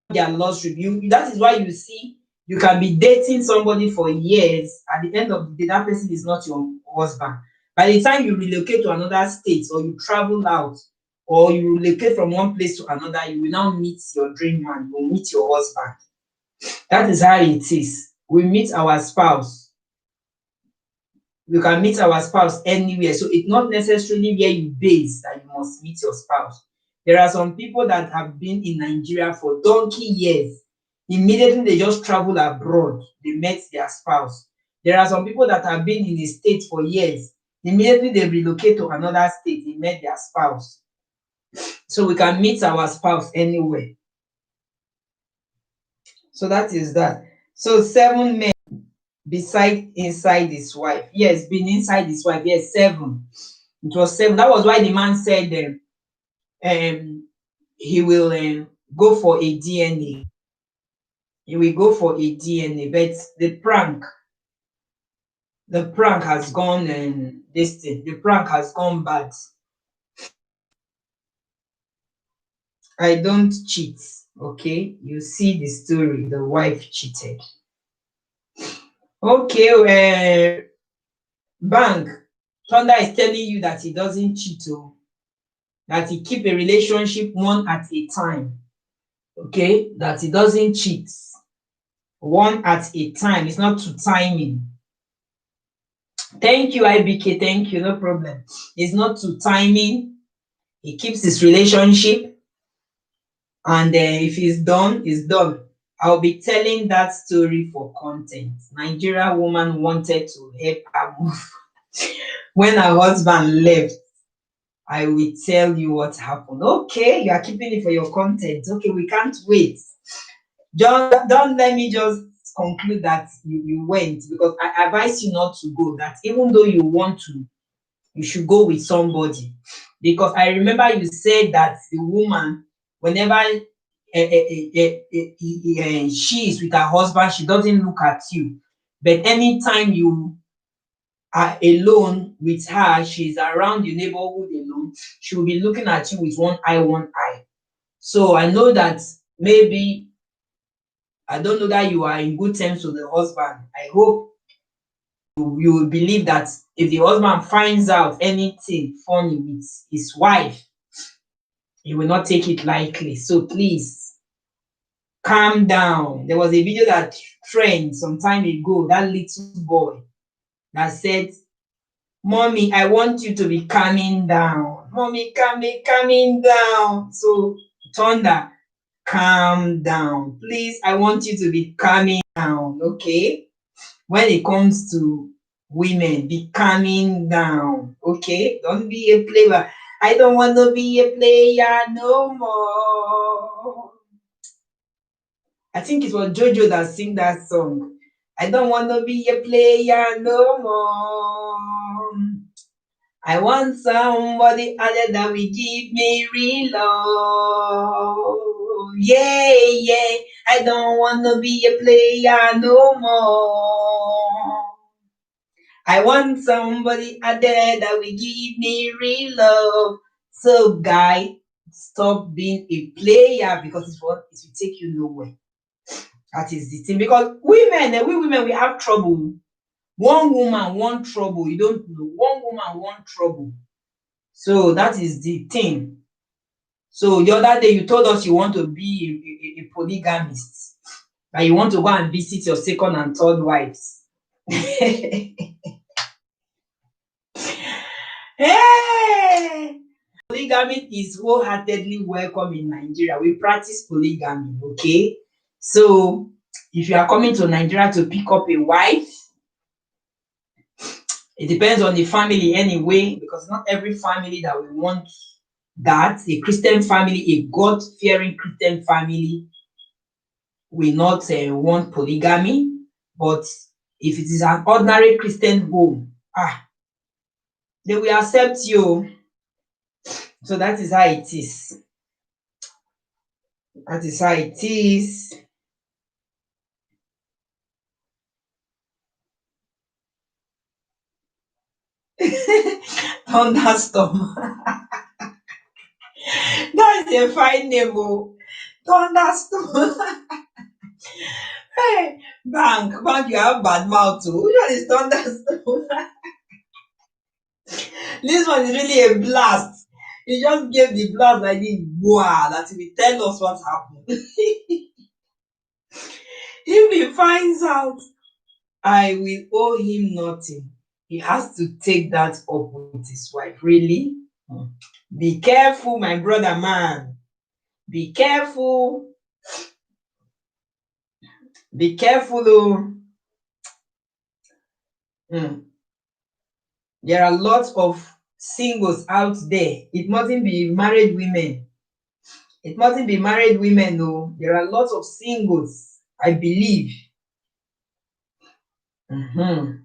their lost rib. That is why you see you can be dating somebody for years. At the end of the day, that person is not your husband. By the time you relocate to another state or you travel out or you relocate from one place to another, you will now meet your dream man, you will meet your husband. That is how it is. We meet our spouse. You can meet our spouse anywhere. So it's not necessarily where you base that you must meet your spouse. There are some people that have been in Nigeria for donkey years. Immediately they just travel abroad, they met their spouse. There are some people that have been in the state for years. Immediately they relocate to another state, they met their spouse. So we can meet our spouse anywhere. So that is that. So 7 men beside inside his wife. Yes, been inside his wife. Yes, 7. It was 7. That was why the man said he will go for a DNA. He will go for a DNA. But the prank has gone this thing. The prank has gone bad. I don't cheat. Okay, you see the story. The wife cheated. Okay, bank. Thunder is telling you that he doesn't cheat, oh, that he keep a relationship one at a time. Okay, that he doesn't cheat one at a time. It's not to timing. Thank you, IBK. Thank you. No problem. It's not to timing. He keeps his relationship, and if he's done, he's done. I'll be telling that story for content. Nigeria woman wanted to help her move. When her husband left, I will tell you what happened. Okay, you are keeping it for your content. Okay, we can't wait. Just don't let me just conclude that you went, because I advise you not to go. That even though you want to, you should go with somebody. Because I remember you said that the woman, whenever she is with her husband, she doesn't look at you. But anytime you are alone with her, she's around your neighborhood alone, she will be looking at you with one eye, one eye. So I know that maybe, I don't know that you are in good terms with the husband. I hope you will believe that if the husband finds out anything funny with his wife, he will not take it lightly. So please calm down. There was a video that trend some time ago, that little boy that said, "Mommy, I want you to be calming down. Mommy, calming down." So Thunder, calm down. Please, I want you to be calming down, okay? When it comes to women, be calming down, okay? Don't be a player. I don't want to be a player no more. I think it was Jojo that sing that song. I don't want to be a player no more. I want somebody other that will give me real love. Yeah, yeah. I don't want to be a player no more. I want somebody out there that will give me real love. So, guy, stop being a player, because it will take you nowhere. That is the thing. Because we women, we have trouble. One woman, one trouble. You don't know. One woman, one trouble. So that is the thing. So the other day you told us you want to be a polygamist. That you want to go and visit your second and third wives. Hey! Polygamy is wholeheartedly welcome in Nigeria. We practice polygamy, okay? So if you are coming to Nigeria to pick up a wife, it depends on the family anyway, because not every family that we want that. A Christian family, a God-fearing Christian family will not want polygamy. But if it is an ordinary Christian home, they will accept you. So that is how it is. That is how it is. Thunderstorm. That's a fine name, oh. Thunderstorm. Hey, bank, you have bad mouth too. Which one is thunderstorm? This one is really a blast. You just gave the blast like this. Wow, that will tell us what happened. If he finds out, I will owe him nothing. He has to take that up with his wife. Really? Be careful, my brother man. Be careful. Be careful, though. There are lots of singles out there. It mustn't be married women. It mustn't be married women, no. There are lots of singles, I believe. Mhm.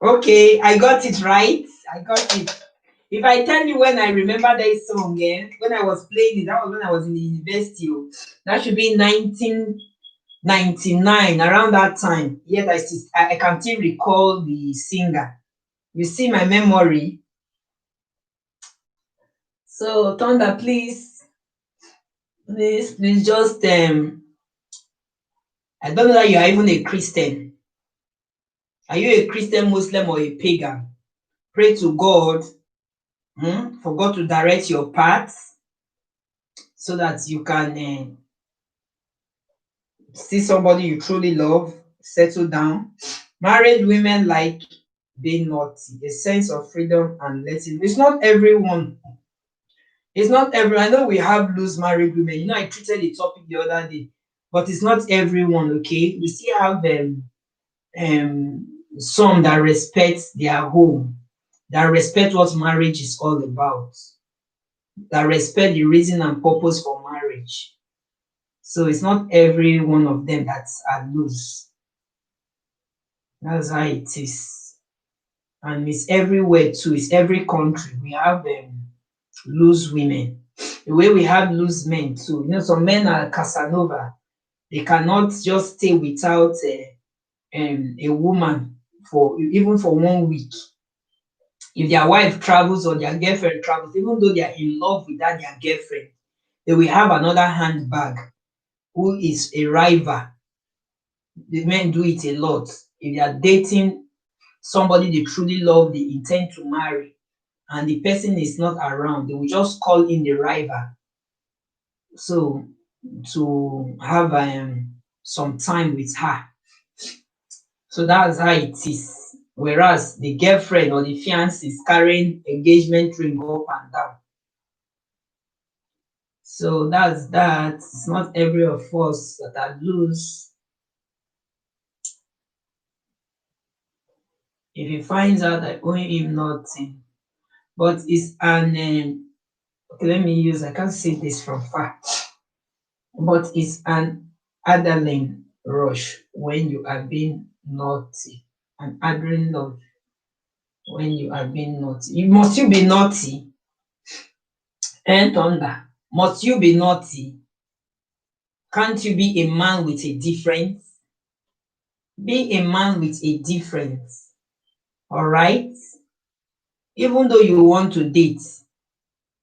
Okay, I got it right. I got it. If I tell you when I remember that song, when I was playing it, that was when I was in the university. Oh. That should be 1999, around that time. Yet I can still recall the singer. You see my memory. So Thunder, please just I don't know that you are even a Christian. Are you a Christian, Muslim, or a pagan? Pray to God, for God to direct your path so that you can see somebody you truly love, settle down. Married women like being naughty, a sense of freedom and letting. It's not everyone. It's not everyone. I know we have loose married women. I treated the topic the other day, but it's not everyone. Okay, we still have some that respect their home, that respect what marriage is all about, that respect the reason and purpose for marriage. So it's not every one of them that's at loose. That's how it is. And it's everywhere too. It's every country. We have loose women. The way we have loose men too. Some men are Casanova. They cannot just stay without a woman for even for 1 week. If their wife travels or their girlfriend travels, even though they are in love with that their girlfriend, they will have another handbag who is a rival. The men do it a lot. If they are dating somebody they truly love, they intend to marry, and the person is not around, they will just call in the rival. So to have some time with her. So that's how it is. Whereas the girlfriend or the fiance is carrying engagement ring up and down. So that's that. It's not every of us that are loose. If he finds out I owe him nothing, but it's an okay, let me use. I can't say this from far, but it's an adrenaline rush when you are being naughty. An adrenaline rush when you are being naughty. Must you be naughty? And Thunder, must you be naughty? Can't you be a man with a difference? Be a man with a difference. All right? Even though you want to date,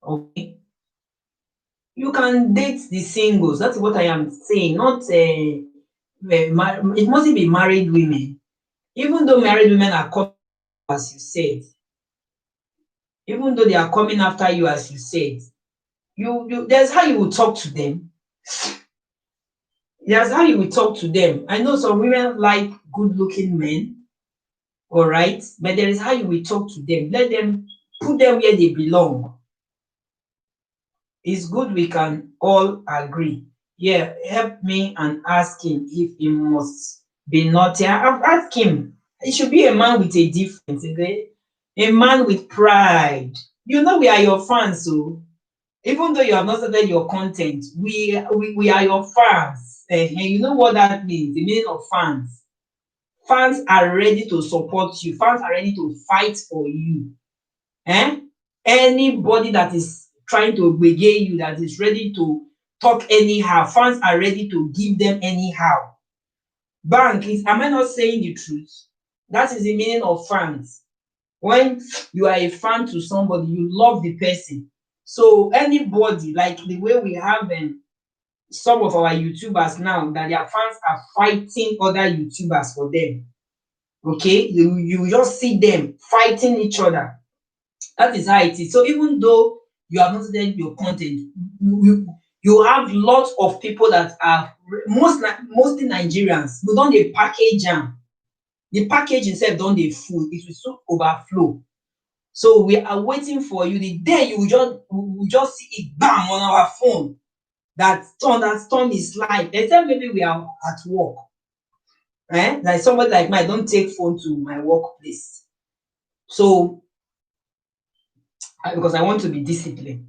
okay, you can date the singles. That's what I am saying. Not it mustn't be married women. Even though married women are coming, as you said, even though they are coming after you, as you said, you there's how you will talk to them. There's how you will talk to them. I know some women like good-looking men, all right, but there is how you will talk to them. Let them put them where they belong. It's good we can all agree. Yeah, help me and ask him if he must be naughty. I've asked him. He should be a man with a difference, okay? A man with pride. We are your fans, so even though you have not started your content, we are your fans. You know what that means? The meaning of fans. Fans are ready to support you. Fans are ready to fight for you. Eh? Anybody that is trying to begay you, that is ready to talk anyhow, fans are ready to give them anyhow. Am I not saying the truth? That is the meaning of fans. When you are a fan to somebody, you love the person. So anybody, like the way we have some of our YouTubers now, that their fans are fighting other YouTubers for them. Okay, you just see them fighting each other. That is how it is. So even though you have not started your content, you have lots of people that are mostly Nigerians. We don dey package am. The package itself don dey full. It will soon overflow. So we are waiting for you. The day you will just see it bam on our phone that storm is live. Except maybe we are at work. Like somebody like me, I don't take phone to my workplace. So because I want to be disciplined.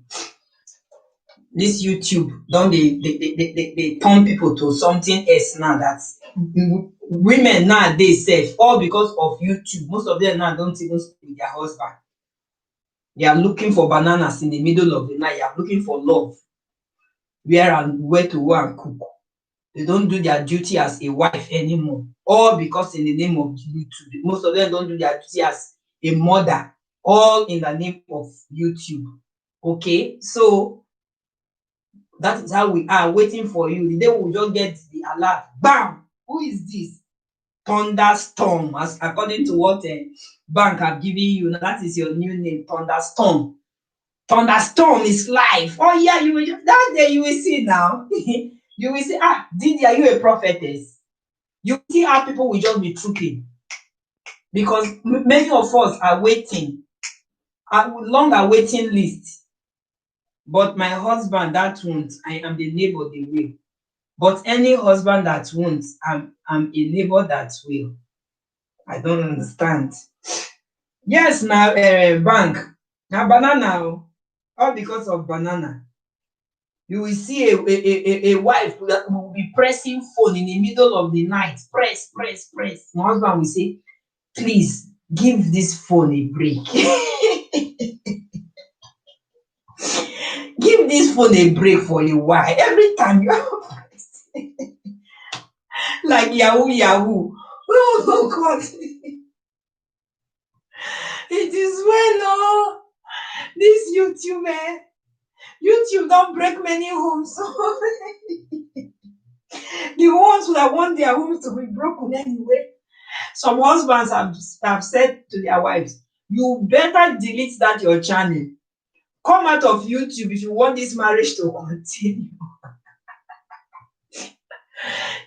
This YouTube, don't they turn people to something else now, that women nowadays safe, all because of YouTube. Most of them now don't even speak with their husband. They are looking for bananas in the middle of the night. They are looking for love, where to go and cook. They don't do their duty as a wife anymore. All because in the name of YouTube. Most of them don't do their duty as a mother. All in the name of YouTube. Okay, so that is how we are waiting for you. The day we will just get the alert. Bam! Who is this? Thunderstorm, as according to what bank have given you. That is your new name, Thunderstorm. Thunderstorm is life. Oh yeah, you will that day you will see now. You will see, Didi, are you a prophetess? You will see how people will just be trooping. Because many of us are waiting, longer waiting list. But my husband that won't, I am the neighbor they will. But any husband that won't, I'm a neighbor that will. I don't understand. Yes, now bank. Now banana, all because of banana. You will see a wife that will be pressing phone in the middle of the night. Press, press, press. My husband will say, please give this phone a break. Give this phone a break for a while. Every time you are like Yahoo Yahoo. Oh God. It is well, oh. This YouTube, YouTube don't break many homes. The ones that want their homes to be broken anyway. Some husbands have said to their wives, you better delete that your channel. Come out of YouTube if you want this marriage to continue.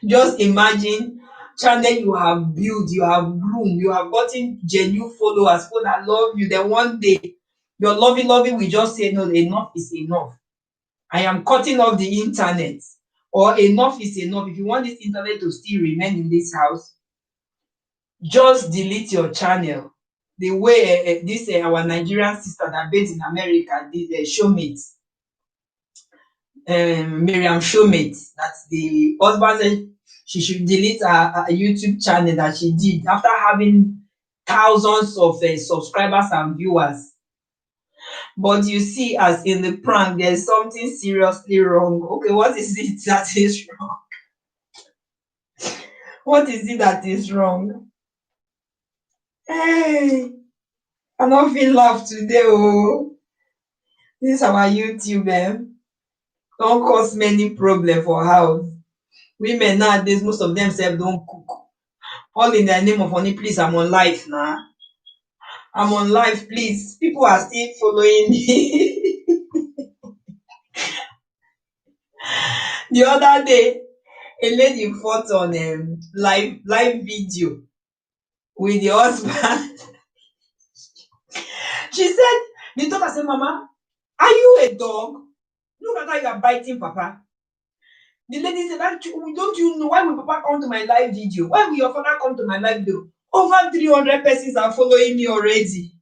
Just imagine channel you have built, you have groomed, you have gotten genuine followers, people that love you. Then one day, your lovey will just say, no, enough is enough. I am cutting off the internet. Or enough is enough. If you want this internet to still remain in this house, just delete your channel. The way this our Nigerian sister that based in America did showmate, Miriam Showmate, that the husband said she should delete her YouTube channel that she did after having thousands of subscribers and viewers. But you see, as in the prank, there's something seriously wrong. Okay, what is it that is wrong? What is it that is wrong? Hey, I don't feel laugh today. Oh, this is our YouTube. Don't cause many problem for house. Women nowadays, most of them self don't cook. All in the name of honey, please, I'm on live now. I'm on live, please. People are still following me. The other day, a lady fought on live video with the husband. She said, the daughter said, Mama, are you a dog? Look at how you are biting Papa. The lady said, don't you know why will Papa come to my live video? Why will your father come to my live video? Over 300 persons are following me already.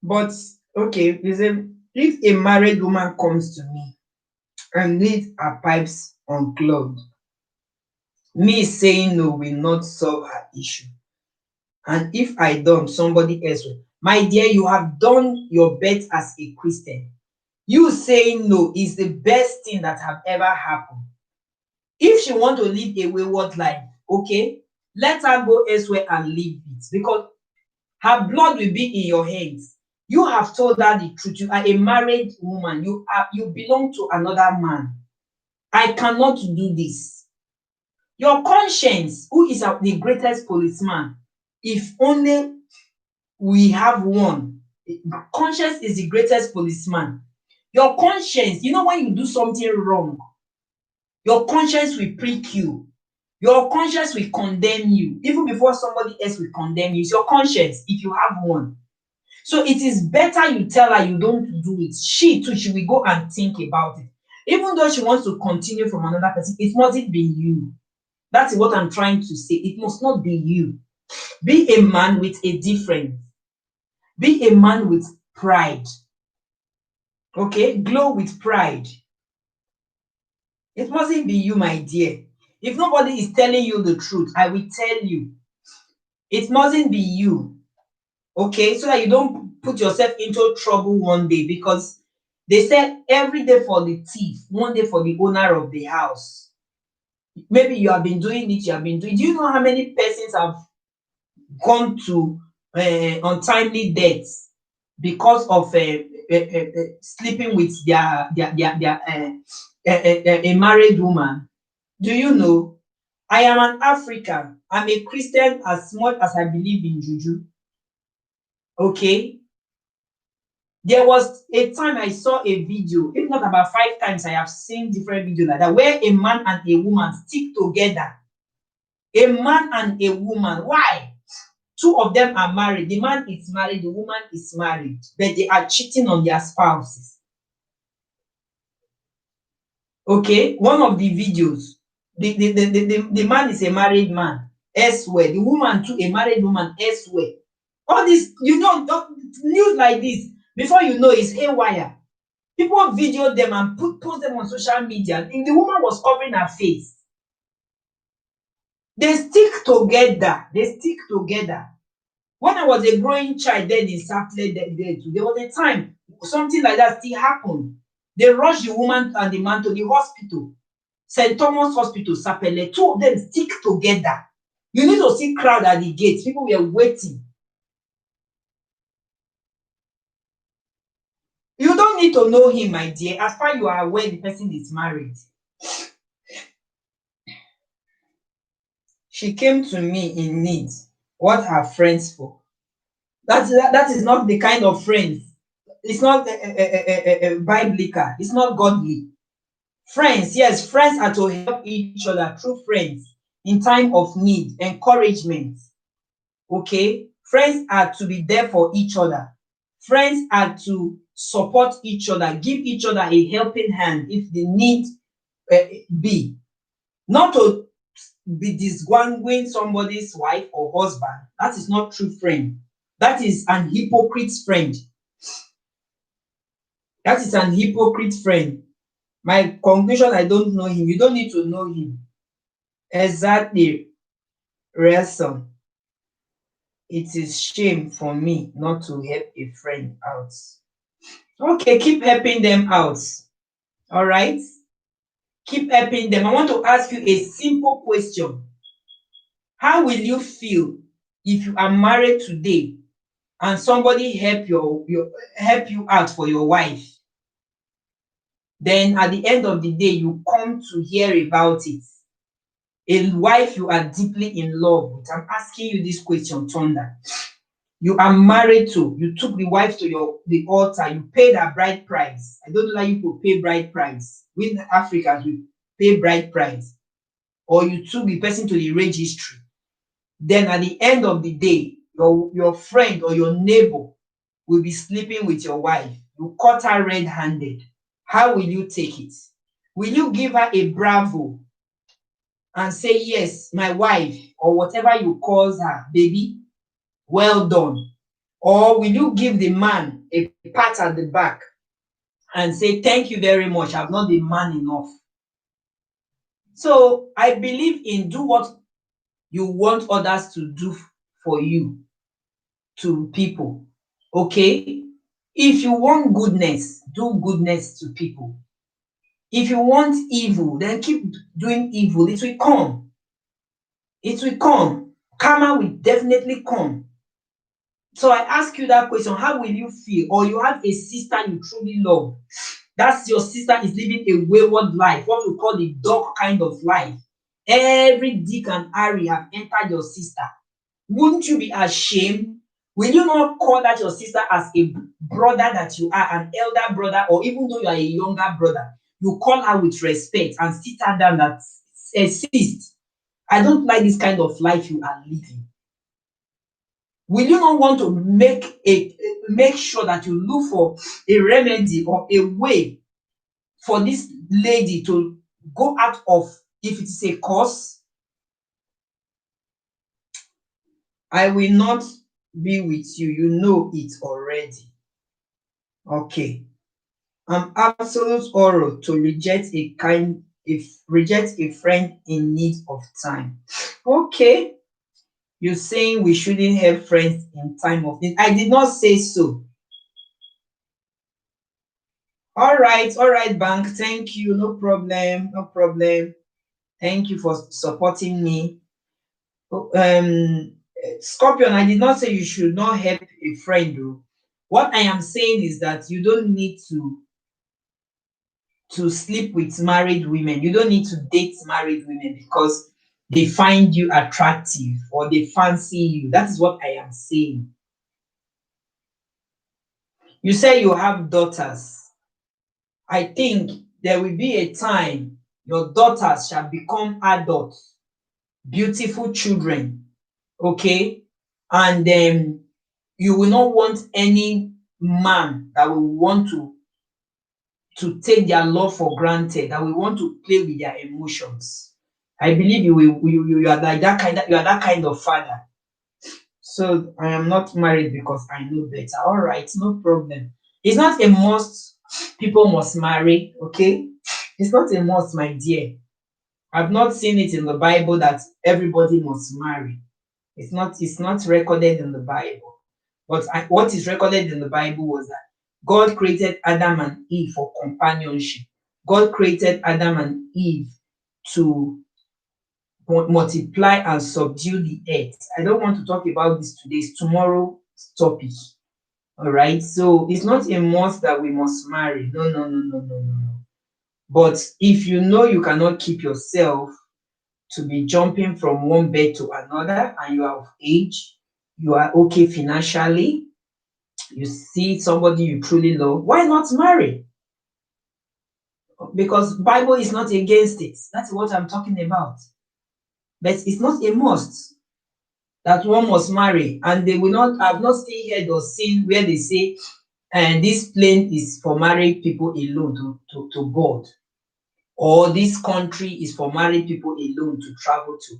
But okay, if a married woman comes to me and needs her pipes unclogged, me saying no will not solve her issue. And if I don't, somebody else will. My dear, you have done your best as a Christian. You saying no is the best thing that have ever happened. If she want to live a wayward life, okay, let her go elsewhere and live it, because her blood will be in your hands. You have told her the truth. You are a married woman. You belong to another man. I cannot do this. Your conscience, who is the greatest policeman, if only we have one. Conscience is the greatest policeman. Your conscience, you know, when you do something wrong, your conscience will prick you. Your conscience will condemn you. Even before somebody else will condemn you. It's your conscience, if you have one. So it is better you tell her you don't do it. She too, she will go and think about it. Even though she wants to continue from another person, it mustn't be you. That's what I'm trying to say. It must not be you. Be a man with a difference. Be a man with pride. Okay, glow with pride. It mustn't be you, my dear. If nobody is telling you the truth, I will tell you. It mustn't be you. Okay, so that you don't put yourself into trouble one day, because they said every day for the thief, one day for the owner of the house. Maybe you have been doing it, you have been doing. Do you know how many persons have gone to untimely deaths because of sleeping with their a married woman? Do you know? I am an African. I'm a Christian as much as I believe in juju. Okay. There was a time I saw a video, if not about 5 times, I have seen different videos like that, where a man and a woman stick together. A man and a woman. Why? Two of them are married. The man is married, the woman is married, but they are cheating on their spouses. Okay, one of the videos, the man is a married man elsewhere, the woman too, a married woman elsewhere. All this, news like this, before you know, it's haywire. People video them and post them on social media, and the woman was covering her face. They stick together. They stick together. When I was a growing child, then in Saturday, there was a time something like that still happened. They rushed the woman and the man to the hospital, St. Thomas Hospital, Sapele. Two of them stick together. You need to see crowd at the gates. People were waiting. You don't need to know him, my dear, as far you are aware the person is married. She came to me in need. What are friends for? That is not the kind of friends. It's not biblical. It's not godly. Friends, yes, friends are to help each other. True friends in time of need, encouragement. Okay, friends are to be there for each other. Friends are to support each other, give each other a helping hand if the need be. Not to be disgwangling somebody's wife or husband. That is not true friend. That is an hypocrite's friend. That is an hypocrite friend. My conclusion, I don't know him. You don't need to know him. Exactly, Ransom. It is shame for me not to help a friend out. Okay, keep helping them out. All right? Keep helping them. I want to ask you a simple question. How will you feel if you are married today and somebody help you out for your wife? Then at the end of the day, you come to hear about it. A wife you are deeply in love with. I'm asking you this question, Thunder. You are married to, you took the wife to the altar, you paid her bride price. I don't know how you could pay bride price. We Africans, we pay bride price. Or you took the person to the registry. Then at the end of the day, your friend or your neighbor will be sleeping with your wife. You caught her red-handed. How will you take it? Will you give her a bravo and say, yes, my wife, or whatever you call her, baby, well done? Or will you give the man a pat at the back and say, thank you very much, I've not been man enough? So I believe in do what you want others to do for you to people. Okay? If you want goodness, do goodness to people. If you want evil, then keep doing evil. It will come. It will come. Karma will definitely come. So I ask you that question, how will you feel? Or you have a sister you truly love. That's your sister is living a wayward life, what we call the dog kind of life. Every Dick and Harry have entered your sister. Wouldn't you be ashamed? Will you not call that your sister as a brother that you are, an elder brother, or even though you are a younger brother, you call her with respect and sit her down that assist. I don't like this kind of life you are living. Will you not want to make sure that you look for a remedy or a way for this lady to go out of, if it is a curse? I will not be with you. You know it already. Okay. Absolute horror to reject a friend in need of time. Okay, you're saying we shouldn't have friends in time of need. I did not say so. All right, bank. Thank you. No problem. No problem. Thank you for supporting me. Scorpion, I did not say you should not help a friend, though. What I am saying is that you don't need to sleep with married women. You don't need to date married women because they find you attractive or they fancy you. That is what I am saying. You say you have daughters. I think there will be a time your daughters shall become adults, beautiful children, okay? And then you will not want any man that will want to take their love for granted, that will want to play with their emotions. I believe you are like that kind of, you are that kind of father. So I am not married because I know better. All right, no problem. It's not a must. People must marry, okay? It's not a must, my dear. I've not seen it in the Bible that everybody must marry. It's not recorded in the Bible. But what is recorded in the Bible was that God created Adam and Eve for companionship. God created Adam and Eve to multiply and subdue the earth. I don't want to talk about this today. It's tomorrow's topic. All right. So it's not a must that we must marry. No, no, no, no, no, no. But if you know you cannot keep yourself to be jumping from one bed to another and you are of age, you are okay financially, you see somebody you truly love, why not marry? Because Bible is not against it. That's what I'm talking about. But it's not a must that one must marry. And they will not have not still heard or seen where they say, and this plane is for married people alone to board, or this country is for married people alone to travel to.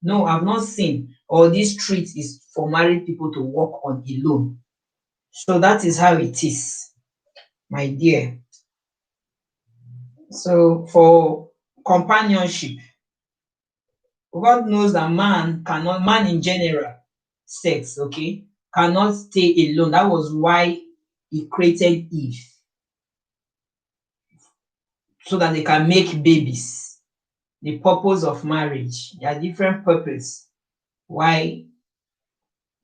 No, I've not seen. Or this street is for married people to walk on alone. So that is how it is, my dear. So for companionship, God knows that man in general, sex, okay, cannot stay alone. That was why he created Eve, so that they can make babies. The purpose of marriage, there are different purposes why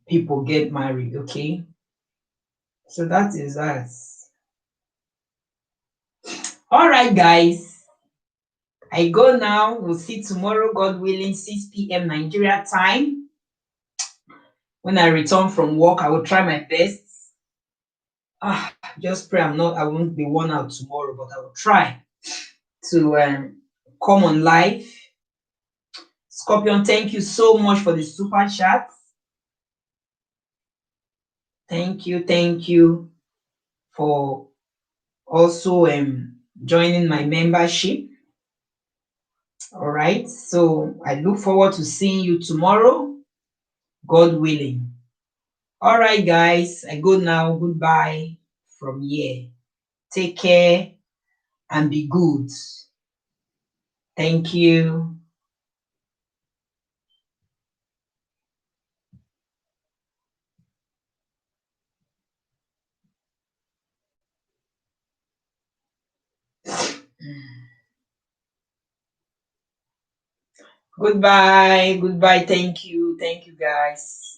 people get married, okay? So that is that. All right, guys. I go now. We'll see tomorrow, God willing, 6 p.m. Nigeria time. When I return from work, I will try my best. Just pray I won't be worn out tomorrow, but I will try to come on live. Scorpion, thank you so much for the super chat. Thank you for also joining my membership. All right, so I look forward to seeing you tomorrow, God willing. All right, guys, I go now. Goodbye from here. Take care and be good. Thank you. Goodbye. Goodbye. Thank you. Thank you, guys.